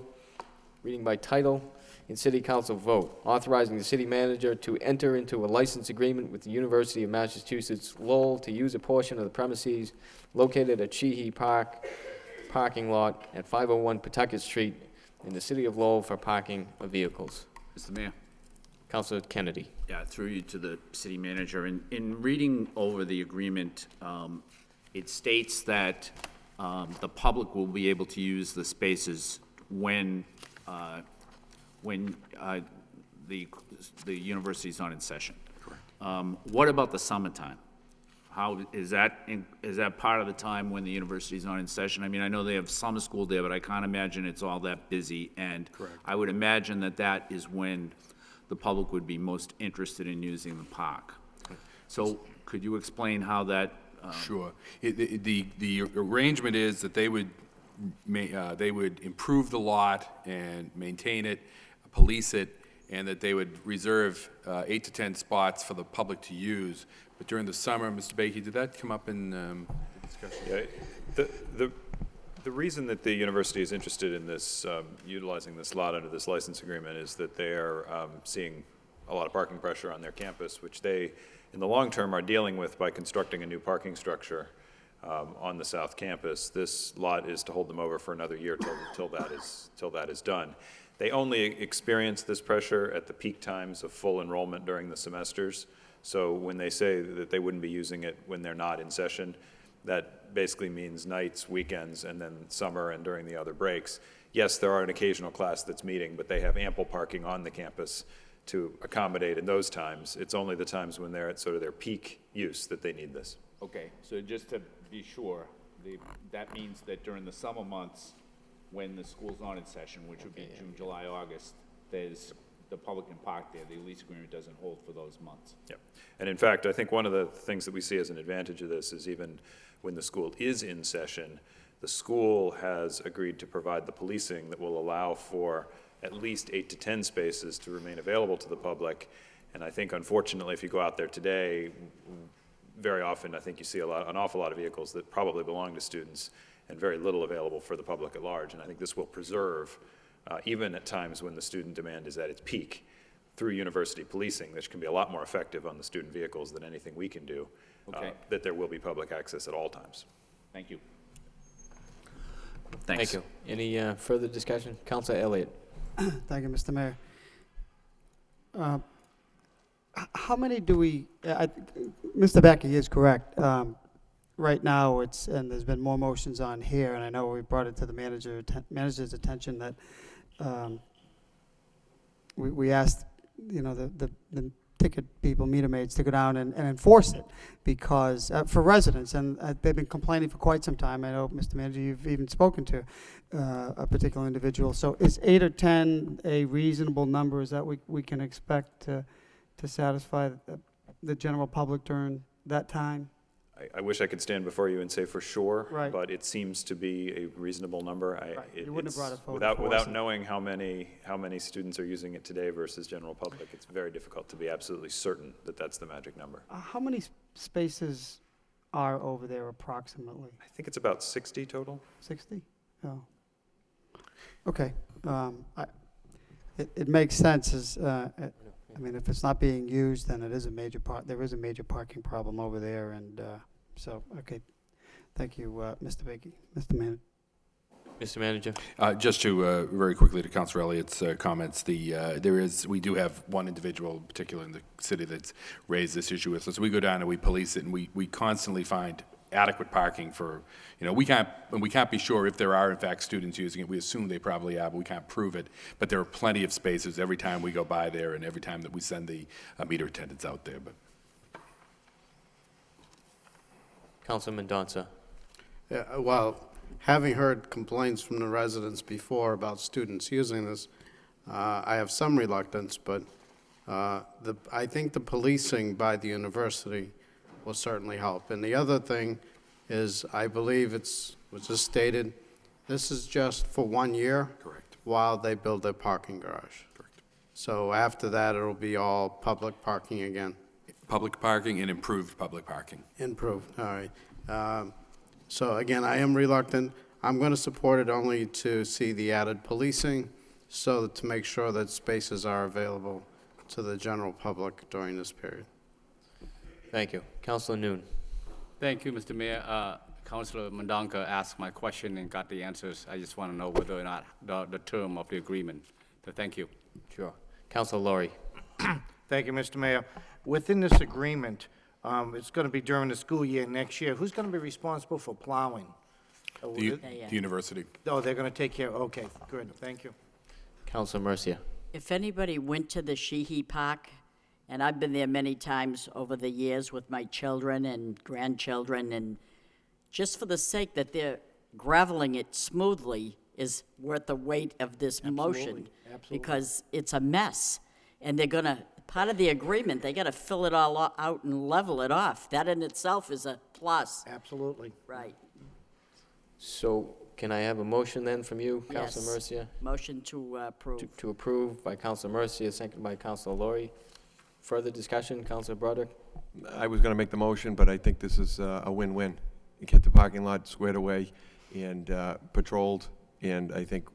Reading by title in City Council vote, authorizing the city manager to enter into a license agreement with the University of Massachusetts Lowell to use a portion of the premises located at Sheehy Park parking lot at 501 Pawtucket Street in the city of Lowell for parking of vehicles. Mr. Mayor? Councilor Kennedy. Yeah, through you to the city manager. In reading over the agreement, it states that the public will be able to use the spaces when the university's not in session. Correct. What about the summertime? How, is that part of the time when the university's not in session? I mean, I know they have summer school there, but I can't imagine it's all that busy. And correct. I would imagine that is when the public would be most interested in using the park. So could you explain how that? Sure. The arrangement is that they would improve the lot and maintain it, police it, and that they would reserve 8 to 10 spots for the public to use. But during the summer, Mr. Bakey, did that come up in the discussion? Yeah, the reason that the university is interested in this, utilizing this lot under this license agreement is that they are seeing a lot of parking pressure on their campus, which they, in the long term, are dealing with by constructing a new parking structure on the south campus. This lot is to hold them over for another year till that is done. They only experience this pressure at the peak times of full enrollment during the semesters. So when they say that they wouldn't be using it when they're not in session, that basically means nights, weekends, and then summer and during the other breaks. Yes, there are an occasional class that's meeting, but they have ample parking on the campus to accommodate in those times. It's only the times when they're at sort of their peak use that they need this. Okay, so just to be sure, that means that during the summer months, when the school's not in session, which would be June, July, August, the public can park there. The lease agreement doesn't hold for those months. Yep. And in fact, I think one of the things that we see as an advantage of this is even when the school is in session, the school has agreed to provide the policing that will allow for at least 8 to 10 spaces to remain available to the public. And I think, unfortunately, if you go out there today, very often I think you see an awful lot of vehicles that probably belong to students and very little available for the public at large. And I think this will preserve, even at times when the student demand is at its peak, through university policing, which can be a lot more effective on the student vehicles than anything we can do, okay. That there will be public access at all times. Thank you. Thanks. Thank you. Any further discussion? Councilor Elliott. Thank you, Mr. Mayor. How many do we, Mr. Becky is correct. Right now, and there's been more motions on here, and I know we brought it to the manager's attention that we asked, the ticket people, meter maids, to go down and enforce it because, for residents, and they've been complaining for quite some time. I know, Mr. Manager, you've even spoken to a particular individual. So is 8 or 10 a reasonable number? Is that we can expect to satisfy the general public during that time? I wish I could stand before you and say for sure, right. But it seems to be a reasonable number. Right. You wouldn't have brought it forward without knowing how many students are using it today versus general public. It's very difficult to be absolutely certain that that's the magic number. How many spaces are over there approximately? I think it's about 60 total. 60? Oh. Okay. It makes sense. I mean, if it's not being used, then it is a major there is a major parking problem over there, and so, okay. Thank you, Mr. Bakey. Mr. Manager. Mr. Manager. Just to very quickly to Councilor Elliott's comments, we do have one individual in particular in the city that's raised this issue with us. We go down and we police it, and we constantly find adequate parking for, we can't be sure if there are in fact students using it. We assume they probably are, but we can't prove it. But there are plenty of spaces every time we go by there and every time that we send the meter attendants out there. But Councilman Mendonça. Yeah, well, having heard complaints from the residents before about students using this, I have some reluctance, but I think the policing by the university will certainly help. And the other thing is, I believe was just stated, this is just for 1 year. Correct. While they build their parking garage. Correct. So after that, it'll be all public parking again. public parking and improved public parking. Improved, all right. So again, I am reluctant. I'm going to support it only to see the added policing, so that to make sure that spaces are available to the general public during this period. Thank you. Councilor Noon. Thank you, Mr. Mayor. Councilor Mendonça asked my question and got the answers. I just want to know whether or not the term of the agreement. So thank you. Sure. Councilor Laurie. Thank you, Mr. Mayor. Within this agreement, it's going to be during the school year next year. Who's going to be responsible for plowing? The university. Oh, they're going to take care, okay, good, thank you. Councilor Mercia. If anybody went to the Sheehy Park, and I've been there many times over the years with my children and grandchildren, and just for the sake that they're graveling it smoothly is worth the weight of this motion. Absolutely. Because it's a mess. And they're gonna, part of the agreement, they gotta fill it all out and level it off. That in itself is a plus. Absolutely. Right. So can I have a motion then from you, Yes. Councilor Mercia? Motion to approve. To approve by Councilor Mercia, second by Councilor Laurie. Further discussion, Councilor Broderick? I was going to make the motion, but I think this is a win-win. You get the parking lot squared away and patrolled, and I think,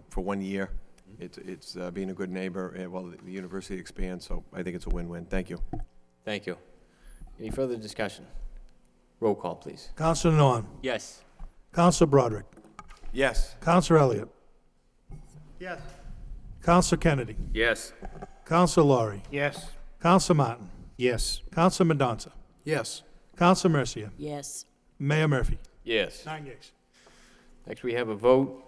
for 1 year, it's being a good neighbor, and while the university expands, so I think it's a win-win. Thank you. Thank you. Any further discussion? Roll call, please. Councilor Norn. Yes. Councilor Broderick. Yes. Councilor Elliott. Yes. Councilor Kennedy. Yes. Councilor Laurie. Yes. Councilor Martin. Yes. Councilor Mendonça. Yes. Councilor Mercia. Yes. Mayor Murphy. Yes. 9 yeas. Next, we have a vote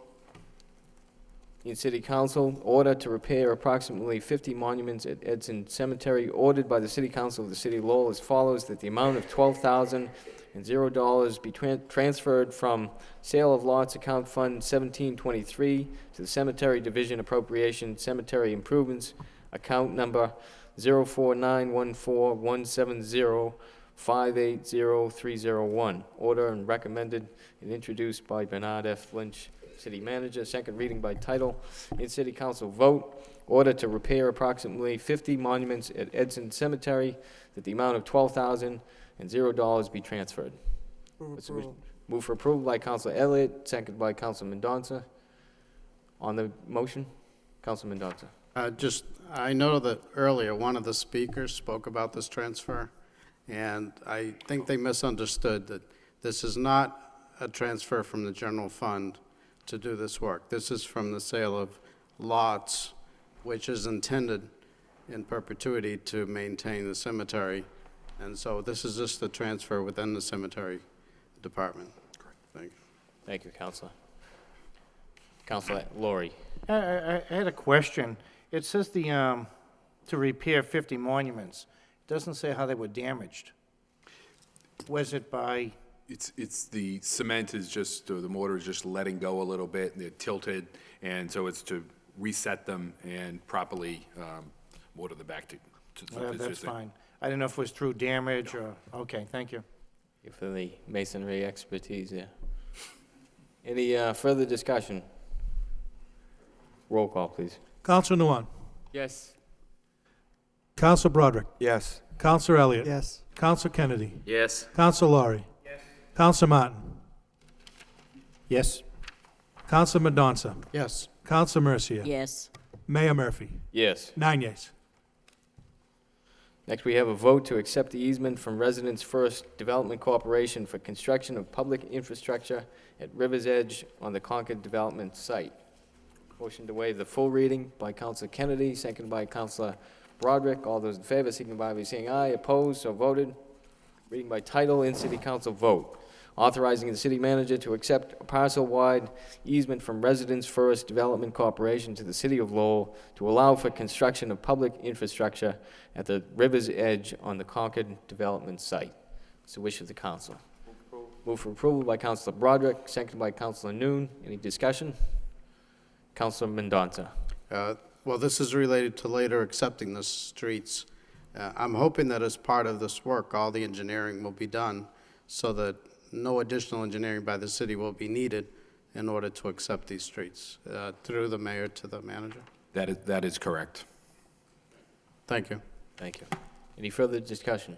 in City Council, order to repair approximately 50 monuments at Edson Cemetery, ordered by the City Council of the City of Lowell as follows, that the amount of $12,000 be transferred from Sale of Lots Account Fund 1723 to the Cemetery Division Appropriation Cemetery Improvements Account Number 04914170580,301. Order and recommended and introduced by Bernard F. Lynch, City Manager. Second reading by title. In City Council vote. Order to repair approximately 50 monuments at Edson Cemetery, that the amount of $12,000 be transferred. Move for approval by Councilor Elliott, second by Councilor Mendonça. On the motion, Councilor Mendonça. I know that earlier, one of the speakers spoke about this transfer, and I think they misunderstood that this is not a transfer from the general fund to do this work. This is from the sale of lots, which is intended in perpetuity to maintain the cemetery. And so this is just a transfer within the cemetery department. Thank you. Thank you, Councilor. Councilor Laurie. I had a question. It says to repair 50 monuments. It doesn't say how they were damaged. Was it by? It's the cement is just, or the mortar is just letting go a little bit, and they're tilted, and so it's to reset them and properly mortar them back to Well, it's that's just fine. I didn't know if it was through damage or, okay, thank you. You for the masonry expertise there. Any further discussion? Roll call, please. Councilor Nguyen. Yes. Councilor Broderick. Yes. Councilor Elliott. Yes. Councilor Kennedy. Yes. Councilor Laurie. Yes. Councilor Martin. Yes. Councilor Mendonça. Yes. Councilor Mercia. Yes. Mayor Murphy. Yes. 9 yeas. Next, we have a vote to accept the easement from Residents First Development Corporation for construction of public infrastructure at River's Edge on the Concord Development site. Motion to waive the full reading by Councilor Kennedy, seconded by Councilor Broderick. All those in favor signify by saying aye. Opposed, so voted. Reading by title, in City Council vote. authorizing the city manager to accept a parcel-wide easement from Residents First Development Corporation to the city of Lowell to allow for construction of public infrastructure at the river's edge on the Concord development site. It's the wish of the council. Move for approval by Councilor Broderick, seconded by Councilor Noon. Any discussion? Councilor Mendonça. Well, this is related to later accepting the streets. I'm hoping that as part of this work, all the engineering will be done so that no additional engineering by the city will be needed in order to accept these streets, through the mayor to the manager. That is correct. Thank you. Thank you. Any further discussion?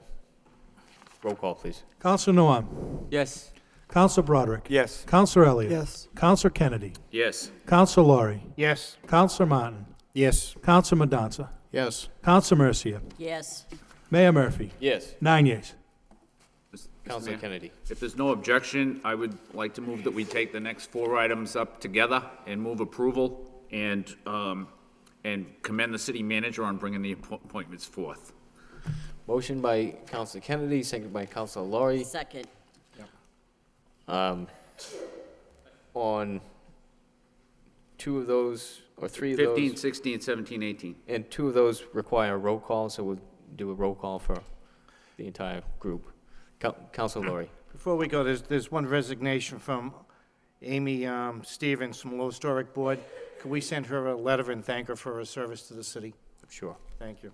Roll call, please. Counselor Noam. Yes. Counselor Broderick. Yes. Counselor Elliott. Yes. Counselor Kennedy. Yes. Counselor Laurie. Yes. Counselor Martin. Yes. Counselor Mendonça. Yes. Counselor Mercia. Yes. Mayor Murphy. Yes. 9 yeas. Councilor Mayor, Kennedy. If there's no objection, I would like to move that we take the next 4 items up together and move approval and commend the city manager on bringing the appointments forth. Motion by Councilor Kennedy, seconded by Councilor Laurie. Second. On 2 of those, or 3 of 15, those, 16, 17, 18. and 2 of those require a roll call, so we'll do a roll call for the entire group. Councilor Laurie. Before we go, there's one resignation from Amy Stevens from Lowell Historic Board. Could we send her a letter and thank her for her service to the city? Sure. Thank you.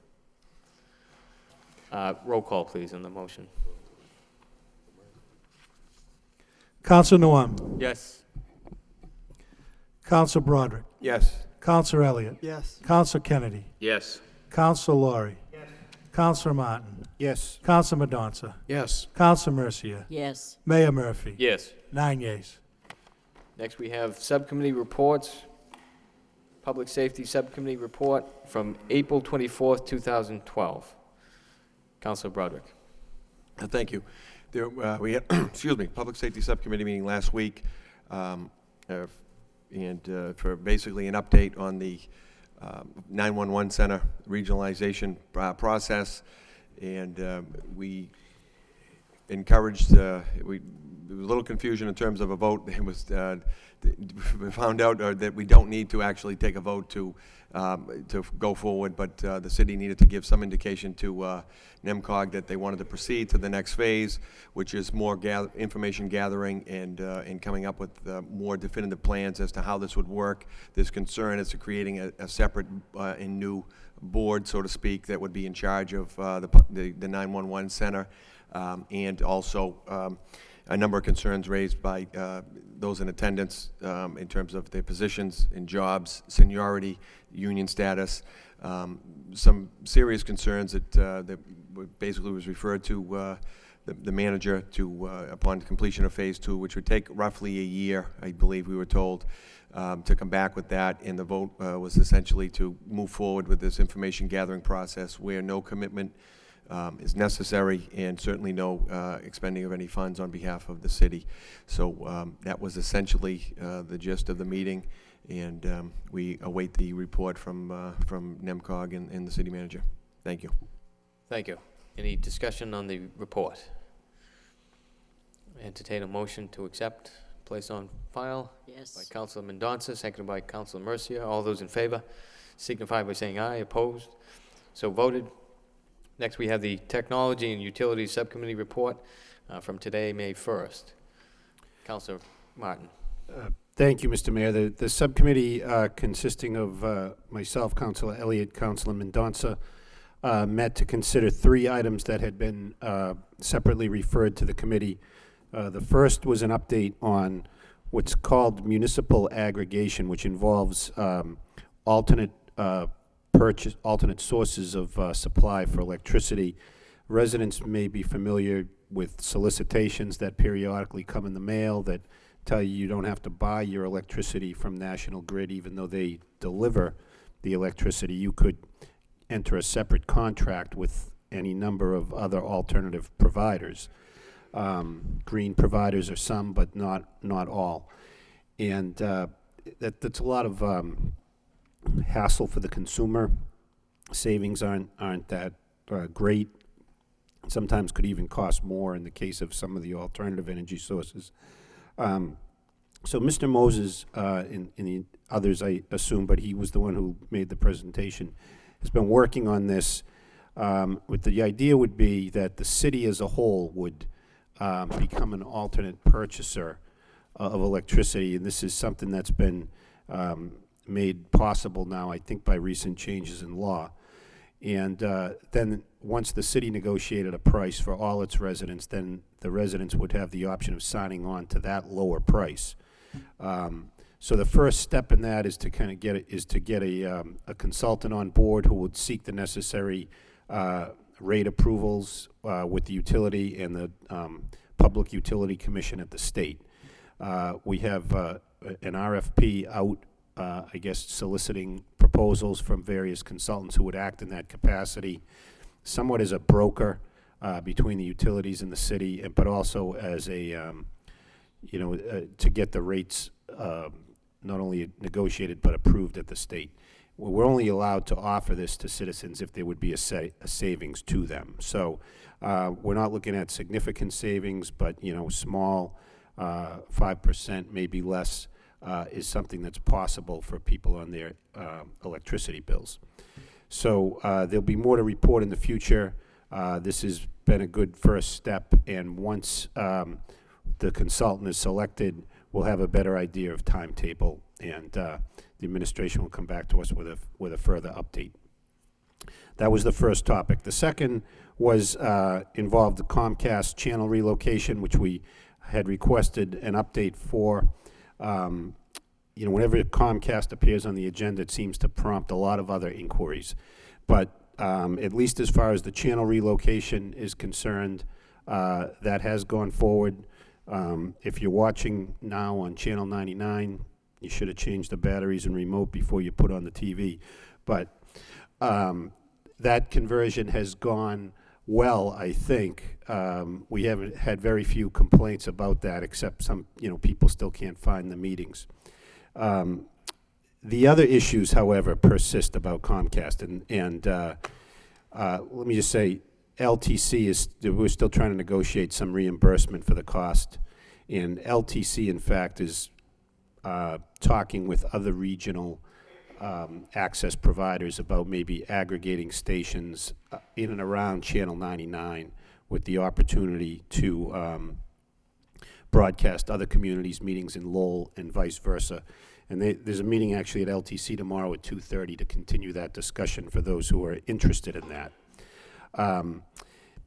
Roll call, please, on the motion. Counselor Noam. Yes. Counselor Broderick. Yes. Counselor Elliott. Yes. Counselor Kennedy. Yes. Counselor Laurie. Yes. Counselor Martin. Yes. Counselor Mendonça. Yes. Counselor Mercia. Yes. Mayor Murphy. Yes. 9 yeas. Next, we have subcommittee reports. Public Safety Subcommittee report from April 24th, 2012. Councilor Broderick. Thank you. There, we had, excuse me, Public Safety Subcommittee meeting last week, for basically an update on the 911 center regionalization process, and we encouraged, there was a little confusion in terms of a vote. It was, we found out that we don't need to actually take a vote to go forward, but the city needed to give some indication to NEMCOG that they wanted to proceed to the next phase, which is more information gathering and coming up with more definitive plans as to how this would work. There's concern as to creating a separate and new board, so to speak, that would be in charge of the 911 center, and also a number of concerns raised by those in attendance in terms of their positions and jobs, seniority, union status, some serious concerns that basically was referred to the manager to upon completion of phase 2, which would take roughly a year, I believe we were told, to come back with that, and the vote was essentially to move forward with this information gathering process where no commitment is necessary, and certainly no expending of any funds on behalf of the city. So that was essentially the gist of the meeting, and we await the report from NEMCOG and the city manager. Thank you. Thank you. Any discussion on the report? Entertain a motion to accept, place on file. Yes. By Councilor Mendonça, seconded by Councilor Mercia. All those in favor signify by saying aye. Opposed? So voted. Next, we have the Technology and Utilities Subcommittee report from today, May 1st. Councilor Martin. Thank you, Mr. Mayor. The subcommittee consisting of myself, Councilor Elliott, Councilor Mendonça, met to consider 3 items that had been separately referred to the committee. The first was an update on what's called municipal aggregation, which involves alternate sources of supply for electricity. Residents may be familiar with solicitations that periodically come in the mail that tell you you don't have to buy your electricity from National Grid even though they deliver the electricity. You could enter a separate contract with any number of other alternative providers. Green providers are some, but not all. And that's a lot of hassle for the consumer. Savings aren't that great. sometimes could even cost more in the case of some of the alternative energy sources. So Mr. Moses, and the others I assume, but he was the one who made the presentation, has been working on this. With the idea would be that the city as a whole would become an alternate purchaser of electricity, and this is something that's been made possible now, I think, by recent changes in law. And then once the city negotiated a price for all its residents, then the residents would have the option of signing on to that lower price. So the first step in that is to kind of get a consultant on board who would seek the necessary rate approvals with the utility and the Public Utility Commission at the state. We have an RFP out, I guess, soliciting proposals from various consultants who would act in that capacity, somewhat as a broker between the utilities and the city, but also as a, to get the rates not only negotiated but approved at the state. We're only allowed to offer this to citizens if there would be a savings to them. So we're not looking at significant savings, but small, 5%, maybe less, is something that's possible for people on their electricity bills. So there'll be more to report in the future. This has been a good first step, and once the consultant is selected, we'll have a better idea of timetable, and the administration will come back to us with a further update. That was the first topic. The second was involved the Comcast channel relocation, which we had requested an update for. Whenever Comcast appears on the agenda, it seems to prompt a lot of other inquiries. But at least as far as the channel relocation is concerned, that has gone forward. If you're watching now on Channel 99, you should have changed the batteries and remote before you put on the TV. But that conversion has gone well, I think. We haven't had very few complaints about that, except some, people still can't find the meetings. The other issues, however, persist about Comcast, and let me just say, LTC we're still trying to negotiate some reimbursement for the cost, and LTC, in fact, is talking with other regional access providers about maybe aggregating stations in and around Channel 99 with the opportunity to broadcast other communities' meetings in Lowell and vice versa. And there's a meeting actually at LTC tomorrow at 2:30 to continue that discussion for those who are interested in that.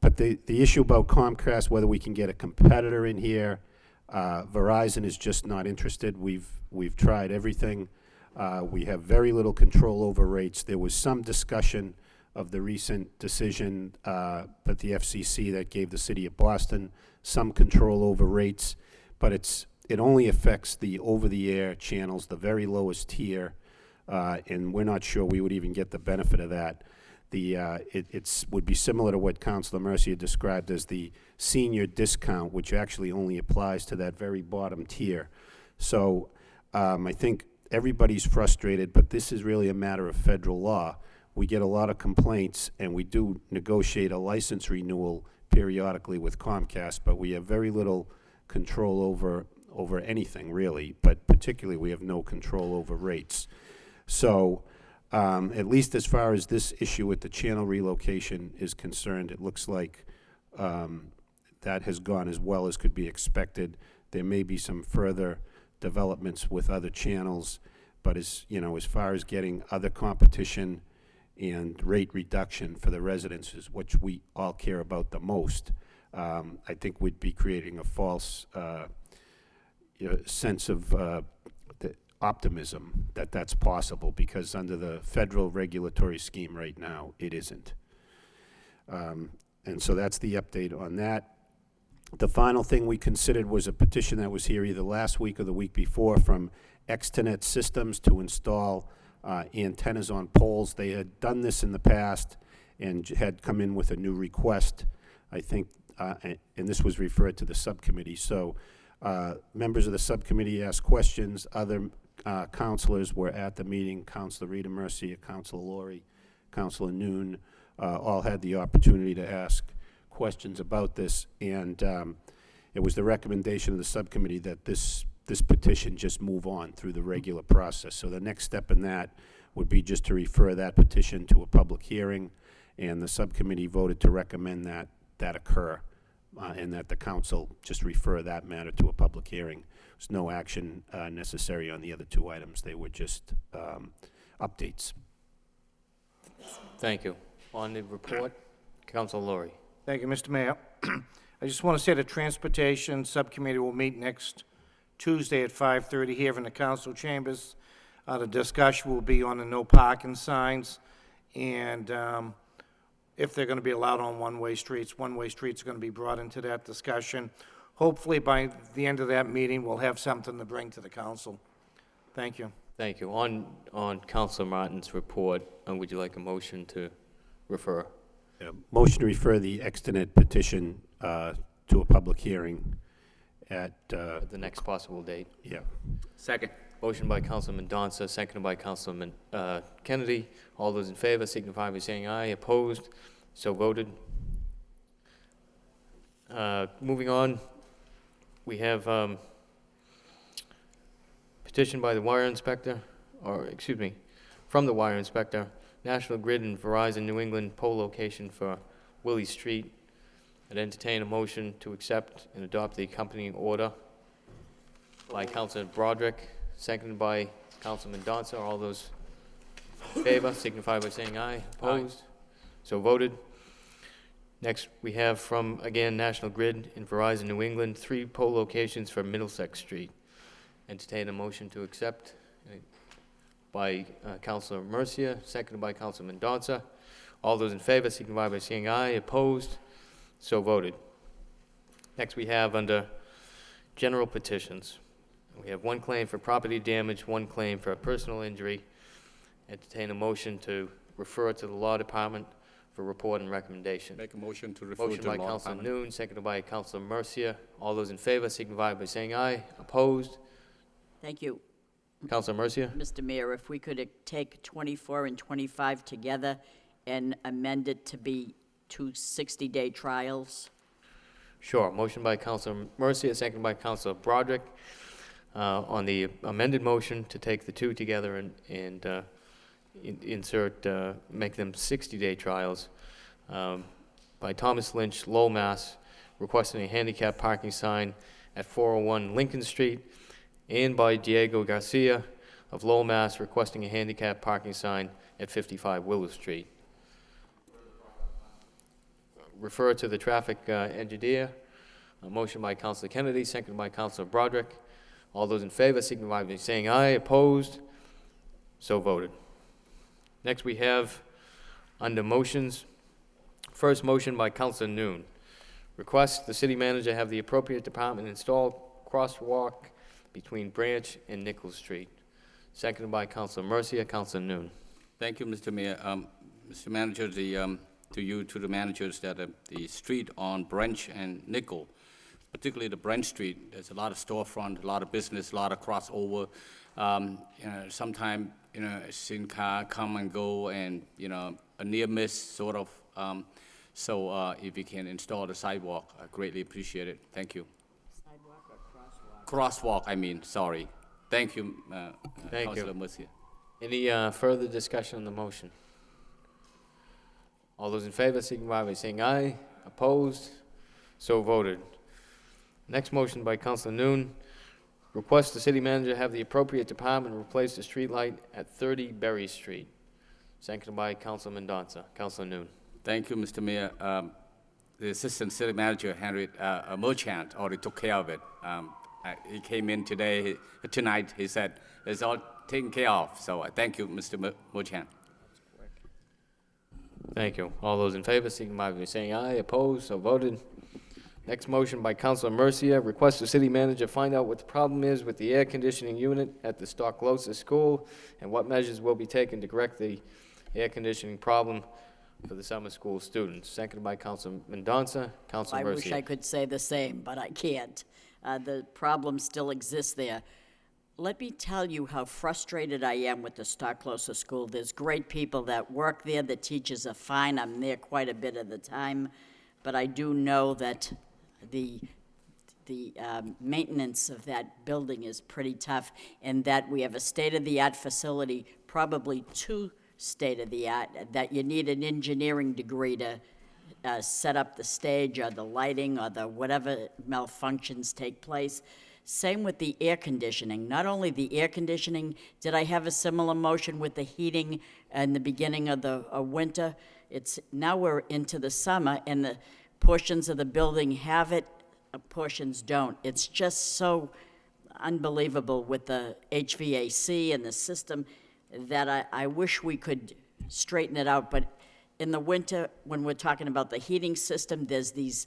But the issue about Comcast, whether we can get a competitor in here, Verizon is just not interested. We've tried everything. We have very little control over rates. There was some discussion of the recent decision at the FCC that gave the city of Boston some control over rates, but it only affects the over-the-air channels, the very lowest tier, and we're not sure we would even get the benefit of that. It would be similar to what Councilor Mercier described as the senior discount, which actually only applies to that very bottom tier. So I think everybody's frustrated, but this is really a matter of federal law. We get a lot of complaints, and we do negotiate a license renewal periodically with Comcast, but we have very little control over anything, really, but particularly we have no control over rates. So at least as far as this issue with the channel relocation is concerned, it looks like that has gone as well as could be expected. There may be some further developments with other channels, but as far as getting other competition and rate reduction for the residents, is which we all care about the most, I think we'd be creating a false sense of the optimism that that's possible, because under the federal regulatory scheme right now, it isn't. And so that's the update on that. The final thing we considered was a petition that was here either last week or the week before from Extenet Systems to install antennas on poles. They had done this in the past and had come in with a new request, I think, and this was referred to the subcommittee. So members of the subcommittee asked questions. Other councilors were at the meeting. Councilor Rita Mercier, Councilor Laurie, Councilor Noon, all had the opportunity to ask questions about this, and it was the recommendation of the subcommittee that this petition just move on through the regular process. So the next step in that would be just to refer that petition to a public hearing, and the subcommittee voted to recommend that that occur, and that the council just refer that matter to a public hearing. There's no action necessary on the other two items. They were just updates. Thank you. On the report, Council Laurie. Thank you, Mr. Mayor. I just want to say the Transportation Subcommittee will meet next Tuesday at 5:30 here in the council chambers. The discussion will be on the no parking signs, and if they're going to be allowed on one-way streets are going to be brought into that discussion. Hopefully, by the end of that meeting, we'll have something to bring to the council. Thank you. Thank you. On Councilor Martin's report, would you like a motion to refer? Motion to refer the extant petition to a public hearing at the next possible date. Yeah. Second. Motion by Councilman Donza, seconded by Councilman Kennedy. All those in favor signify by saying aye. Opposed? So voted. Moving on, we have petition by the wire inspector, or excuse me, from the wire inspector, National Grid and Verizon New England pole location for Willie Street. I'd entertain a motion to accept and adopt the accompanying order by Councilor Broderick, seconded by Councilman Donza. All those in favor signify by saying aye. Opposed? So voted. Next, we have from, again, National Grid and Verizon New England, 3 pole locations for Middlesex Street. Entertain a motion to accept by Councilor Mercia, seconded by Councilman Donza. All those in favor signify by saying aye. Opposed? So voted. Next, we have under general petitions. We have 1 claim for property damage, 1 claim for personal injury. Entertain a motion to refer to the Law Department for report and recommendation. Make a motion to refer to Motion the by Law Councilor Department. Noon, seconded by Councilor Mercia. All those in favor signify by saying aye. Opposed? Thank you. Councilor Mercia? Mr. Mayor, if we could take 24 and 25 together and amend it to be 2 60-day trials. Sure. Motion by Councilor Mercia, seconded by Councilor Broderick. On the amended motion to take the 2 together and make them 60-day trials, by Thomas Lynch, Lowell, Mass., requesting a handicap parking sign at 401 Lincoln Street, and by Diego Garcia of Lowell, Mass., requesting a handicap parking sign at 55 Willow Street. Refer to the traffic engineer. A motion by Councilor Kennedy, seconded by Councilor Broderick. All those in favor signify by saying aye. Opposed? So voted. Next, we have under motions, first motion by Councilor Noon. Request the city manager have the appropriate department install crosswalk between Branch and Nichols Street. Seconded by Councilor Mercia. Councilor Noon. Thank you, Mr. Mayor. Mr. Manager, to the managers that the street on Branch and Nickel, particularly the Branch Street, there's a lot of storefront, a lot of business, a lot of crossover. Sometimes, I've seen car come and go, and, a near miss sort of. So if you can install the sidewalk, I greatly appreciate it. Thank you. Sidewalk or crosswalk? Crosswalk, I mean, sorry. Thank you, Thank Councilor you. Mercia. Any further discussion on the motion? All those in favor signify by saying aye. Opposed? So voted. Next motion by Councilor Noon. Request the city manager have the appropriate department replace the street light at 30 Berry Street. Seconded by Councilman Donza. Councilor Noon. Thank you, Mr. Mayor. The assistant city manager, Henry Merchant, already took care of it. He came in tonight, he said, it's all taken care of. So thank you, Mr. Merchant. Thank you. All those in favor signify by saying aye. Opposed? So voted. Next motion by Councilor Mercia. Request the city manager find out what the problem is with the air conditioning unit at the Stocklosa School and what measures will be taken to correct the air conditioning problem for the summer school students. Seconded by Councilman Donza. Councilor I Mercia. wish I could say the same, but I can't. The problem still exists there. Let me tell you how frustrated I am with the Stocklosa School. There's great people that work there. The teachers are fine. I'm there quite a bit of the time. but I do know that the maintenance of that building is pretty tough, and that we have a state-of-the-art facility, probably two state-of-the-art, that you need an engineering degree to set up the stage or the lighting or the whatever malfunctions take place. Same with the air conditioning. Not only the air conditioning, did I have a similar motion with the heating in the beginning of the winter? Now we're into the summer, and the portions of the building have it, portions don't. It's just so unbelievable with the HVAC and the system that I wish we could straighten it out. But in the winter, when we're talking about the heating system, there's these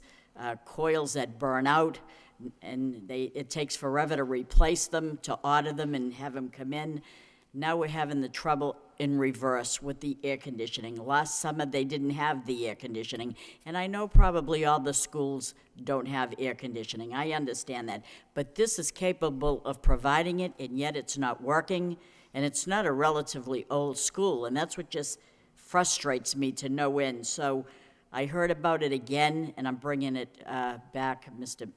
coils that burn out, and it takes forever to replace them, to order them and have them come in. Now we're having the trouble in reverse with the air conditioning. Last summer, they didn't have the air conditioning, and I know probably all the schools don't have air conditioning. I understand that. But this is capable of providing it, and yet it's not working, and it's not a relatively old school, and that's what just frustrates me to no end. So I heard about it again, and I'm bringing it back, Mr.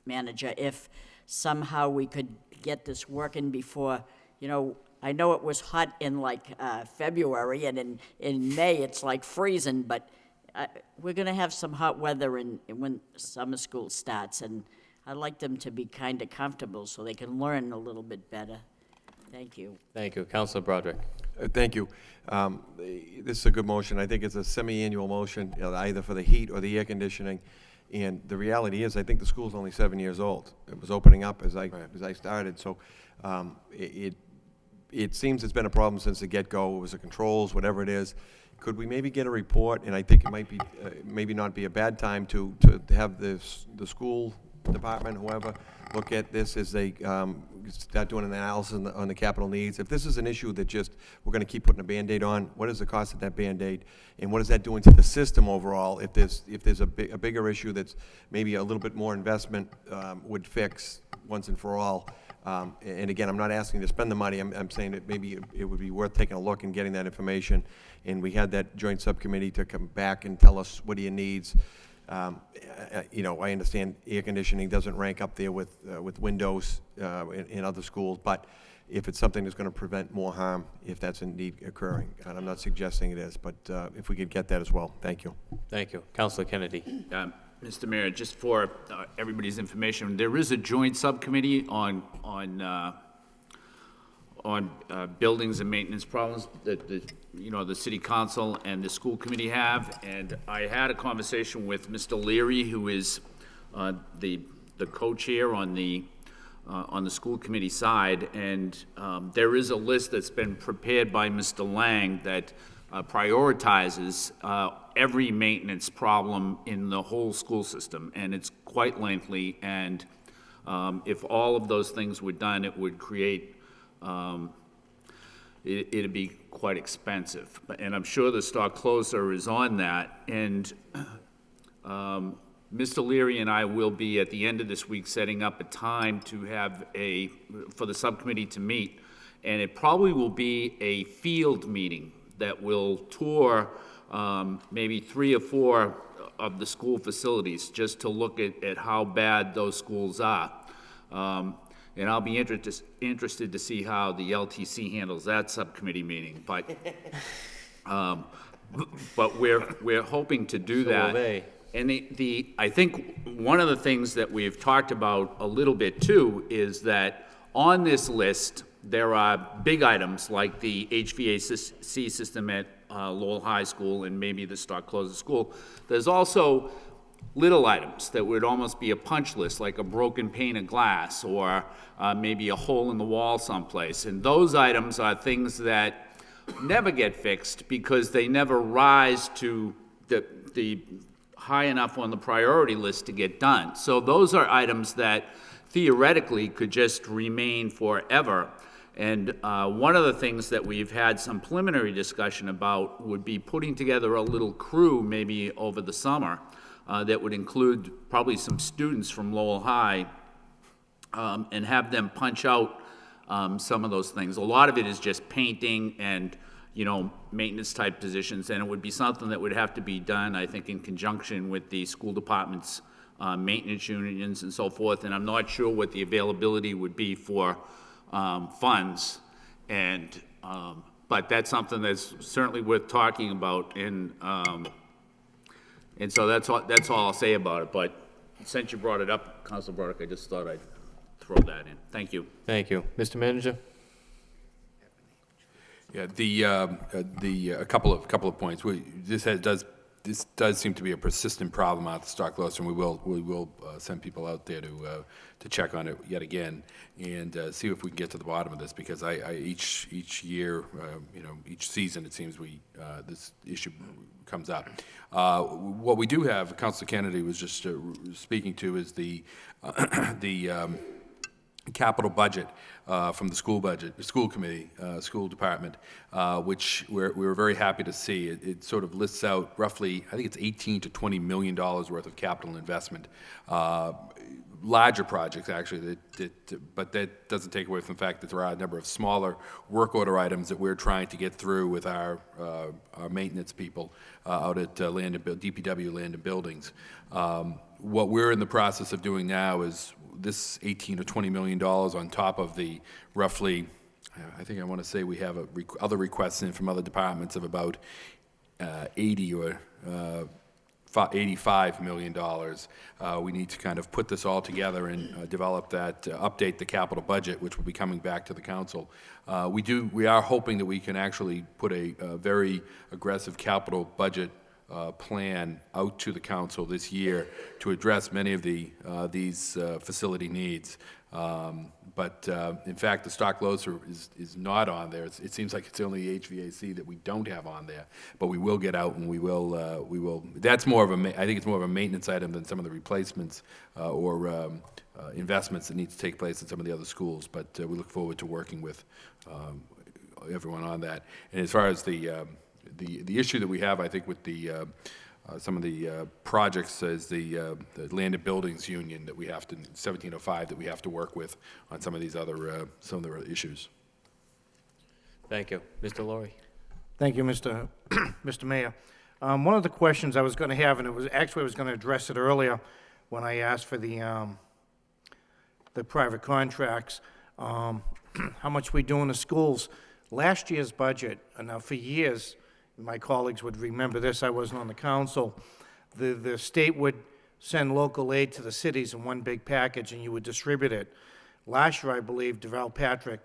Manager, if somehow we could get this working before, I know it was hot in February, and in May it's like freezing, but we're going to have some hot weather when summer school starts, and I'd like them to be kind of comfortable so they can learn a little bit better. Thank you. Thank you. Councilor Broderick. Thank you. This is a good motion. I think it's a semi-annual motion, either for the heat or the air conditioning. And the reality is, I think the school's only 7 years old. It was opening up as I started, so it seems it's been a problem since the get-go. It was the controls, whatever it is. Could we maybe get a report? And I think it might be maybe not be a bad time to have the school department, whoever, look at this as they start doing an analysis on the capital needs. If this is an issue that just we're going to keep putting a Band-Aid on, what is the cost of that Band-Aid, and what is that doing to the system overall? If there's a bigger issue that's maybe a little bit more investment would fix once and for all. And again, I'm not asking to spend the money. I'm saying that maybe it would be worth taking a look and getting that information. And we had that joint subcommittee to come back and tell us what he needs. I understand air conditioning doesn't rank up there with windows in other schools, but if it's something that's going to prevent more harm, if that's indeed occurring, and I'm not suggesting it is, but if we could get that as well. Thank you. Thank you. Councilor Kennedy. Mr. Mayor, just for everybody's information, there is a joint subcommittee on buildings and maintenance problems that the city council and the school committee have, and I had a conversation with Mr. Leary, who is the co-chair on the school committee side, and there is a list that's been prepared by Mr. Lang that prioritizes every maintenance problem in the whole school system, and it's quite lengthy, and if all of those things were done, it would create it'd be quite expensive. And I'm sure the stock closer is on that. And Mr. Leary and I will be at the end of this week setting up a time to have for the subcommittee to meet. And it probably will be a field meeting that will tour maybe 3 or 4 of the school facilities just to look at how bad those schools are. And I'll be interested to see how the LTC handles that subcommittee meeting. But we're hoping to do that. So will they. And I think one of the things that we've talked about a little bit too is that on this list there are big items like the HVAC system at Lowell High School and maybe the stock closer school. There's also little items that would almost be a punch list, like a broken pane of glass or maybe a hole in the wall someplace. And those items are things that never get fixed because they never rise to the high enough on the priority list to get done. So those are items that theoretically could just remain forever. And one of the things that we've had some preliminary discussion about would be putting together a little crew maybe over the summer that would include probably some students from Lowell High and have them punch out some of those things. A lot of it is just painting and, maintenance type positions, and it would be something that would have to be done, I think, in conjunction with the school department's maintenance unions and so forth, and I'm not sure what the availability would be for funds, but that's something that's certainly worth talking about, and so that's all I'll say about it, but since you brought it up, Councilor Burdick, I just thought I'd throw that in. Thank you. Thank you. Mr. Manager? Yeah, a couple of points. This does seem to be a persistent problem out at the Stock Loaster, and we will send people out there to check on it yet again and see if we can get to the bottom of this, because each year, each season, it seems this issue comes up. What we do have, Councilor Kennedy was just speaking to, is the capital budget from the school committee, school department, which we were very happy to see. It sort of lists out roughly, I think it's $18 to $20 million worth of capital investment. Larger projects, actually, but that doesn't take away from the fact that there are a number of smaller work order items that we're trying to get through with our maintenance people out at DPW Land and Buildings. What we're in the process of doing now is this $18 to $20 million on top of the roughly, I think I want to say we have other requests in from other departments of about 80 or $85 million. We need to kind of put this all together and develop that, update the capital budget, which will be coming back to the council. We are hoping that we can actually put a very aggressive capital budget plan out to the council this year to address many of these facility needs. But in fact, the Stock Loaster is not on there. It seems like it's only HVAC that we don't have on there. But we will get out and we will. That's more of I think it's more of a maintenance item than some of the replacements or investments that need to take place at some of the other schools. But we look forward to working with everyone on that. And as far as the issue that we have, I think, with some of the projects is the Land and Buildings Union that we have to, 1705, that we have to work with on some of these other issues. Thank you. Mr. Laurie? Thank you, Mr. Mayor. One of the questions I was going to have, and I was going to address it earlier when I asked for the private contracts, how much we do in the schools. Last year's budget, now for years, my colleagues would remember this, I wasn't on the council, the state would send local aid to the cities in one big package and you would distribute it. Last year, I believe, DeVal Patrick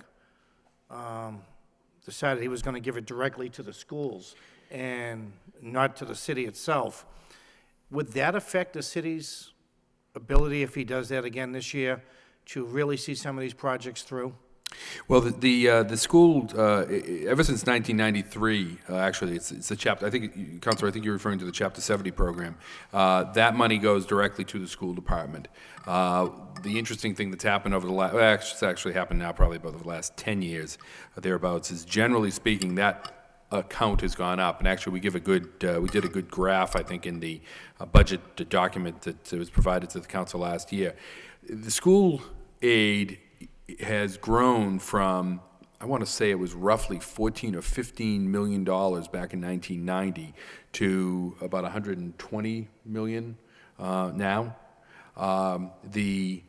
decided he was going to give it directly to the schools and not to the city itself. Would that affect the city's ability, if he does that again this year, to really see some of these projects through? Well, the school, ever since 1993, actually, it's a chapter, I think, Councilor, I think you're referring to the Chapter 70 program. That money goes directly to the school department. The interesting thing that's happened over the last, well, it's actually happened now probably about the last 10 years, thereabouts, is generally speaking, that account has gone up. And actually, we did a good graph, I think, in the budget document that was provided to the council last year. The school aid has grown from, I want to say it was roughly $14 or $15 million back in 1990 to about $120 million now. The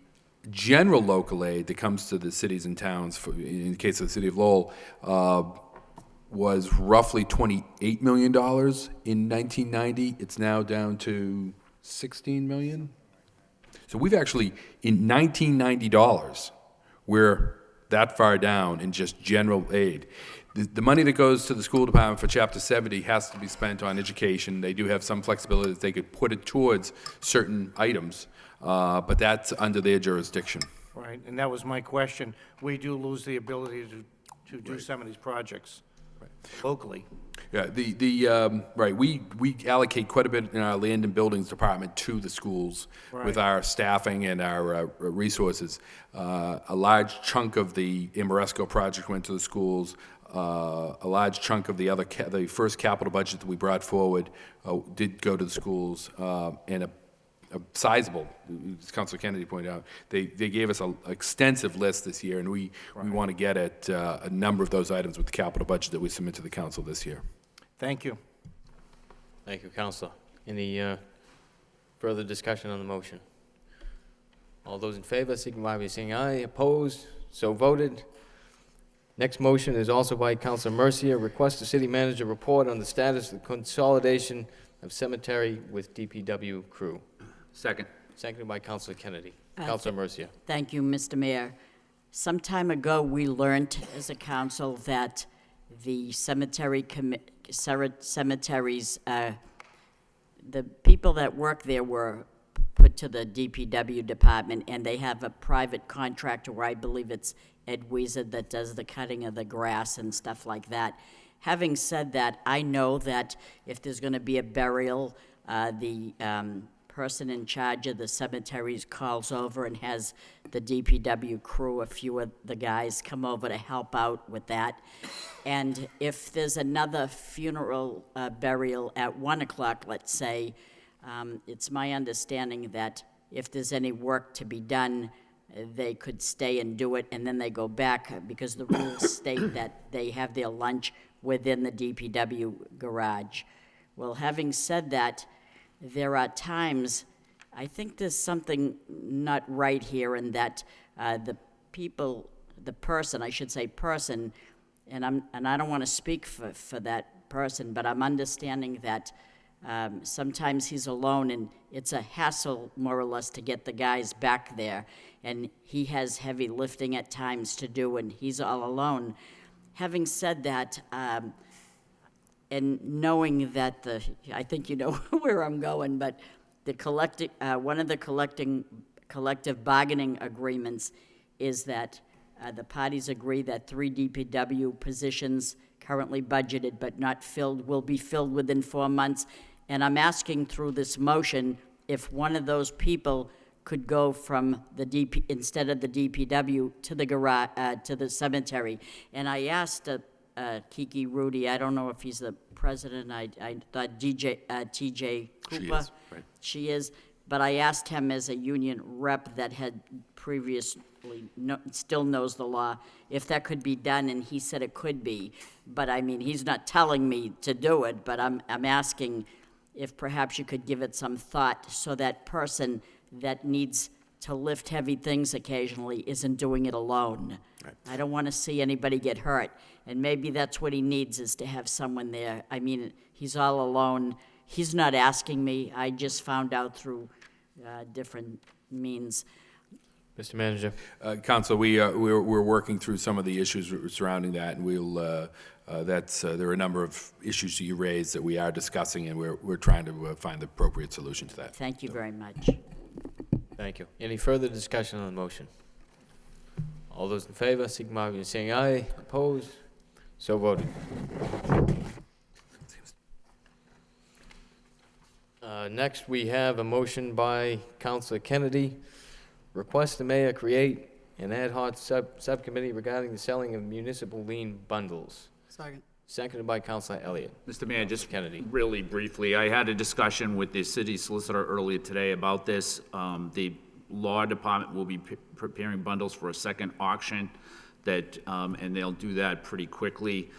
general local aid that comes to the cities and towns, in the case of the city of Lowell, was roughly $28 million in 1990. It's now down to $16 million. So we've actually, in $1990, we're that far down in just general aid. The money that goes to the school department for Chapter 70 has to be spent on education. They do have some flexibility that they could put it towards certain items, but that's under their jurisdiction. Right, and that was my question. We do lose the ability to do some of these projects locally. Yeah, right, we allocate quite a bit in our Land and Buildings Department to the schools with our staffing and our resources. A large chunk of the Amoresco project went to the schools. A large chunk of the first capital budget that we brought forward did go to the schools, and sizable, as Councilor Kennedy pointed out. They gave us an extensive list this year, and we want to get at a number of those items with the capital budget that we submit to the council this year. Thank you. Thank you, Counselor. Any further discussion on the motion? All those in favor, signify by saying aye. Opposed? So voted. Next motion is also by Counselor Mercier. Request the city manager report on the status of the consolidation of cemetery with DPW crew. Second. Seconded by Counselor Kennedy. Counselor Mercier. Thank you, Mr. Mayor. Some time ago, we learned as a council that the cemeteries, the people that work there were put to the DPW department, and they have a private contractor where I believe it's Ed Weezer that does the cutting of the grass and stuff like that. Having said that, I know that if there's going to be a burial, the person in charge of the cemeteries calls over and has the DPW crew, a few of the guys, come over to help out with that. And if there's another funeral burial at 1 o'clock, let's say, it's my understanding that if there's any work to be done, they could stay and do it, and then they go back, because the rules state that they have their lunch within the DPW garage. Well, having said that, there are times, I think there's something not right here in that the person, I should say person, and I don't want to speak for that person, but I'm understanding that sometimes he's alone, and it's a hassle, more or less, to get the guys back there. And he has heavy lifting at times to do, and he's all alone. Having said that, and knowing that I think you know where I'm going, but one of the collective bargaining agreements is that the parties agree that 3 DPW positions currently budgeted but not filled will be filled within 4 months. And I'm asking through this motion if one of those people could go from the instead of the DPW to the garage, to the cemetery. And I asked Kiki Rudy, I don't know if he's the president, I thought TJ Cooper. She is, right. She is, but I asked him as a union rep that had previously, still knows the law, if that could be done, and he said it could be. But I mean, he's not telling me to do it, but I'm asking if perhaps you could give it some thought so that person that needs to lift heavy things occasionally isn't doing it alone. Right. I don't want to see anybody get hurt, and maybe that's what he needs, is to have someone there. I mean, he's all alone. He's not asking me. I just found out through different means. Mr. Manager. Council, we're working through some of the issues surrounding that, and we'll there are a number of issues you raised that we are discussing, and we're trying to find the appropriate solution to that. Thank you very much. Thank you. Any further discussion on the motion? All those in favor, signify by saying aye. Opposed? So voted. Next, we have a motion by Councilor Kennedy. Request the mayor create an ad hoc subcommittee regarding the selling of municipal lien bundles. Second. Seconded by Councilor Elliott. Mr. Mayor, just Kennedy. really briefly, I had a discussion with the city solicitor earlier today about this. The law department will be preparing bundles for a second auction and they'll do that pretty quickly.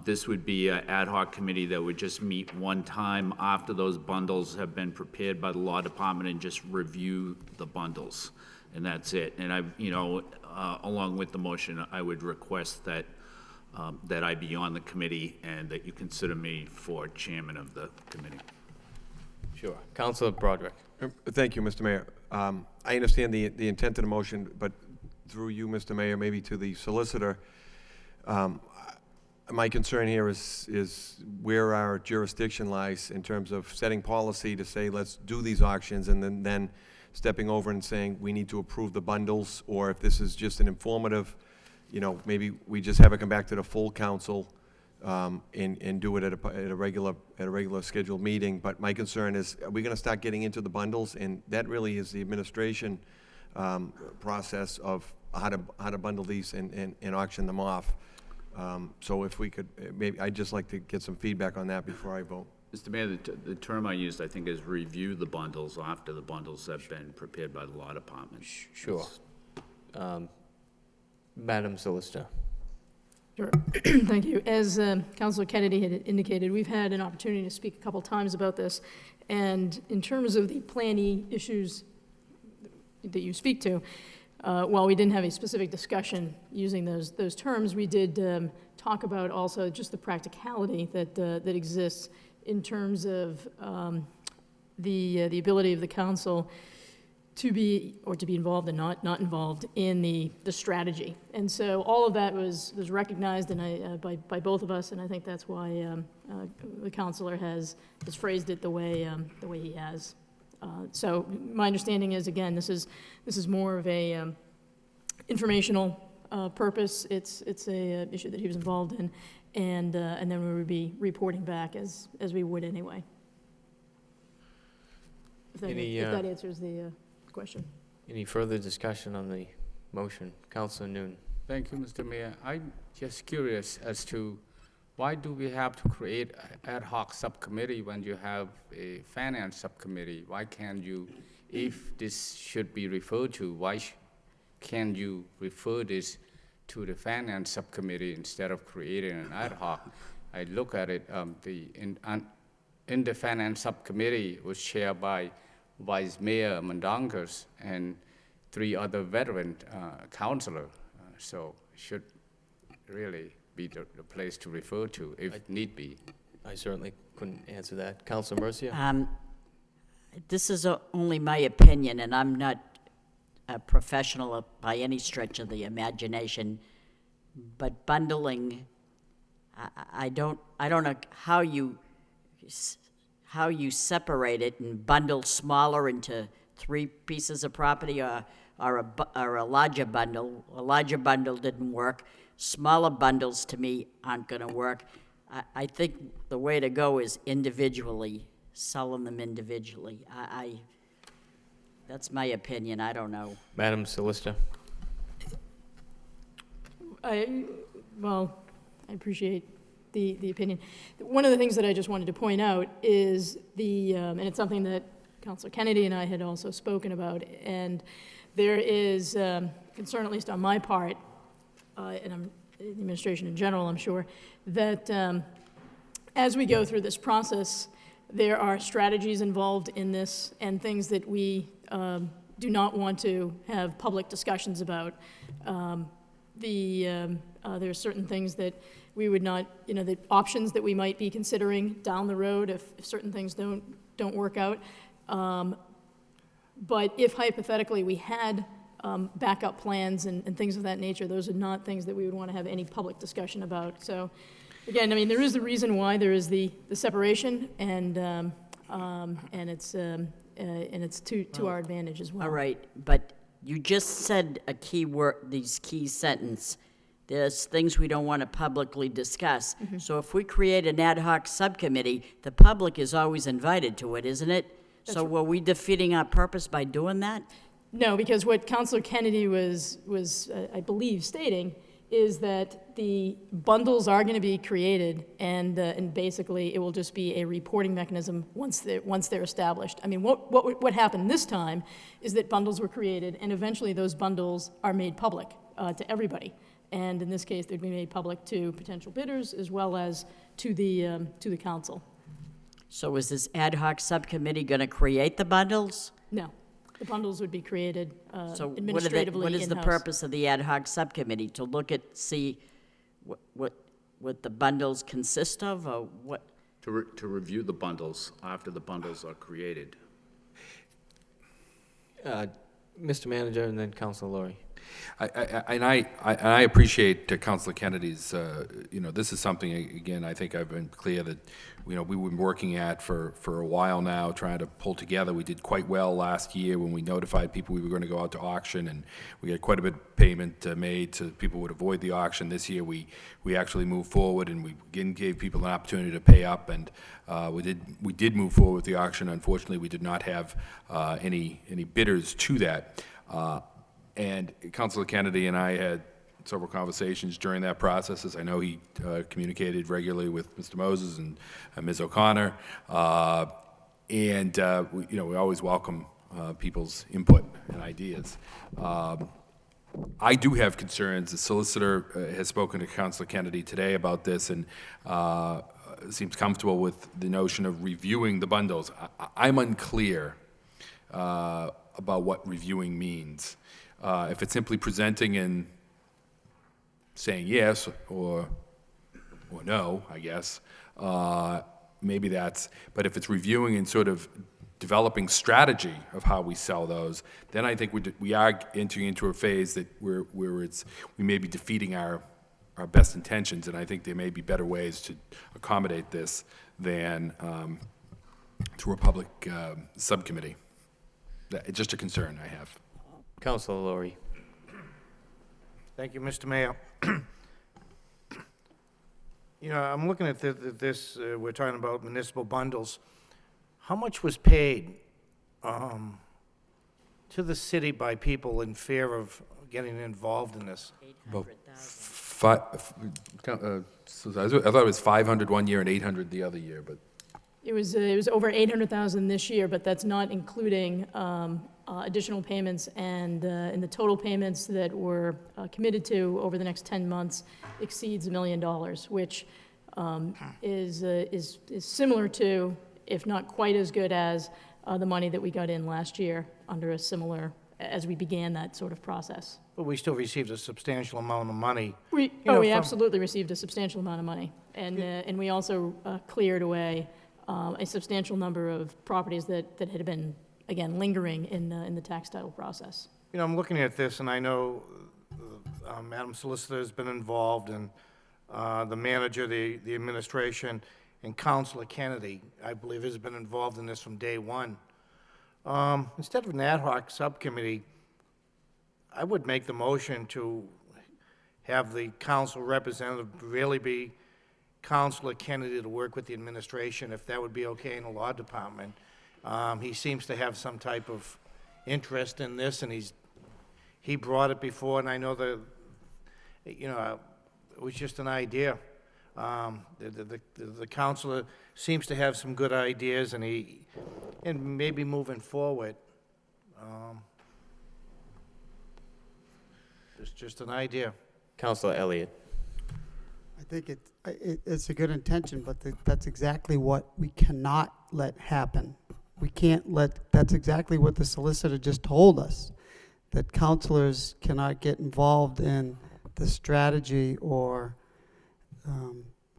This would be an ad hoc committee that would just meet one time after those bundles have been prepared by the law department and just review the bundles. And that's it. And along with the motion, I would request that I be on the committee and that you consider me for chairman of the committee. Sure. Councilor Broderick. Thank you, Mr. Mayor. I understand the intent of the motion, but through you, Mr. Mayor, maybe to the solicitor, my concern here is where our jurisdiction lies in terms of setting policy to say, let's do these auctions, and then stepping over and saying, we need to approve the bundles, or if this is just an informative, maybe we just have it come back to the full council and do it at a regular scheduled meeting. But my concern is, are we going to start getting into the bundles? And that really is the administration process of how to bundle these and auction them off. So if we could, maybe I'd just like to get some feedback on that before I vote. Mr. Mayor, the term I used, I think, is review the bundles after the bundles have been prepared by the law department. Sure. Madam Solicitor. Sure. Thank you. As Councilor Kennedy had indicated, we've had an opportunity to speak a couple times about this. And in terms of the planning issues that you speak to, while we didn't have a specific discussion using those terms, we did talk about also just the practicality that exists in terms of the ability of the council to be involved and not involved in the strategy. And so all of that was recognized and by both of us, and I think that's why the councilor has phrased it the way he has. So my understanding is, again, this is more of a informational purpose. It's a issue that he was involved in, and then we would be reporting back as we would anyway. If that answers the question. Any further discussion on the motion? Councilor Noon. Thank you, Mr. Mayor. I'm just curious as to why do we have to create an ad hoc subcommittee when you have a finance subcommittee? Why can't you, if this should be referred to, why can you refer this to the finance subcommittee instead of creating an ad hoc? I look at it, in the finance subcommittee was chaired by Vice Mayor Mendongas and 3 other veteran councilors. So it should really be the place to refer to if need be. I certainly couldn't answer that. Councilor Mercia? This is only my opinion, and I'm not a professional by any stretch of the imagination, but bundling, I don't know how you separate it and bundle smaller into 3 pieces of property or a larger bundle. A larger bundle didn't work. Smaller bundles, to me, aren't going to work. I think the way to go is individually, selling them individually. That's my opinion. I don't know. Madam Solicitor. I appreciate the opinion. One of the things that I just wanted to point out is and it's something that Councilor Kennedy and I had also spoken about, and there is concern, at least on my part, and the administration in general, I'm sure, that as we go through this process, there are strategies involved in this and things that we do not want to have public discussions about. There are certain things that we would not, the options that we might be considering down the road if certain things don't work out. But if hypothetically we had backup plans and things of that nature, those are not things that we would want to have any public discussion about. So again, I mean, there is the reason why there is the separation, and it's to our advantage as well. All right, but you just said a key word, these key sentence. There's things we don't want to publicly discuss. Mm-hmm. So if we create an ad hoc subcommittee, the public is always invited to it, isn't it? So were we defeating our purpose by doing that? No, because what Councilor Kennedy was I believe, stating is that the bundles are going to be created, and basically it will just be a reporting mechanism once they're established. I mean, what happened this time is that bundles were created, and eventually those bundles are made public to everybody. And in this case, they'd be made public to potential bidders as well as to the council. So is this ad hoc subcommittee going to create the bundles? No, the bundles would be created So administratively what is the in-house. purpose of the ad hoc subcommittee? To look at, see what the bundles consist of, or what? To review the bundles after the bundles are created. Mr. Manager, and then Councilor Laurie. I appreciate Councilor Kennedy's, this is something, again, I think I've been clear that, we've been working at for a while now, trying to pull together. We did quite well last year when we notified people we were going to go out to auction, and we had quite a bit of payment made so people would avoid the auction. This year, we actually moved forward, and we again gave people an opportunity to pay up, and we did move forward with the auction. Unfortunately, we did not have any bidders to that. And Councilor Kennedy and I had several conversations during that process, as I know he communicated regularly with Mr. Moses and Ms. O'Connor. We always welcome people's input and ideas. I do have concerns. The solicitor has spoken to Councilor Kennedy today about this and seems comfortable with the notion of reviewing the bundles. I'm unclear about what reviewing means. If it's simply presenting and saying yes or no, I guess, maybe that's, but if it's reviewing and sort of developing strategy of how we sell those, then I think we are entering into a phase that where we may be defeating our best intentions, and I think there may be better ways to accommodate this than through a public subcommittee. It's just a concern I have. Councilor Laurie. Thank you, Mr. Mayor. I'm looking at this, we're talking about municipal bundles. How much was paid to the city by people in fear of getting involved in this? About I thought it was 500 one year and 800 the other year, but It was over 800,000 this year, but that's not including additional payments, and the total payments that were committed to over the next 10 months exceeds $1 million, which is similar to, if not quite as good as, the money that we got in last year under a similar, as we began that sort of process. But we still received a substantial amount of money. We absolutely received a substantial amount of money, and we also cleared away a substantial number of properties that had been, again, lingering in the tax title process. I'm looking at this, and I know Madam Solicitor has been involved, and the manager, the administration, and Councilor Kennedy, I believe, has been involved in this from day one. Instead of an ad hoc subcommittee, I would make the motion to have the council representative really be Councilor Kennedy to work with the administration, if that would be okay in the law department. He seems to have some type of interest in this, and he brought it before, and I know that, it was just an idea. The counselor seems to have some good ideas, and maybe moving forward. It's just an idea. Councilor Elliott. I think it's a good intention, but that's exactly what we cannot let happen. We can't that's exactly what the solicitor just told us, that counselors cannot get involved in the strategy or,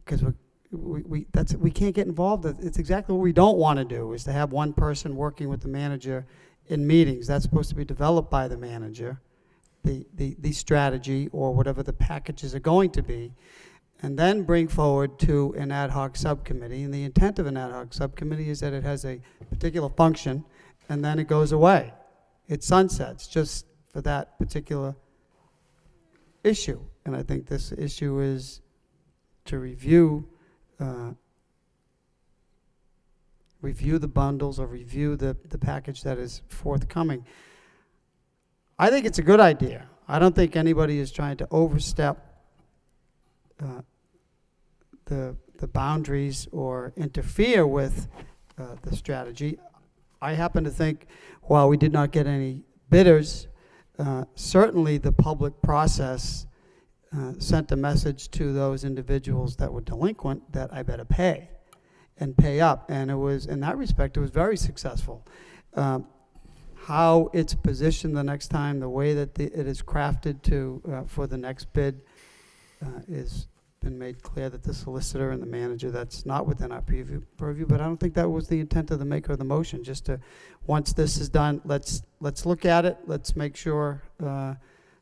because we can't get involved. It's exactly what we don't want to do, is to have one person working with the manager in meetings. That's supposed to be developed by the manager, the strategy or whatever the packages are going to be, and then bring forward to an ad hoc subcommittee. And the intent of an ad hoc subcommittee is that it has a particular function, and then it goes away. It sunsets just for that particular issue. And I think this issue is to review the bundles or review the package that is forthcoming. I think it's a good idea. I don't think anybody is trying to overstep the boundaries or interfere with the strategy. I happen to think, while we did not get any bidders, certainly the public process sent a message to those individuals that were delinquent that I better pay and pay up. And it was, in that respect, it was very successful. How it's positioned the next time, the way that it is crafted for the next bid is been made clear that the solicitor and the manager, that's not within our purview, but I don't think that was the intent of the maker of the motion. Just to, once this is done, let's look at it, let's make sure,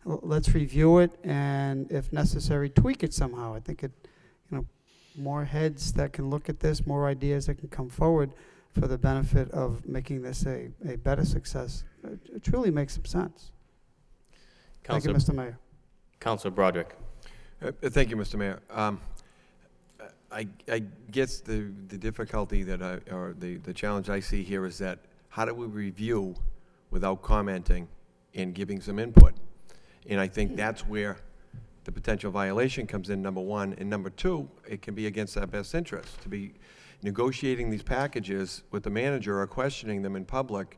let's review it, and if necessary, tweak it somehow. I think more heads that can look at this, more ideas that can come forward for the benefit of making this a better success. It truly makes some sense. Thank you, Mr. Mayor. Councilor Broderick. Thank you, Mr. Mayor. I guess the difficulty or the challenge I see here is that how do we review without commenting and giving some input? And I think that's where the potential violation comes in, number one, and number two, it can be against our best interest. To be negotiating these packages with the manager or questioning them in public,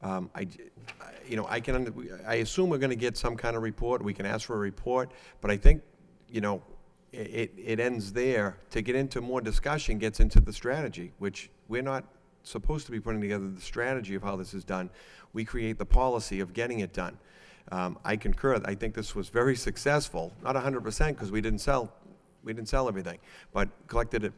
you know, I assume we're gonna get some kind of report, we can ask for a report, but I think, you know, it ends there. To get into more discussion gets into the strategy, which we're not supposed to be putting together the strategy of how this is done. We create the policy of getting it done. I concur. I think this was very successful, not 100% because we didn't sell everything, but collected,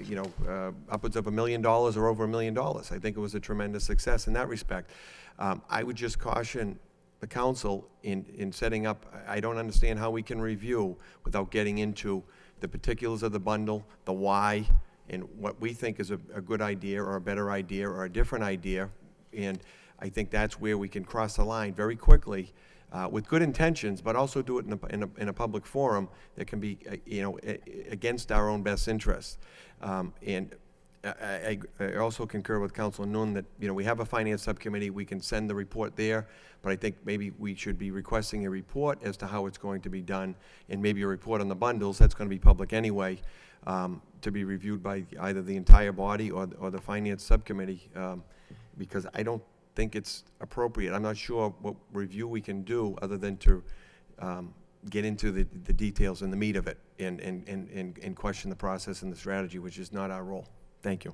you know, upwards of $1 million or over $1 million. I think it was a tremendous success in that respect. I would just caution the council in setting up, I don't understand how we can review without getting into the particulars of the bundle, the why, and what we think is a good idea or a better idea or a different idea. And I think that's where we can cross the line very quickly with good intentions, but also do it in a public forum that can be, you know, against our own best interests. And I also concur with Councilor Noon that, you know, we have a finance subcommittee, we can send the report there, but I think maybe we should be requesting a report as to how it's going to be done, and maybe a report on the bundles, that's going to be public anyway, to be reviewed by either the entire body or the finance subcommittee, because I don't think it's appropriate. I'm not sure what review we can do other than to get into the details and the meat of it and question the process and the strategy, which is not our role. Thank you.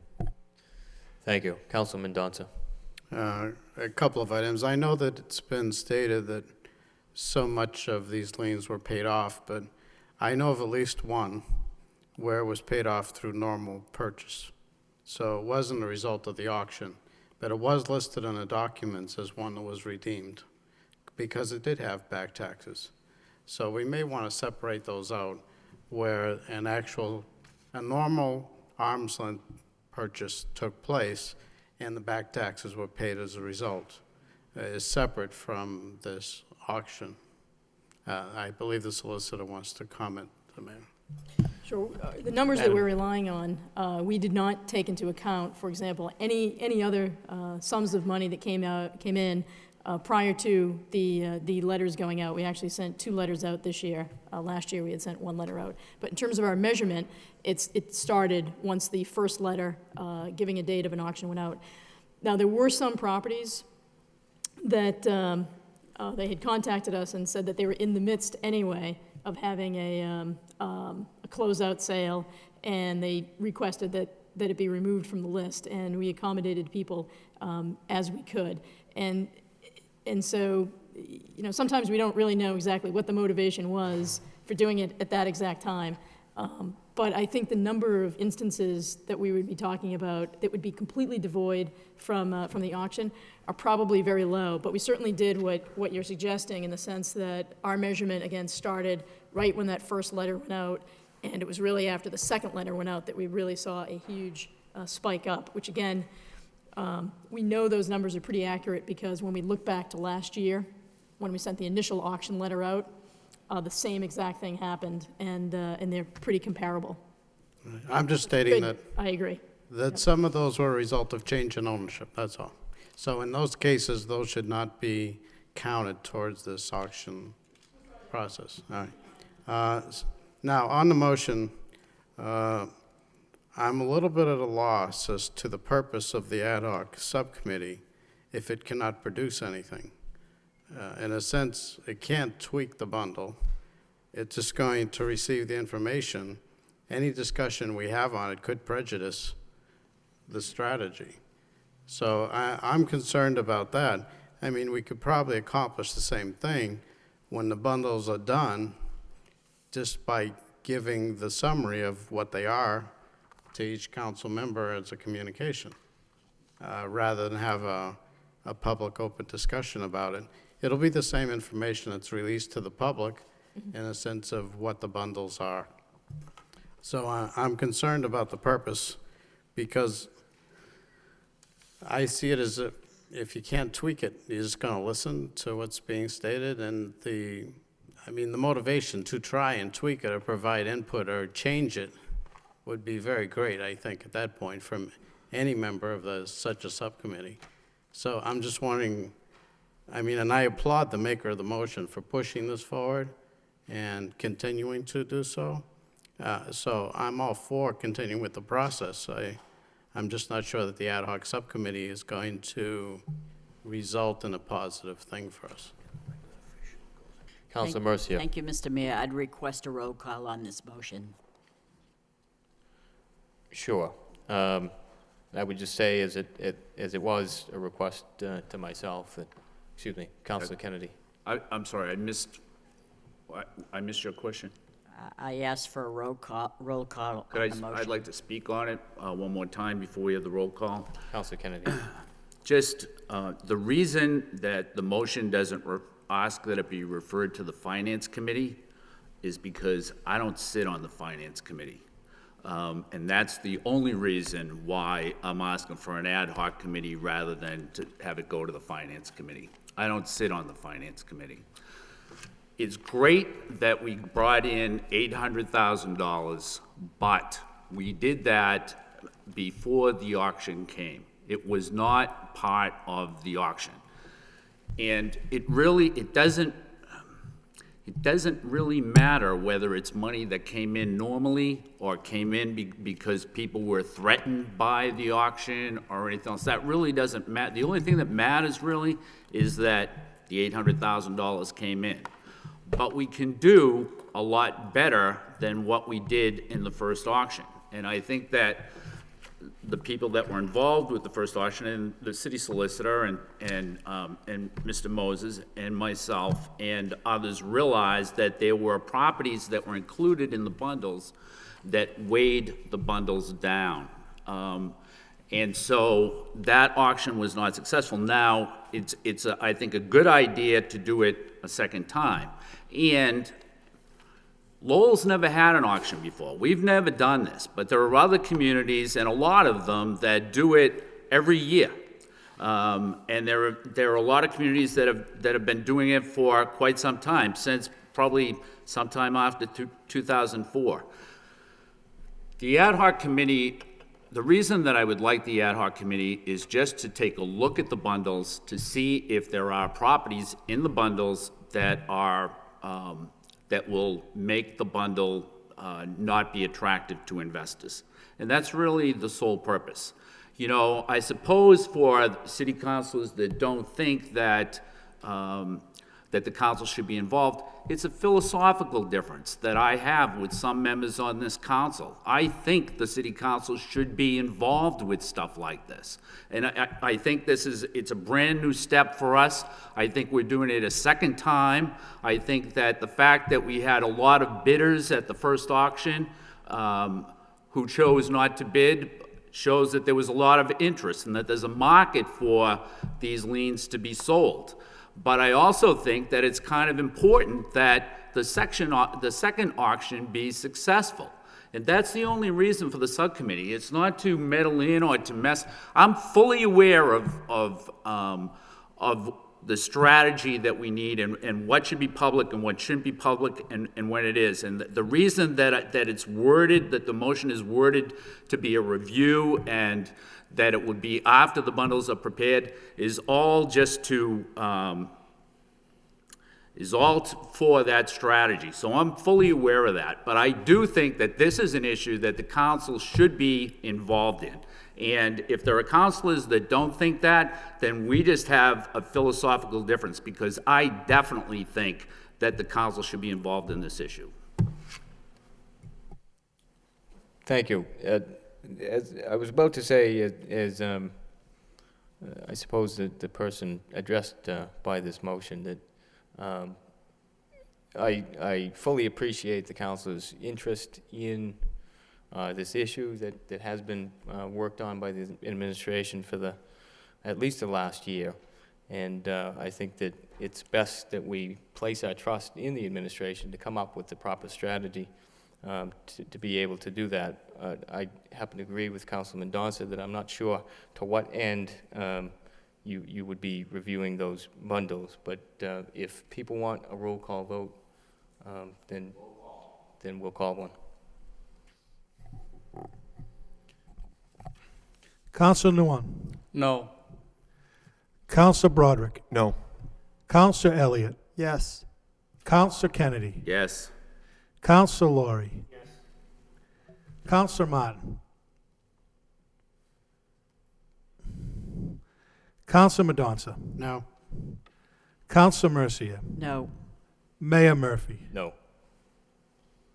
Thank you. Councilman Mendonça. A couple of items. I know that it's been stated that so much of these liens were paid off, but I know of at least one where it was paid off through normal purchase. So it wasn't a result of the auction, but it was listed on the documents as one that was redeemed because it did have back taxes. So we may want to separate those out where a normal arm's length purchase took place and the back taxes were paid as a result, is separate from this auction. I believe the solicitor wants to comment, the mayor. Sure. The numbers that we're relying on, we did not take into account, for example, any other sums of money that came in prior to the letters going out. We actually sent 2 letters out this year. Last year we had sent 1 letter out. But in terms of our measurement, it started once the first letter giving a date of an auction went out. Now there were some properties that they had contacted us and said that they were in the midst anyway of having a closeout sale, and they requested that it be removed from the list, and we accommodated people as we could. And so, you know, sometimes we don't really know exactly what the motivation was for doing it at that exact time. But I think the number of instances that we would be talking about that would be completely devoid from the auction are probably very low. But we certainly did what you're suggesting in the sense that our measurement, again, started right when that first letter went out, and it was really after the second letter went out that we really saw a huge spike up, which again, we know those numbers are pretty accurate because when we look back to last year, when we sent the initial auction letter out, the same exact thing happened, and they're pretty comparable. I'm just stating Good. I agree. that some of those were a result of change in ownership, that's all. So in those cases, those should not be counted towards this auction process. All right. Now, on the motion, I'm a little bit at a loss as to the purpose of the ad hoc subcommittee if it cannot produce anything. In a sense, it can't tweak the bundle. It's just going to receive the information. Any discussion we have on it could prejudice the strategy. So I'm concerned about that. I mean, we could probably accomplish the same thing when the bundles are done just by giving the summary of what they are to each council member as a communication, rather than have a public open discussion about it. It'll be the same information that's released to the public in a sense of what the bundles are. So I'm concerned about the purpose because I see it as if you can't tweak it, you're just going to listen to what's being stated, and the motivation to try and tweak it or provide input or change it would be very great, I think, at that point from any member of such a subcommittee. So I'm just wondering, and I applaud the maker of the motion for pushing this forward and continuing to do so. So I'm all for continuing with the process. I'm just not sure that the ad hoc subcommittee is going to result in a positive thing for us. Councilor Mercia. Thank you, Mr. Mayor. I'd request a roll call on this motion. Sure. I would just say, as it was a request to myself, that, excuse me, Councilor Kennedy. I'm sorry, I missed your question. I asked for a roll call on Could the motion. I'd like to speak on it one more time before we have the roll call. Councilor Kennedy. Just the reason that the motion doesn't ask that it be referred to the Finance Committee is because I don't sit on the Finance Committee. And that's the only reason why I'm asking for an ad hoc committee rather than to have it go to the Finance Committee. I don't sit on the Finance Committee. It's great that we brought in $800,000, but we did that before the auction came. It was not part of the auction. And it doesn't really matter whether it's money that came in normally or came in because people were threatened by the auction or anything else. That really doesn't matter. The only thing that matters really is that the $800,000 came in. But we can do a lot better than what we did in the first auction. And I think that the people that were involved with the first auction, and the city solicitor and Mr. Moses and myself and others, realized that there were properties that were included in the bundles that weighed the bundles down. And so that auction was not successful. Now, it's I think, a good idea to do it a second time. And Lowell's never had an auction before. We've never done this, but there are other communities, and a lot of them, that do it every year. And there are a lot of communities that have been doing it for quite some time, since probably sometime after 2004. The ad hoc committee, the reason that I would like the ad hoc committee is just to take a look at the bundles to see if there are properties in the bundles that are that will make the bundle not be attractive to investors. And that's really the sole purpose. You know, I suppose for city councilors that don't think that that the council should be involved, it's a philosophical difference that I have with some members on this council. I think the city council should be involved with stuff like this. And I think it's a brand new step for us. I think we're doing it a second time. I think that the fact that we had a lot of bidders at the first auction who chose not to bid shows that there was a lot of interest and that there's a market for these liens to be sold. But I also think that it's kind of important that the second auction be successful. And that's the only reason for the subcommittee. It's not to meddle in or to mess. I'm fully aware of the strategy that we need and what should be public and what shouldn't be public and when it is. And the reason that it's worded, that the motion is worded to be a review and that it would be after the bundles are prepared is all just to, for that strategy. So I'm fully aware of that. But I do think that this is an issue that the council should be involved in. And if there are councilors that don't think that, then we just have a philosophical difference, because I definitely think that the council should be involved in this issue. Thank you. As I was about to say, I suppose that the person addressed by this motion, that I fully appreciate the council's interest in this issue that has been worked on by the administration for at least the last year. And I think that it's best that we place our trust in the administration to come up with the proper strategy to be able to do that. I happen to agree with Councilman Donson that I'm not sure to what end you would be reviewing those bundles, but if people want a roll call vote, then we'll call one. Councilor Nguyen. No. Councilor Broderick. No. Councilor Elliott. Yes. Counselor Kennedy. Yes. Counselor Laurie. Yes. Counselor Martin. Counselor Madonza. No. Counselor Mercier. No. Mayor Murphy. No.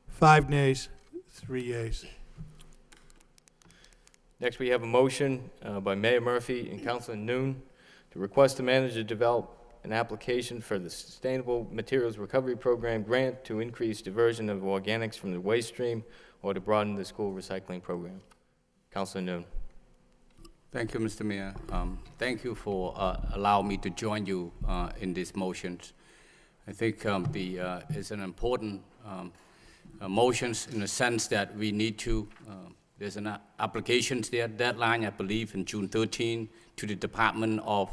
5 nays, 3 yeas. Next, we have a motion by Mayor Murphy and Councilor Noon to request the manager to develop an application for the Sustainable Materials Recovery Program grant to increase diversion of organics from the waste stream or to broaden the school recycling program. Councilor Noon. Thank you, Mr. Mayor. Thank you for allowing me to join you in these motions. I think it's an important motions in the sense that we need to, there's an application deadline, I believe, in June 13 to the Department of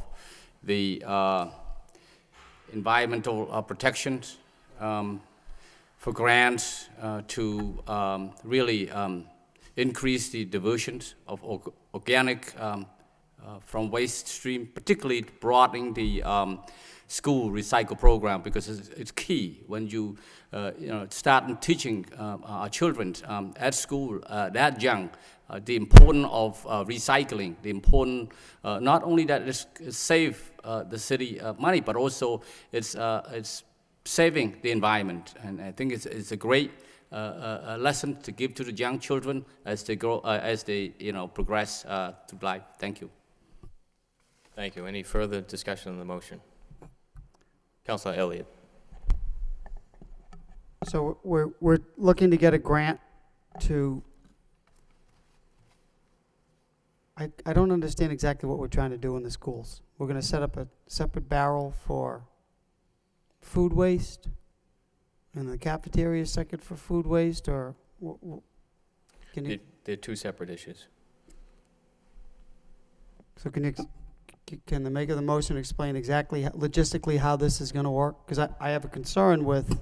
the Environmental Protections for grants to really increase the diversions of organic from waste stream, particularly broadening the school recycle program, because it's key when you start teaching our children at school that young the importance of recycling, the importance not only that it save the city money, but also it's saving the environment. And I think it's a great lesson to give to the young children as they grow, as they progress through life. Thank you. Thank you. Any further discussion on the motion? Councilor Elliott. So we're looking to get a grant to, I don't understand exactly what we're trying to do in the schools. We're going to set up a separate barrel for food waste, and the cafeteria is second for food waste, or can you? They're two separate issues. So can the maker of the motion explain exactly, logistically, how this is going to work? Because I have a concern with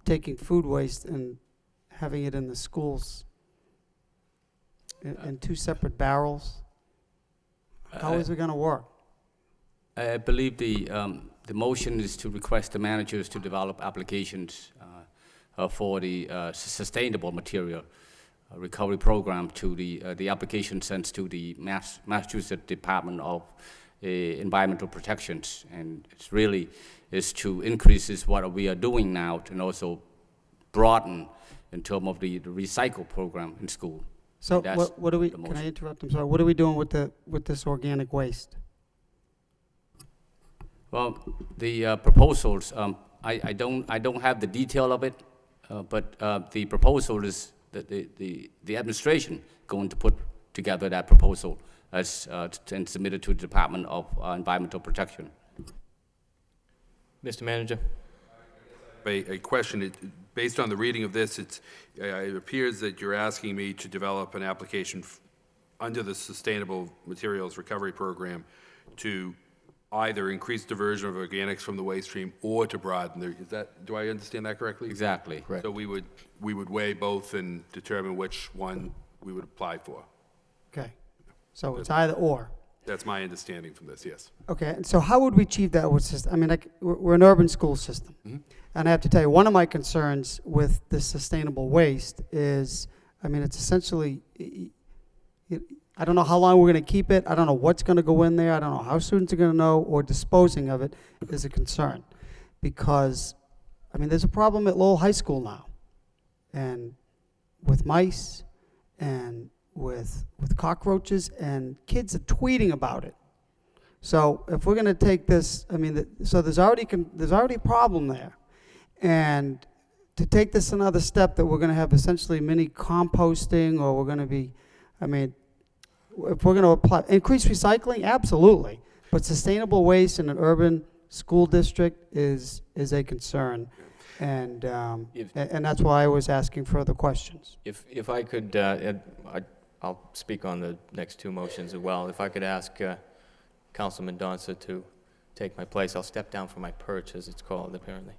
taking food waste and having it in the schools in two separate barrels. How is it going to work? I believe the motion is to request the managers to develop applications for the sustainable material recovery program to the application sent to the Massachusetts Department of Environmental Protections, and it's really is to increase what we are doing now and also broaden in terms of the recycle program in school. So what do we? Can I interrupt? I'm sorry. What are we doing with this organic waste? Well, the proposals, I don't have the detail of it, but the proposal is that the administration going to put together that proposal as and submit it to the Department of Environmental Protection. Mr. Manager. A question, based on the reading of this, it appears that you're asking me to develop an application under the Sustainable Materials Recovery Program to either increase diversion of organics from the waste stream or to broaden the, do I understand that correctly? Exactly. Correct. So we would weigh both and determine which one we would apply for. Okay. So it's either or. That's my understanding from this, yes. Okay, and so how would we achieve that with system? I mean, we're an urban school system. Mm-hmm. And I have to tell you, one of my concerns with this sustainable waste is, I mean, it's essentially, I don't know how long we're going to keep it. I don't know what's going to go in there. I don't know how students are going to know, or disposing of it is a concern. Because, I mean, there's a problem at Lowell High School now. And with mice and with cockroaches, and kids are tweeting about it. So if we're going to take this, I mean, so there's already a problem there. And to take this another step, that we're going to have essentially mini composting, or we're going to be, I mean, if we're going to apply increased recycling, absolutely. But sustainable waste in an urban school district is a concern. And that's why I was asking further questions. If I could, I'll speak on the next two motions as well. If I could ask Councilman Donza to take my place, I'll step down from my perch, as it's called, apparently.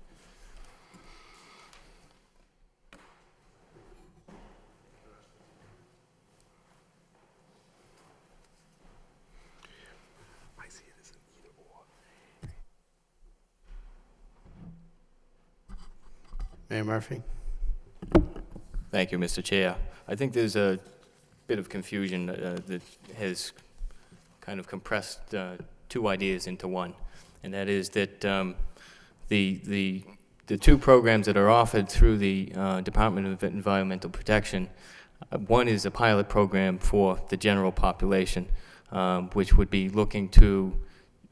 Mayor Murphy? Thank you, Mr. Chair. I think there's a bit of confusion that has kind of compressed two ideas into one, and that is that the two programs that are offered through the Department of Environmental Protection, one is a pilot program for the general population, which would be looking to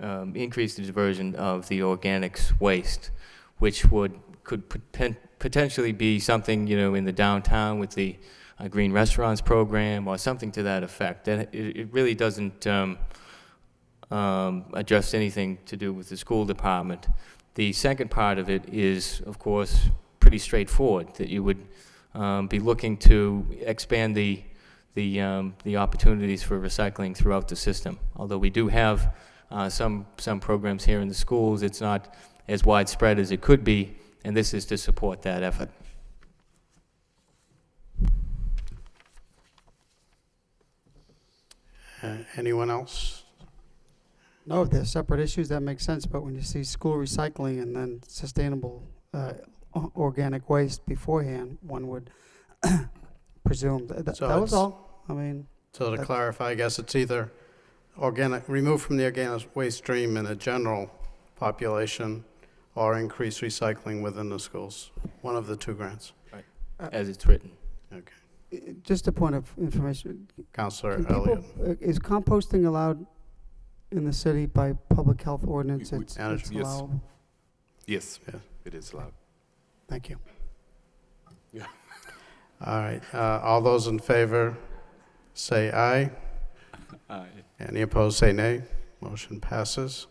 increase the diversion of the organics waste, which could potentially be something, in the downtown with the Green Restaurants program or something to that effect. And it really doesn't address anything to do with the school department. The second part of it is, of course, pretty straightforward, that you would be looking to expand the opportunities for recycling throughout the system. Although we do have some programs here in the schools, it's not as widespread as it could be, and this is to support that effort. Anyone else? No, if they're separate issues, that makes sense, but when you see school recycling and then sustainable organic waste beforehand, one would presume that So that was it's- all. I mean, So to that's- clarify, I guess it's either remove from the organic waste stream in a general population or increase recycling within the schools. One of the two grants. As it's written. Okay. Just a point of information. Counselor Can people- Elliott. Is composting allowed in the city by public health ordinance? It's Yes. allowable? Yes, Yeah. it is allowed. Thank you. Yeah. All right, all those in favor, say aye. Aye. Any opposed, say nay. Motion passes.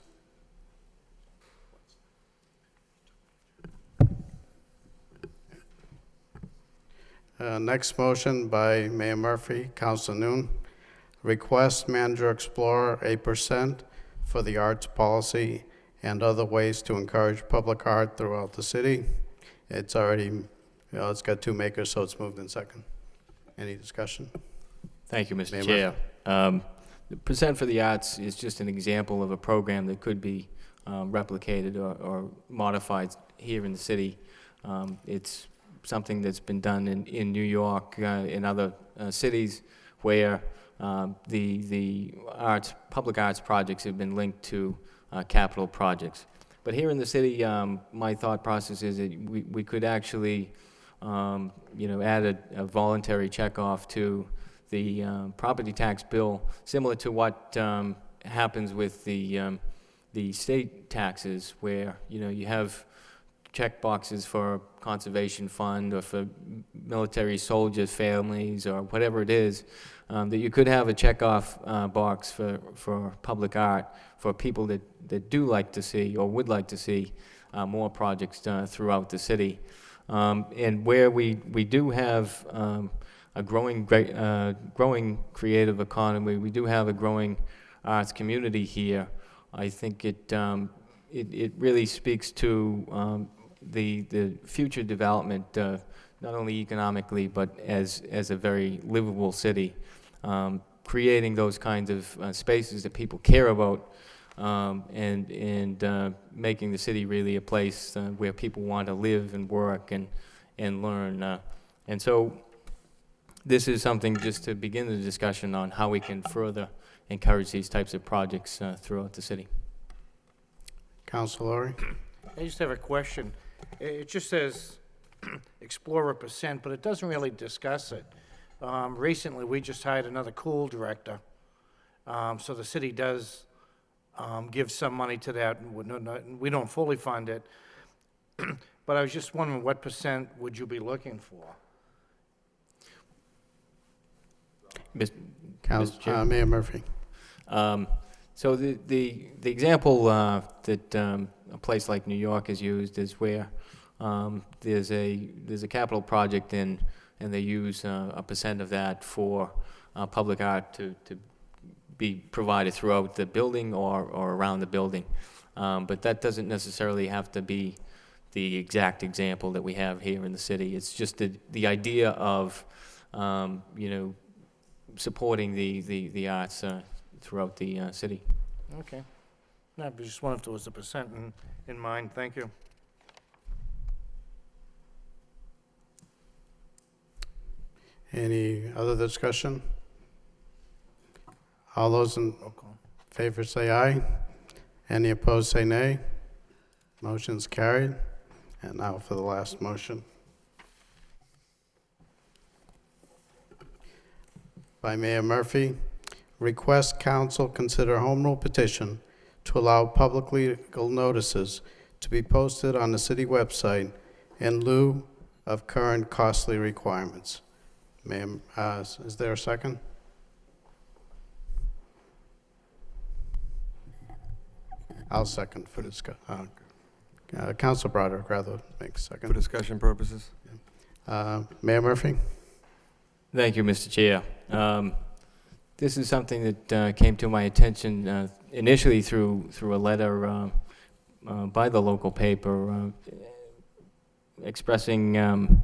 Next motion by Mayor Murphy, Council Noon. Request manager explore 8% for the arts policy and other ways to encourage public art throughout the city. It's already, it's got two makers, so it's moved in second. Any discussion? Thank you, Mr. Mayor Chair. The Percent for the Arts is just an example of a program that could be replicated or modified here in the city. It's something that's been done in New York, in other cities, where the public arts projects have been linked to capital projects. But here in the city, my thought process is that we could actually, add a voluntary checkoff to the property tax bill, similar to what happens with the state taxes, where you have check boxes for conservation fund or for military soldiers' families or whatever it is, that you could have a checkoff box for public art for people that do like to see or would like to see more projects throughout the city. And where we do have a growing creative economy, we do have a growing arts community here. I think it really speaks to the future development, not only economically, but as a very livable city. Creating those kinds of spaces that people care about, and making the city really a place where people want to live and work and learn. And so this is something just to begin the discussion on how we can further encourage these types of projects throughout the city. Councilor Laurie? I just have a question. It just says explore 1%, but it doesn't really discuss it. Recently, we just hired another cool director. So the city does give some money to that, and we don't fully fund it. But I was just wondering, what percent would you be looking for? Mr. Chair? Mayor Murphy. So the example that a place like New York has used is where there's a capital project and they use a percent of that for public art to be provided throughout the building or around the building. But that doesn't necessarily have to be the exact example that we have here in the city. It's just the idea of supporting the arts throughout the city. Okay. No, I just wondered if there was a percent in mind. Thank you. Any other discussion? All those in favor say aye. Any opposed say nay. Motion's carried. And now for the last motion. By Mayor Murphy, request council consider home rule petition to allow public legal notices to be posted on the city website in lieu of current costly requirements. Ma'am, is there a second? I'll second for discussion. Council Broderick, rather, makes second. For discussion purposes? Mayor Murphy? Thank you, Mr. Chair. This is something that came to my attention initially through a letter by the local paper expressing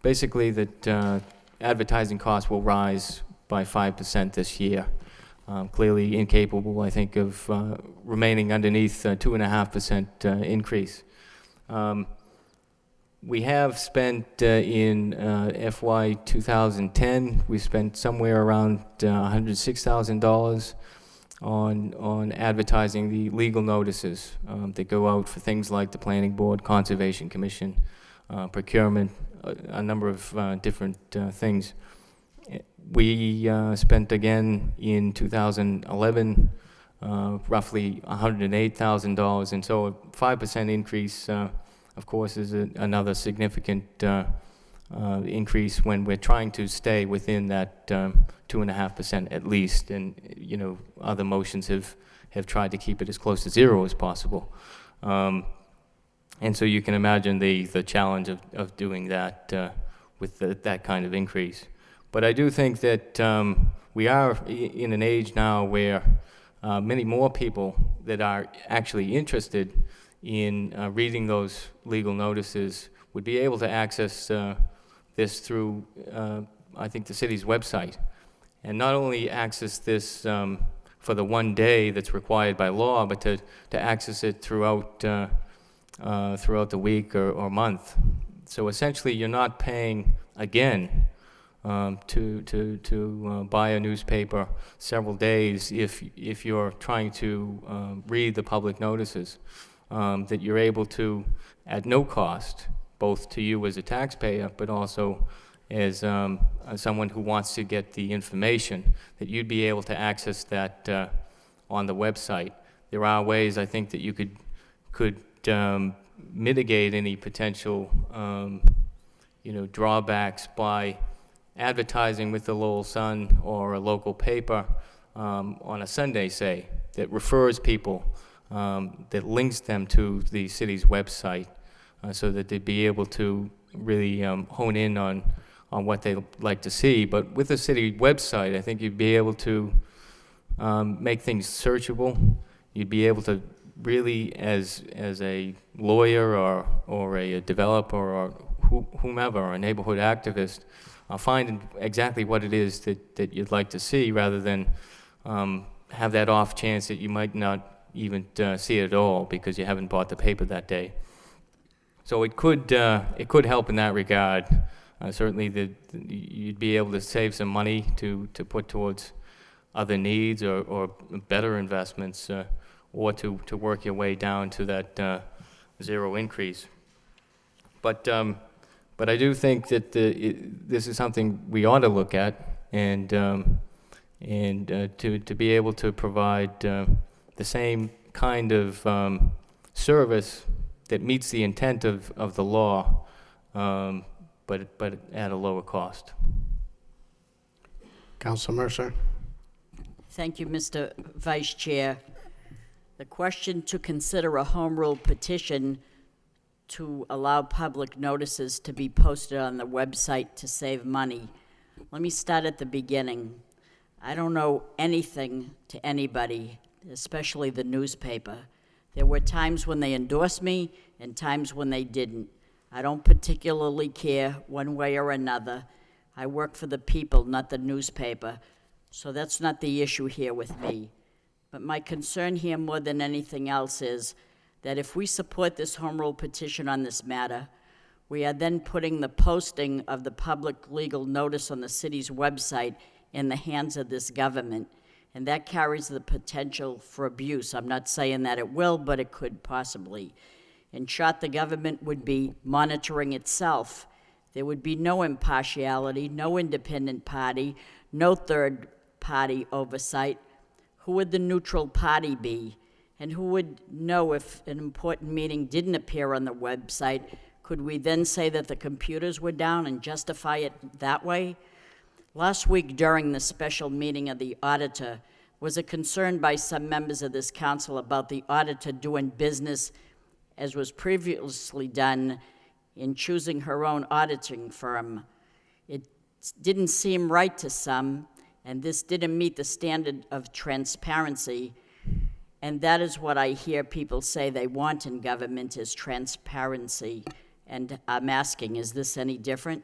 basically that advertising costs will rise by 5% this year. Clearly incapable, I think, of remaining underneath 2.5% increase. We have spent in FY 2010, we spent somewhere around $106,000 on advertising the legal notices that go out for things like the Planning Board, Conservation Commission, procurement, a number of different things. We spent again in 2011 roughly $108,000, and so a 5% increase, of course, is another significant increase when we're trying to stay within that 2.5% at least. And you know, other motions have tried to keep it as close to zero as possible. And so you can imagine the challenge of doing that with that kind of increase. But I do think that we are in an age now where many more people that are actually interested in reading those legal notices would be able to access this through, I think, the city's website. And not only access this for the one day that's required by law, but to access it throughout the week or month. So essentially, you're not paying again to buy a newspaper several days if you're trying to read the public notices. That you're able to, at no cost, both to you as a taxpayer, but also as someone who wants to get the information, that you'd be able to access that on the website. There are ways, I think, that you could mitigate any potential drawbacks by advertising with the Lowell Sun or a local paper on a Sunday, say, that refers people, that links them to the city's website so that they'd be able to really hone in on what they'd like to see. But with the city website, I think you'd be able to make things searchable. You'd be able to really, as a lawyer or a developer or whomever, or a neighborhood activist, find exactly what it is that you'd like to see, rather than have that off chance that you might not even see it at all because you haven't bought the paper that day. So it could help in that regard. Certainly, you'd be able to save some money to put towards other needs or better investments, or to work your way down to that zero increase. But I do think that this is something we ought to look at, and to be able to provide the same kind of service that meets the intent of the law, but at a lower cost. Councilor Mercer. Thank you, Mr. Vice Chair. The question to consider a home rule petition to allow public notices to be posted on the website to save money. Let me start at the beginning. I don't owe anything to anybody, especially the newspaper. There were times when they endorsed me and times when they didn't. I don't particularly care one way or another. I work for the people, not the newspaper, so that's not the issue here with me. But my concern here more than anything else is that if we support this home rule petition on this matter, We are then putting the posting of the public legal notice on the city's website in the hands of this government, and that carries the potential for abuse. I'm not saying that it will, but it could possibly. In short, the government would be monitoring itself. There would be no impartiality, no independent party, no third-party oversight. Who would the neutral party be? And who would know if an important meeting didn't appear on the website? Could we then say that the computers were down and justify it that way? Last week, during the special meeting of the auditor, was a concern by some members of this council about the auditor doing business as was previously done in choosing her own auditing firm. It didn't seem right to some, and this didn't meet the standard of transparency, and that is what I hear people say they want in government is transparency. And I'm asking, is this any different?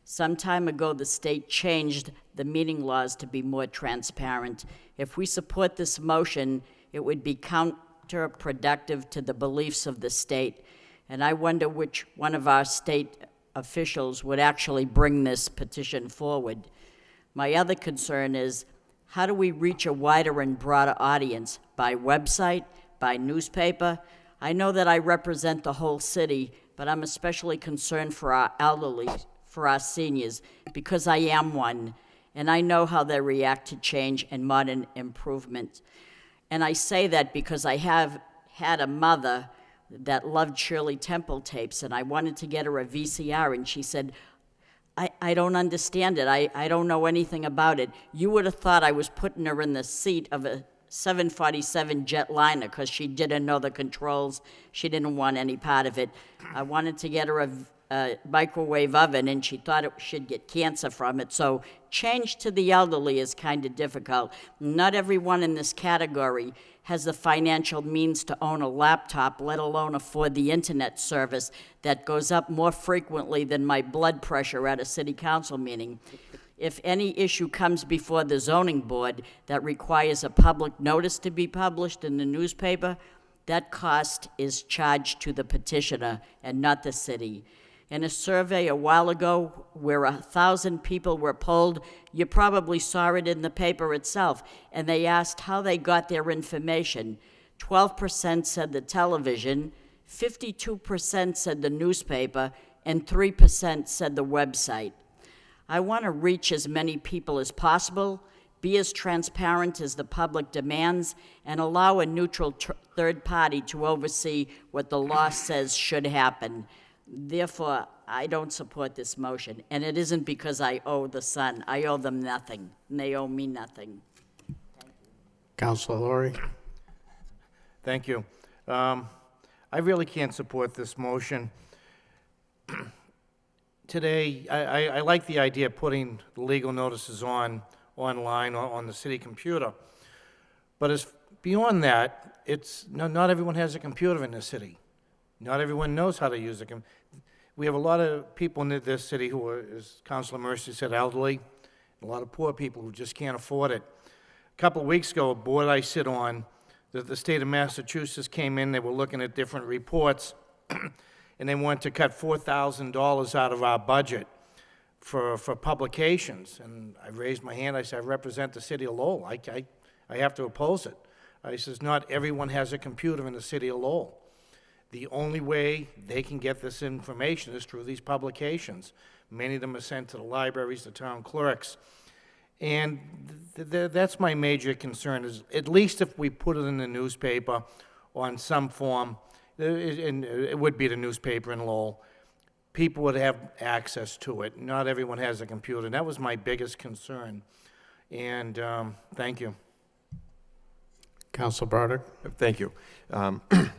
Some time ago, the state changed the meeting laws to be more transparent. If we support this motion, it would be counterproductive to the beliefs of the state. And I wonder which one of our state officials would actually bring this petition forward. My other concern is, how do we reach a wider and broader audience? By website? By newspaper? I know that I represent the whole city, but I'm especially concerned for our elderly, for our seniors, because I am one, and I know how they react to change and modern improvement. And I say that because I have had a mother that loved Shirley Temple tapes, and I wanted to get her a VCR, and she said, I don't understand it. I don't know anything about it. You would have thought I was putting her in the seat of a 747 jetliner because she didn't know the controls. She didn't want any part of it. I wanted to get her a microwave oven, and she thought she'd get cancer from it. So change to the elderly is kind of difficult. Not everyone in this category has the financial means to own a laptop, let alone afford the internet service that goes up more frequently than my blood pressure at a city council meeting. If any issue comes before the zoning board that requires a public notice to be published in the newspaper, that cost is charged to the petitioner and not the city. In a survey a while ago where 1,000 people were polled, you probably saw it in the paper itself, and they asked how they got their information. 12% said the television, 52% said the newspaper, and 3% said the website. I want to reach as many people as possible, be as transparent as the public demands, and allow a neutral third party to oversee what the law says should happen. Therefore, I don't support this motion, and it isn't because I owe the Sun. I owe them nothing, and they owe me nothing. Councilor Laurie. Thank you. I really can't support this motion. Today, I like the idea of putting the legal notices online on the city computer, but as beyond that, not everyone has a computer in the city. Not everyone knows how to use it. We have a lot of people in this city who are, as Councilor Mercy said, elderly, a lot of poor people who just can't afford it. A couple of weeks ago, a board I sit on, the state of Massachusetts came in, they were looking at different reports, and they wanted to cut $4,000 out of our budget for publications. And I raised my hand, I said, I represent the city of Lowell. I have to oppose it. I says, not everyone has a computer in the city of Lowell. The only way they can get this information is through these publications. Many of them are sent to the libraries, the town clerks. And that's my major concern, is at least if we put it in the newspaper on some form, and it would be the newspaper in Lowell, people would have access to it. Not everyone has a computer. And that was my biggest concern. And thank you. Councilor Bardock. Thank you.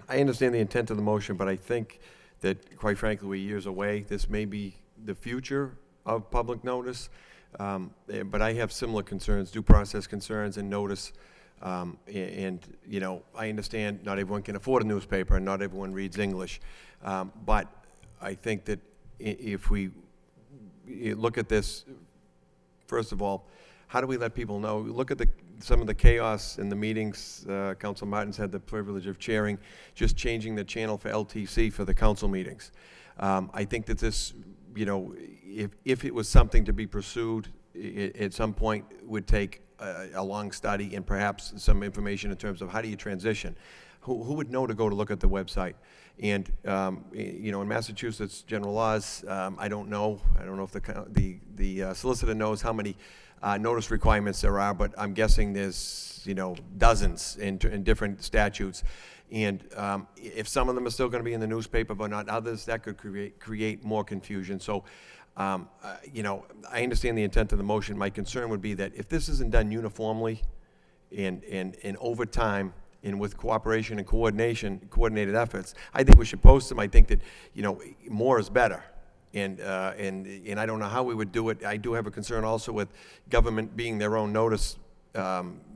I understand the intent of the motion, but I think that, quite frankly, we're years away. This may be the future of public notice, but I have similar concerns, due process concerns and notice. And, you know, I understand not everyone can afford a newspaper and not everyone reads English. But I think that if we look at this, first of all, how do we let people know? Look at some of the chaos in the meetings. Council Martin's had the privilege of chairing, just changing the channel for LTC for the council meetings. I think that this, if it was something to be pursued, at some point would take a long study and perhaps some information in terms of how do you transition. Who would know to go to look at the website? And, in Massachusetts general laws, I don't know if the solicitor knows how many notice requirements there are, but I'm guessing there's, dozens in different statutes. And if some of them are still going to be in the newspaper but not others, that could create more confusion. So, I understand the intent of the motion. My concern would be that if this isn't done uniformly and over time, and with cooperation and coordinated efforts, I think we should post them. I think that, more is better. And I don't know how we would do it. I do have a concern also with government being their own notice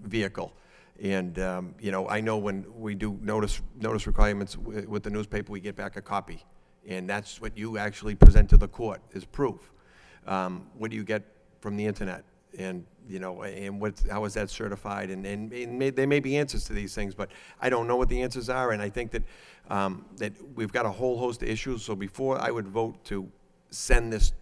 vehicle. And, I know when we do notice requirements with the newspaper, we get back a copy. And that's what you actually present to the court is proof. What do you get from the internet? And, how is that certified? And there may be answers to these things, but I don't know what the answers are. And I think that, that we've got a whole host of issues. So before I would vote to send this,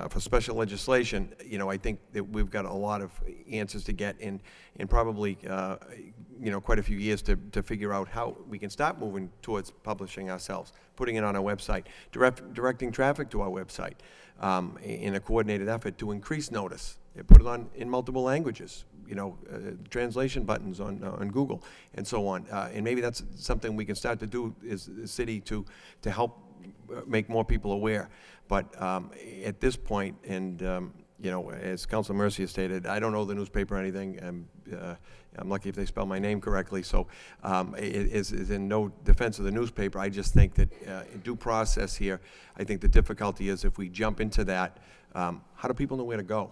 for special legislation, I think that we've got a lot of answers to get and probably, quite a few years to figure out how we can start moving towards publishing ourselves, putting it on our website, directing traffic to our website in a coordinated effort to increase notice. Put it on in multiple languages, translation buttons on Google and so on. And maybe that's something we can start to do as a city to help make more people aware. But at this point, and as Councilor Mercia stated, I don't know the newspaper or anything. I'm lucky if they spell my name correctly. So it is in no defense of the newspaper. I just think that due process here, I think the difficulty is if we jump into that, how do people know where to go?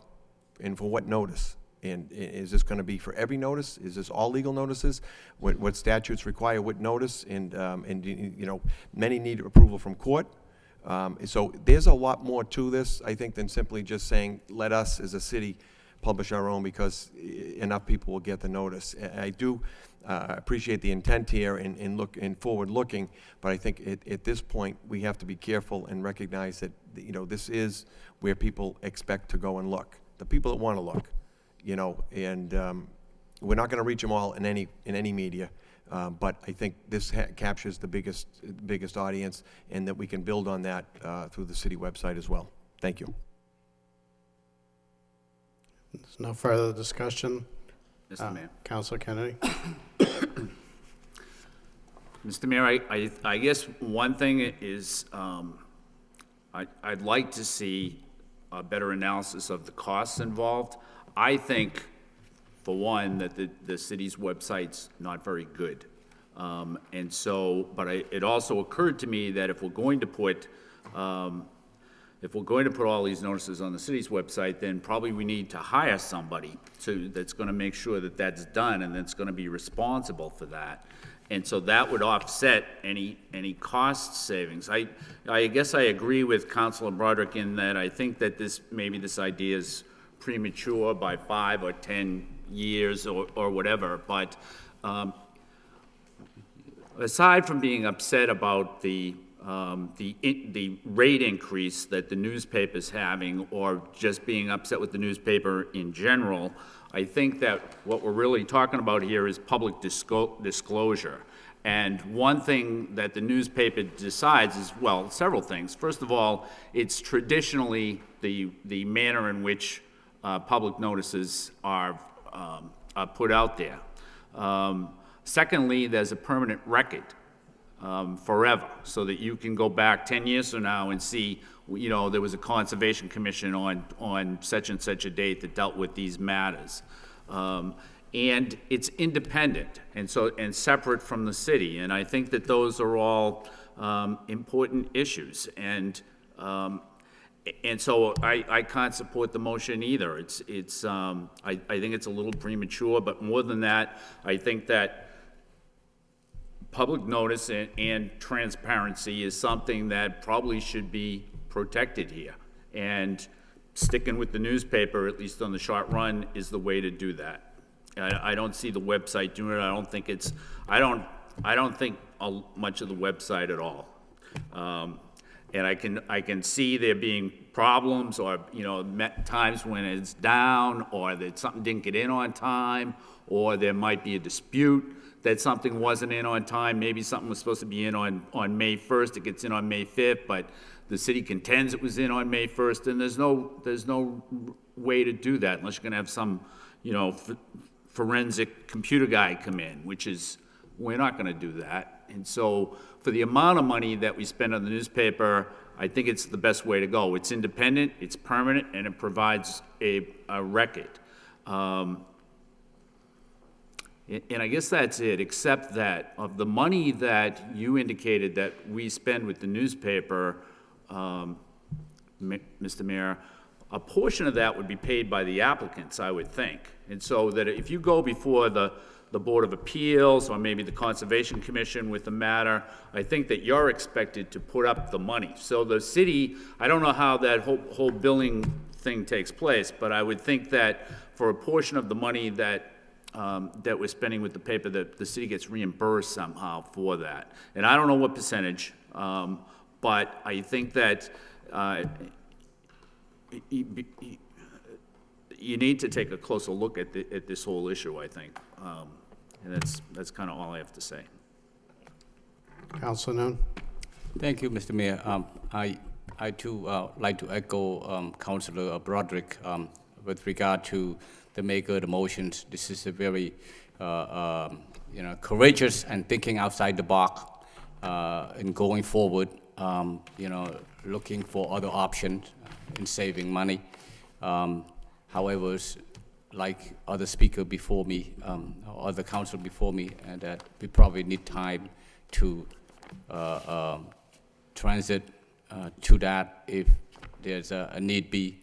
And for what notice? And is this going to be for every notice? Is this all legal notices? What statutes require what notice? And many need approval from court. So there's a lot more to this, I think, than simply just saying, let us as a city publish our own because enough people will get the notice. I do appreciate the intent here and forward looking, but I think at this point we have to be careful and recognize that this is where people expect to go and look. The people that want to look, and we're not going to reach them all in any media. But I think this captures the biggest audience, and that we can build on that through the city website as well. Thank you. There's no further discussion. Mr. Mayor. Councilor Kennedy. Mr. Mayor, I guess one thing is I'd like to see a better analysis of the costs involved. I think, for one, that the city's website's not very good. And so, but it also occurred to me that if we're going to put all these notices on the city's website, then probably we need to hire somebody that's going to make sure that that's done and that's going to be responsible for that. And so that would offset any cost savings. I guess I agree with Councilor Broderick in that I think that maybe this idea is premature by 5 or 10 years or whatever, but aside from being upset about the rate increase that the newspaper's having, or just being upset with the newspaper in general, I think that what we're really talking about here is public disclosure. And one thing that the newspaper decides is, well, several things. First of all, it's traditionally the manner in which public notices are put out there. Secondly, there's a permanent record forever, so that you can go back 10 years from now and see, there was a conservation commission on such and such a date that dealt with these matters. And it's independent and separate from the city. And I think that those are all important issues. And so I can't support the motion either. I think it's a little premature, but more than that, I think that public notice and transparency is something that probably should be protected here. And sticking with the newspaper, at least on the short run, is the way to do that. I don't see the website doing it. I don't think much of the website at all. And I can see there being problems or, times when it's down or that something didn't get in on time, or there might be a dispute that something wasn't in on time. Maybe something was supposed to be in on May 1st, it gets in on May 5th, but the city contends it was in on May 1st, and there's no way to do that unless you're gonna have some, forensic computer guy come in, which is, we're not gonna do that. And so for the amount of money that we spend on the newspaper, I think it's the best way to go. It's independent, it's permanent, and it provides a record. And I guess that's it, except that of the money that you indicated that we spend with the newspaper, Mr. Mayor, a portion of that would be paid by the applicants, I would think. And so that if you go before the Board of Appeals or maybe the Conservation Commission with the matter, I think that you're expected to put up the money. So the city, I don't know how that whole billing thing takes place, but I would think that for a portion of the money that that we're spending with the paper, that the city gets reimbursed somehow for that. And I don't know what percentage, but I think that you need to take a closer look at this whole issue, I think. And that's kind of all I have to say. Councilor Noon? Thank you, Mr. Mayor. I too like to echo Councilor Broderick with regard to the maker of the motions. This is a very courageous and thinking outside the box in going forward, looking for other options in saving money. However, like other speaker before me, or other council before me, and that we probably need time to transit to that if there's a need be,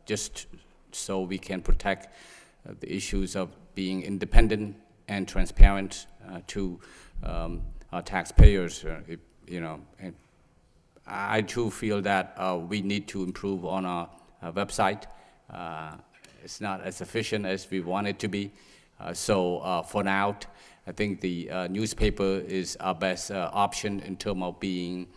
just so we can protect the issues of being independent and transparent to our taxpayers. And I too feel that we need to improve on our website. It's not as efficient as we want it to be. So for now, I think the newspaper is our best option in terms of being,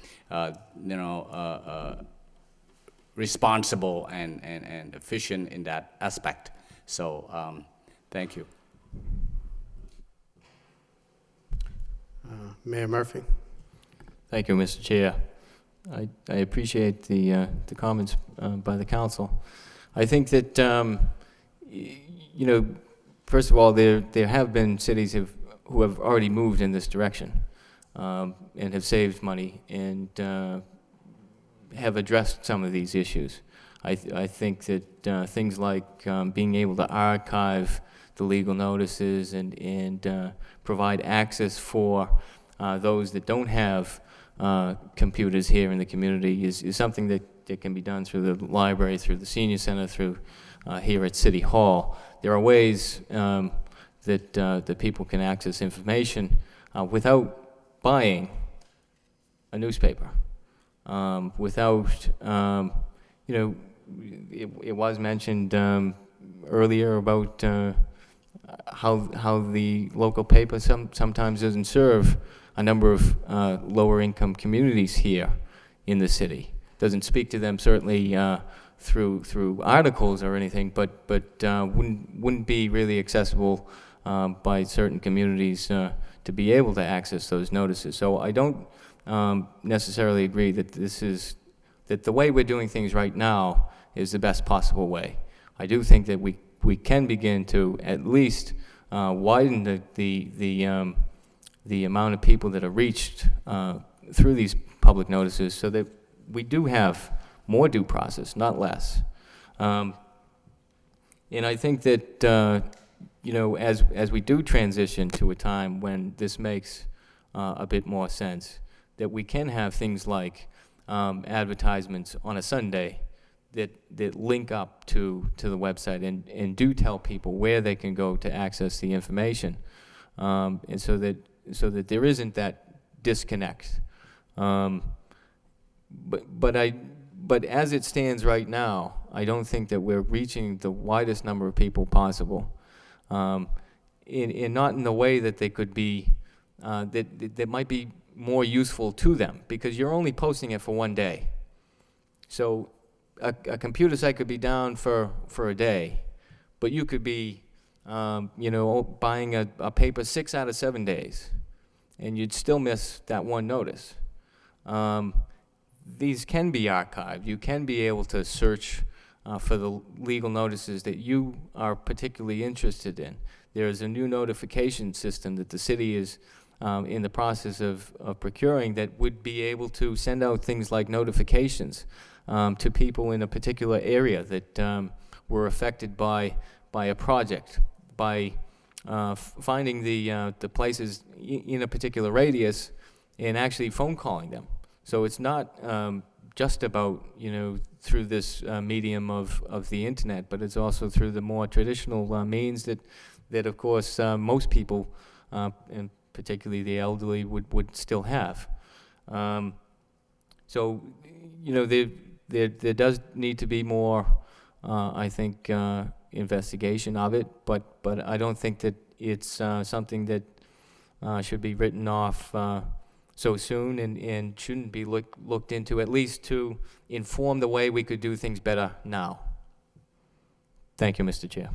responsible and efficient in that aspect. So thank you. Mayor Murphy? Thank you, Mr. Chair. I appreciate the comments by the council. I think that, first of all, there have been cities who have already moved in this direction and have saved money and have addressed some of these issues. I think that things like being able to archive the legal notices and provide access for those that don't have computers here in the community is something that can be done through the library, through the senior center, through here at City Hall. There are ways that people can access information without buying a newspaper. Without, it was mentioned earlier about how the local paper sometimes doesn't serve a number of lower income communities here in the city. Doesn't speak to them certainly through articles or anything, but wouldn't be really accessible by certain communities to be able to access those notices. So I don't necessarily agree that that the way we're doing things right now is the best possible way. I do think that we can begin to at least widen the amount of people that are reached through these public notices so that we do have more due process, not less. And I think that, as we do transition to a time when this makes a bit more sense, that we can have things like advertisements on a Sunday that link up to the website and do tell people where they can go to access the information, and so that there isn't that disconnect. But as it stands right now, I don't think that we're reaching the widest number of people possible, and not in the way that they could be that might be more useful to them, because you're only posting it for one day. So a computer site could be down for a day, but you could be, buying a paper 6 out of 7 days, and you'd still miss that one notice. These can be archived. You can be able to search for the legal notices that you are particularly interested in. There is a new notification system that the city is in the process of procuring that would be able to send out things like notifications to people in a particular area that were affected by a project, by finding the places in a particular radius and actually phone calling them. So it's not just about, through this medium of the internet, but it's also through the more traditional means that of course, most people, and particularly the elderly, would still have. So, there does need to be more, I think, investigation of it, but I don't think that it's something that should be written off so soon, and shouldn't be looked into, at least to inform the way we could do things better now. Thank you, Mr. Chair.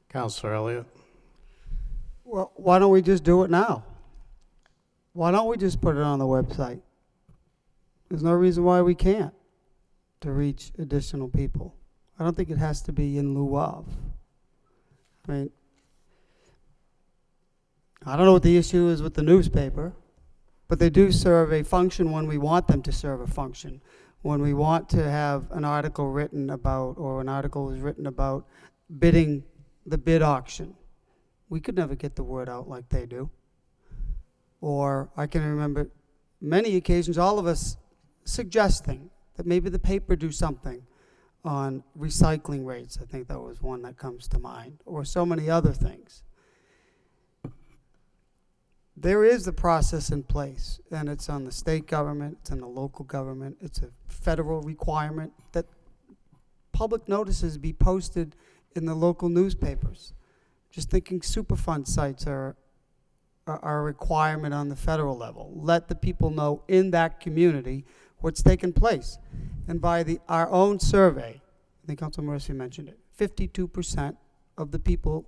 Counselor Elliott? Well, why don't we just do it now? Why don't we just put it on the website? There's no reason why we can't, to reach additional people. I don't think it has to be in lieu of. I mean, I don't know what the issue is with the newspaper, but they do serve a function when we want them to serve a function. When we want to have an article written about, or an article is written about bidding, the bid auction, we could never get the word out like they do. Or I can remember many occasions, all of us suggesting that maybe the paper do something on recycling rates. I think that was one that comes to mind, or so many other things. There is the process in place, and it's on the state government, it's on the local government, it's a federal requirement that public notices be posted in the local newspapers. Just thinking Superfund sites are a requirement on the federal level. Let the people know in that community what's taken place. And by our own survey, I think Council Mercy mentioned it, 52% of the people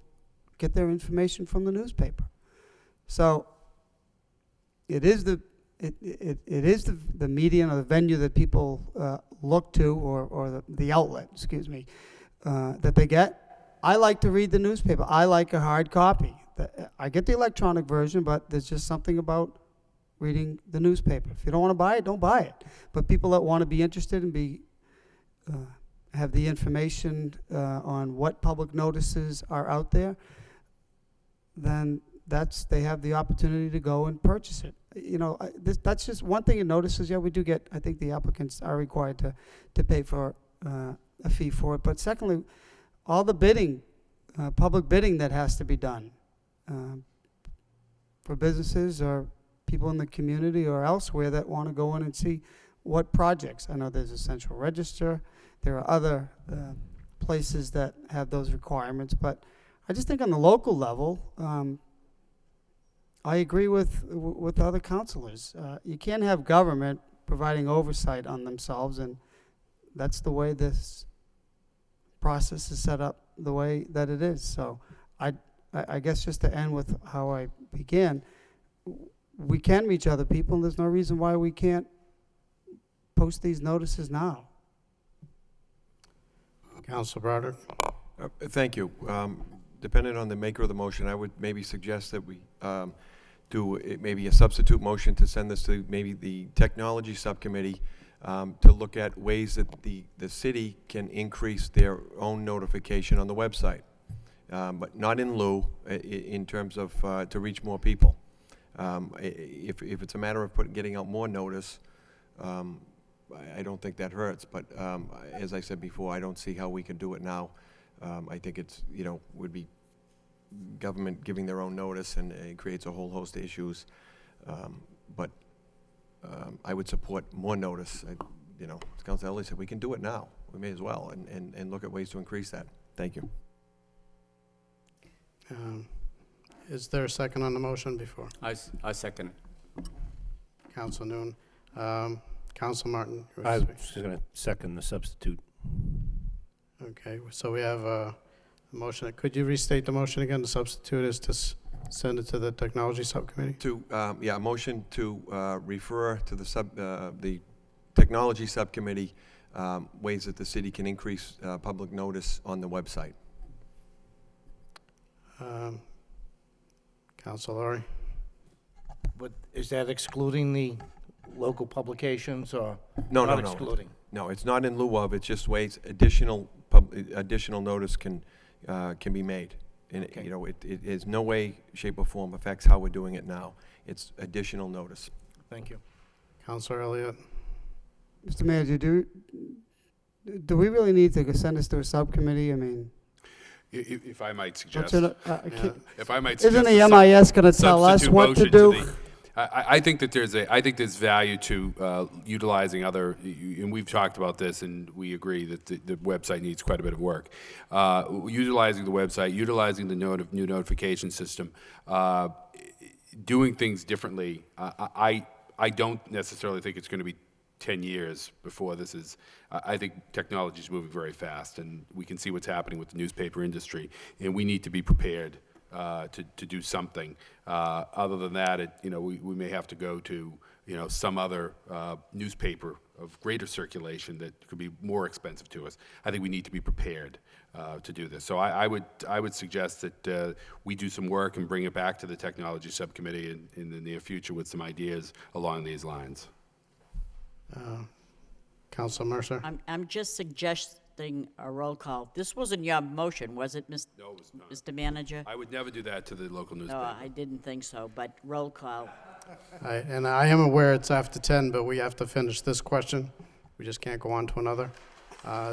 get their information from the newspaper. So it is the medium or the venue that people look to, or the outlet, excuse me, that they get. I like to read the newspaper. I like a hard copy. I get the electronic version, but there's just something about reading the newspaper. If you don't want to buy it, don't buy it. But people that want to be interested and have the information on what public notices are out there, then they have the opportunity to go and purchase it. That's just one thing in notices. Yeah, we do get, I think the applicants are required to pay for a fee for it. But secondly, all the bidding, public bidding that has to be done for businesses or people in the community or elsewhere that want to go in and see what projects. I know there's a central register. There are other places that have those requirements. But I just think on the local level, I agree with other councilors. You can't have government providing oversight on themselves, and that's the way this process is set up, the way that it is. So I guess just to end with how I began, we can reach other people, and there's no reason why we can't post these notices now. Councilor Broderick? Thank you. Depending on the maker of the motion, I would maybe suggest that we do maybe a substitute motion to send this to maybe the technology subcommittee to look at ways that the city can increase their own notification on the website, but not in lieu in terms of to reach more people. If it's a matter of getting out more notice, I don't think that hurts. But as I said before, I don't see how we can do it now. I think it's, would be government giving their own notice, and it creates a whole host of issues. But I would support more notice. As Councilor Elliott said, we can do it now. We may as well, and look at ways to increase that. Thank you. Is there a second on the motion before? I second it. Council Noon. Council Martin. you I wish was to speak? going to second the substitute. Okay, so we have a motion. Could you restate the motion again? The substitute is to send it to the technology subcommittee? A motion to refer to the technology subcommittee, ways that the city can increase public notice on the website. Council Laurie? But is that excluding the local publications or No, not no, no. excluding? No, it's not in lieu of, it's just ways additional notice can be made. And, Okay. you know, it is no way, shape, or form affects how we're doing it now. It's additional notice. Thank you. Councilor Elliott? Mr. Manager, do we really need to send this to a subcommittee? I mean, If I might don't suggest, you know- I can't- if I might isn't suggest. the a MIS going to tell us substitute what to motion do? the- I think that there's value to utilizing other, and we've talked about this, and we agree that the website needs quite a bit of work. Utilizing the website, utilizing the new notification system, doing things differently. I don't necessarily think it's going to be 10 years before this is, I think technology is moving very fast, and we can see what's happening with the newspaper industry, and we need to be prepared to do something. Other than that, we may have to go to, some other newspaper of greater circulation that could be more expensive to us. I think we need to be prepared to do this. So I would suggest that we do some work and bring it back to the technology subcommittee in the near future with some ideas along these lines. Council Mercer? I'm just suggesting a roll call. This wasn't your motion, was it, No, it was not. Mr. Manager? I would never do that to the local No, newspaper. I didn't think so, but roll call. And I am aware it's after 10, but we have to finish this question. We just can't go on to another.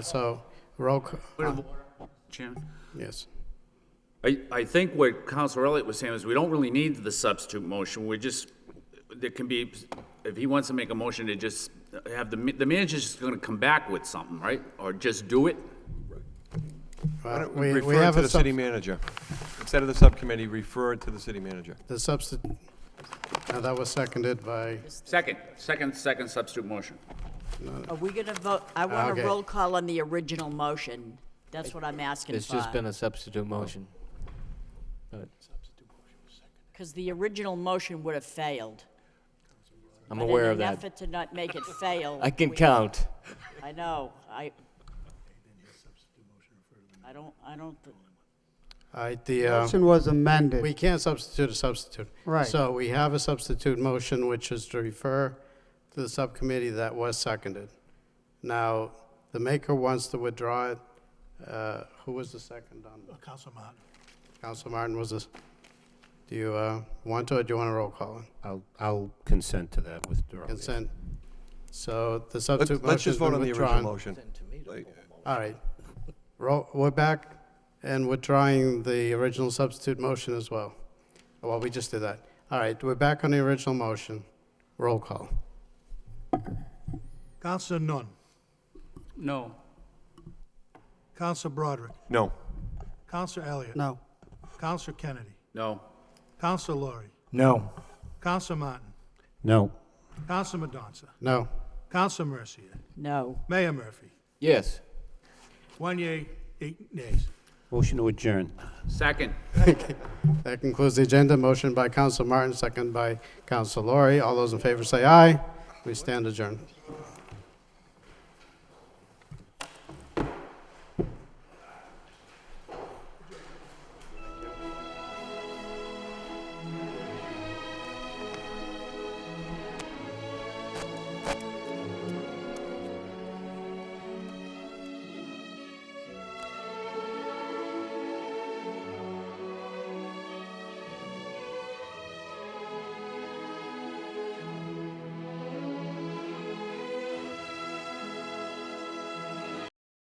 So, roll call. Chairman? Yes. I think what Councilor Elliott was saying is we don't really need the substitute motion. There can be, if he wants to make a motion to just have the manager's just going to come back with something, right? Or just do it? Why don't we refer it have to a the city manager? Instead of the subcommittee, refer it to the city manager. The substitute, that was seconded by, Second substitute motion. Are we going to vote? I want Okay. a roll call on the original motion. That's what I'm asking for. It's just been a substitute motion. But Because the original motion would have failed. I'm aware of But in an that. effort to not make it fail. I can count. I know, I don't, the. Motion was amended. We can't substitute a substitute. Right. So we have a substitute motion, which is to refer to the subcommittee that was seconded. Now, the maker wants to withdraw it. Who was the second on? Council Martin. Council Martin was this. Do you want to, or do you want a roll call? I'll consent to that withdrawal. Consent. So the substitute Let's motion just vote on the withdrawn. original motion. All right. We're back and withdrawing the original substitute motion as well. Well, we just did that. All right, we're back on the original motion. Roll call. Councilor Nunn. No. Councilor Broderick. No. Councilor Elliott. No. Councilor Kennedy. No. Councilor Laurie. No. Councilor Martin. No. Councilor Mendoza. No. Councilor Mercier. no. Mayor Murphy. Yes. 1 yea, 8 nays. Motion to adjourn. Second. That concludes the agenda. Motion by Council Martin, second by Council Laurie. All those in favor say aye. We stand adjourned.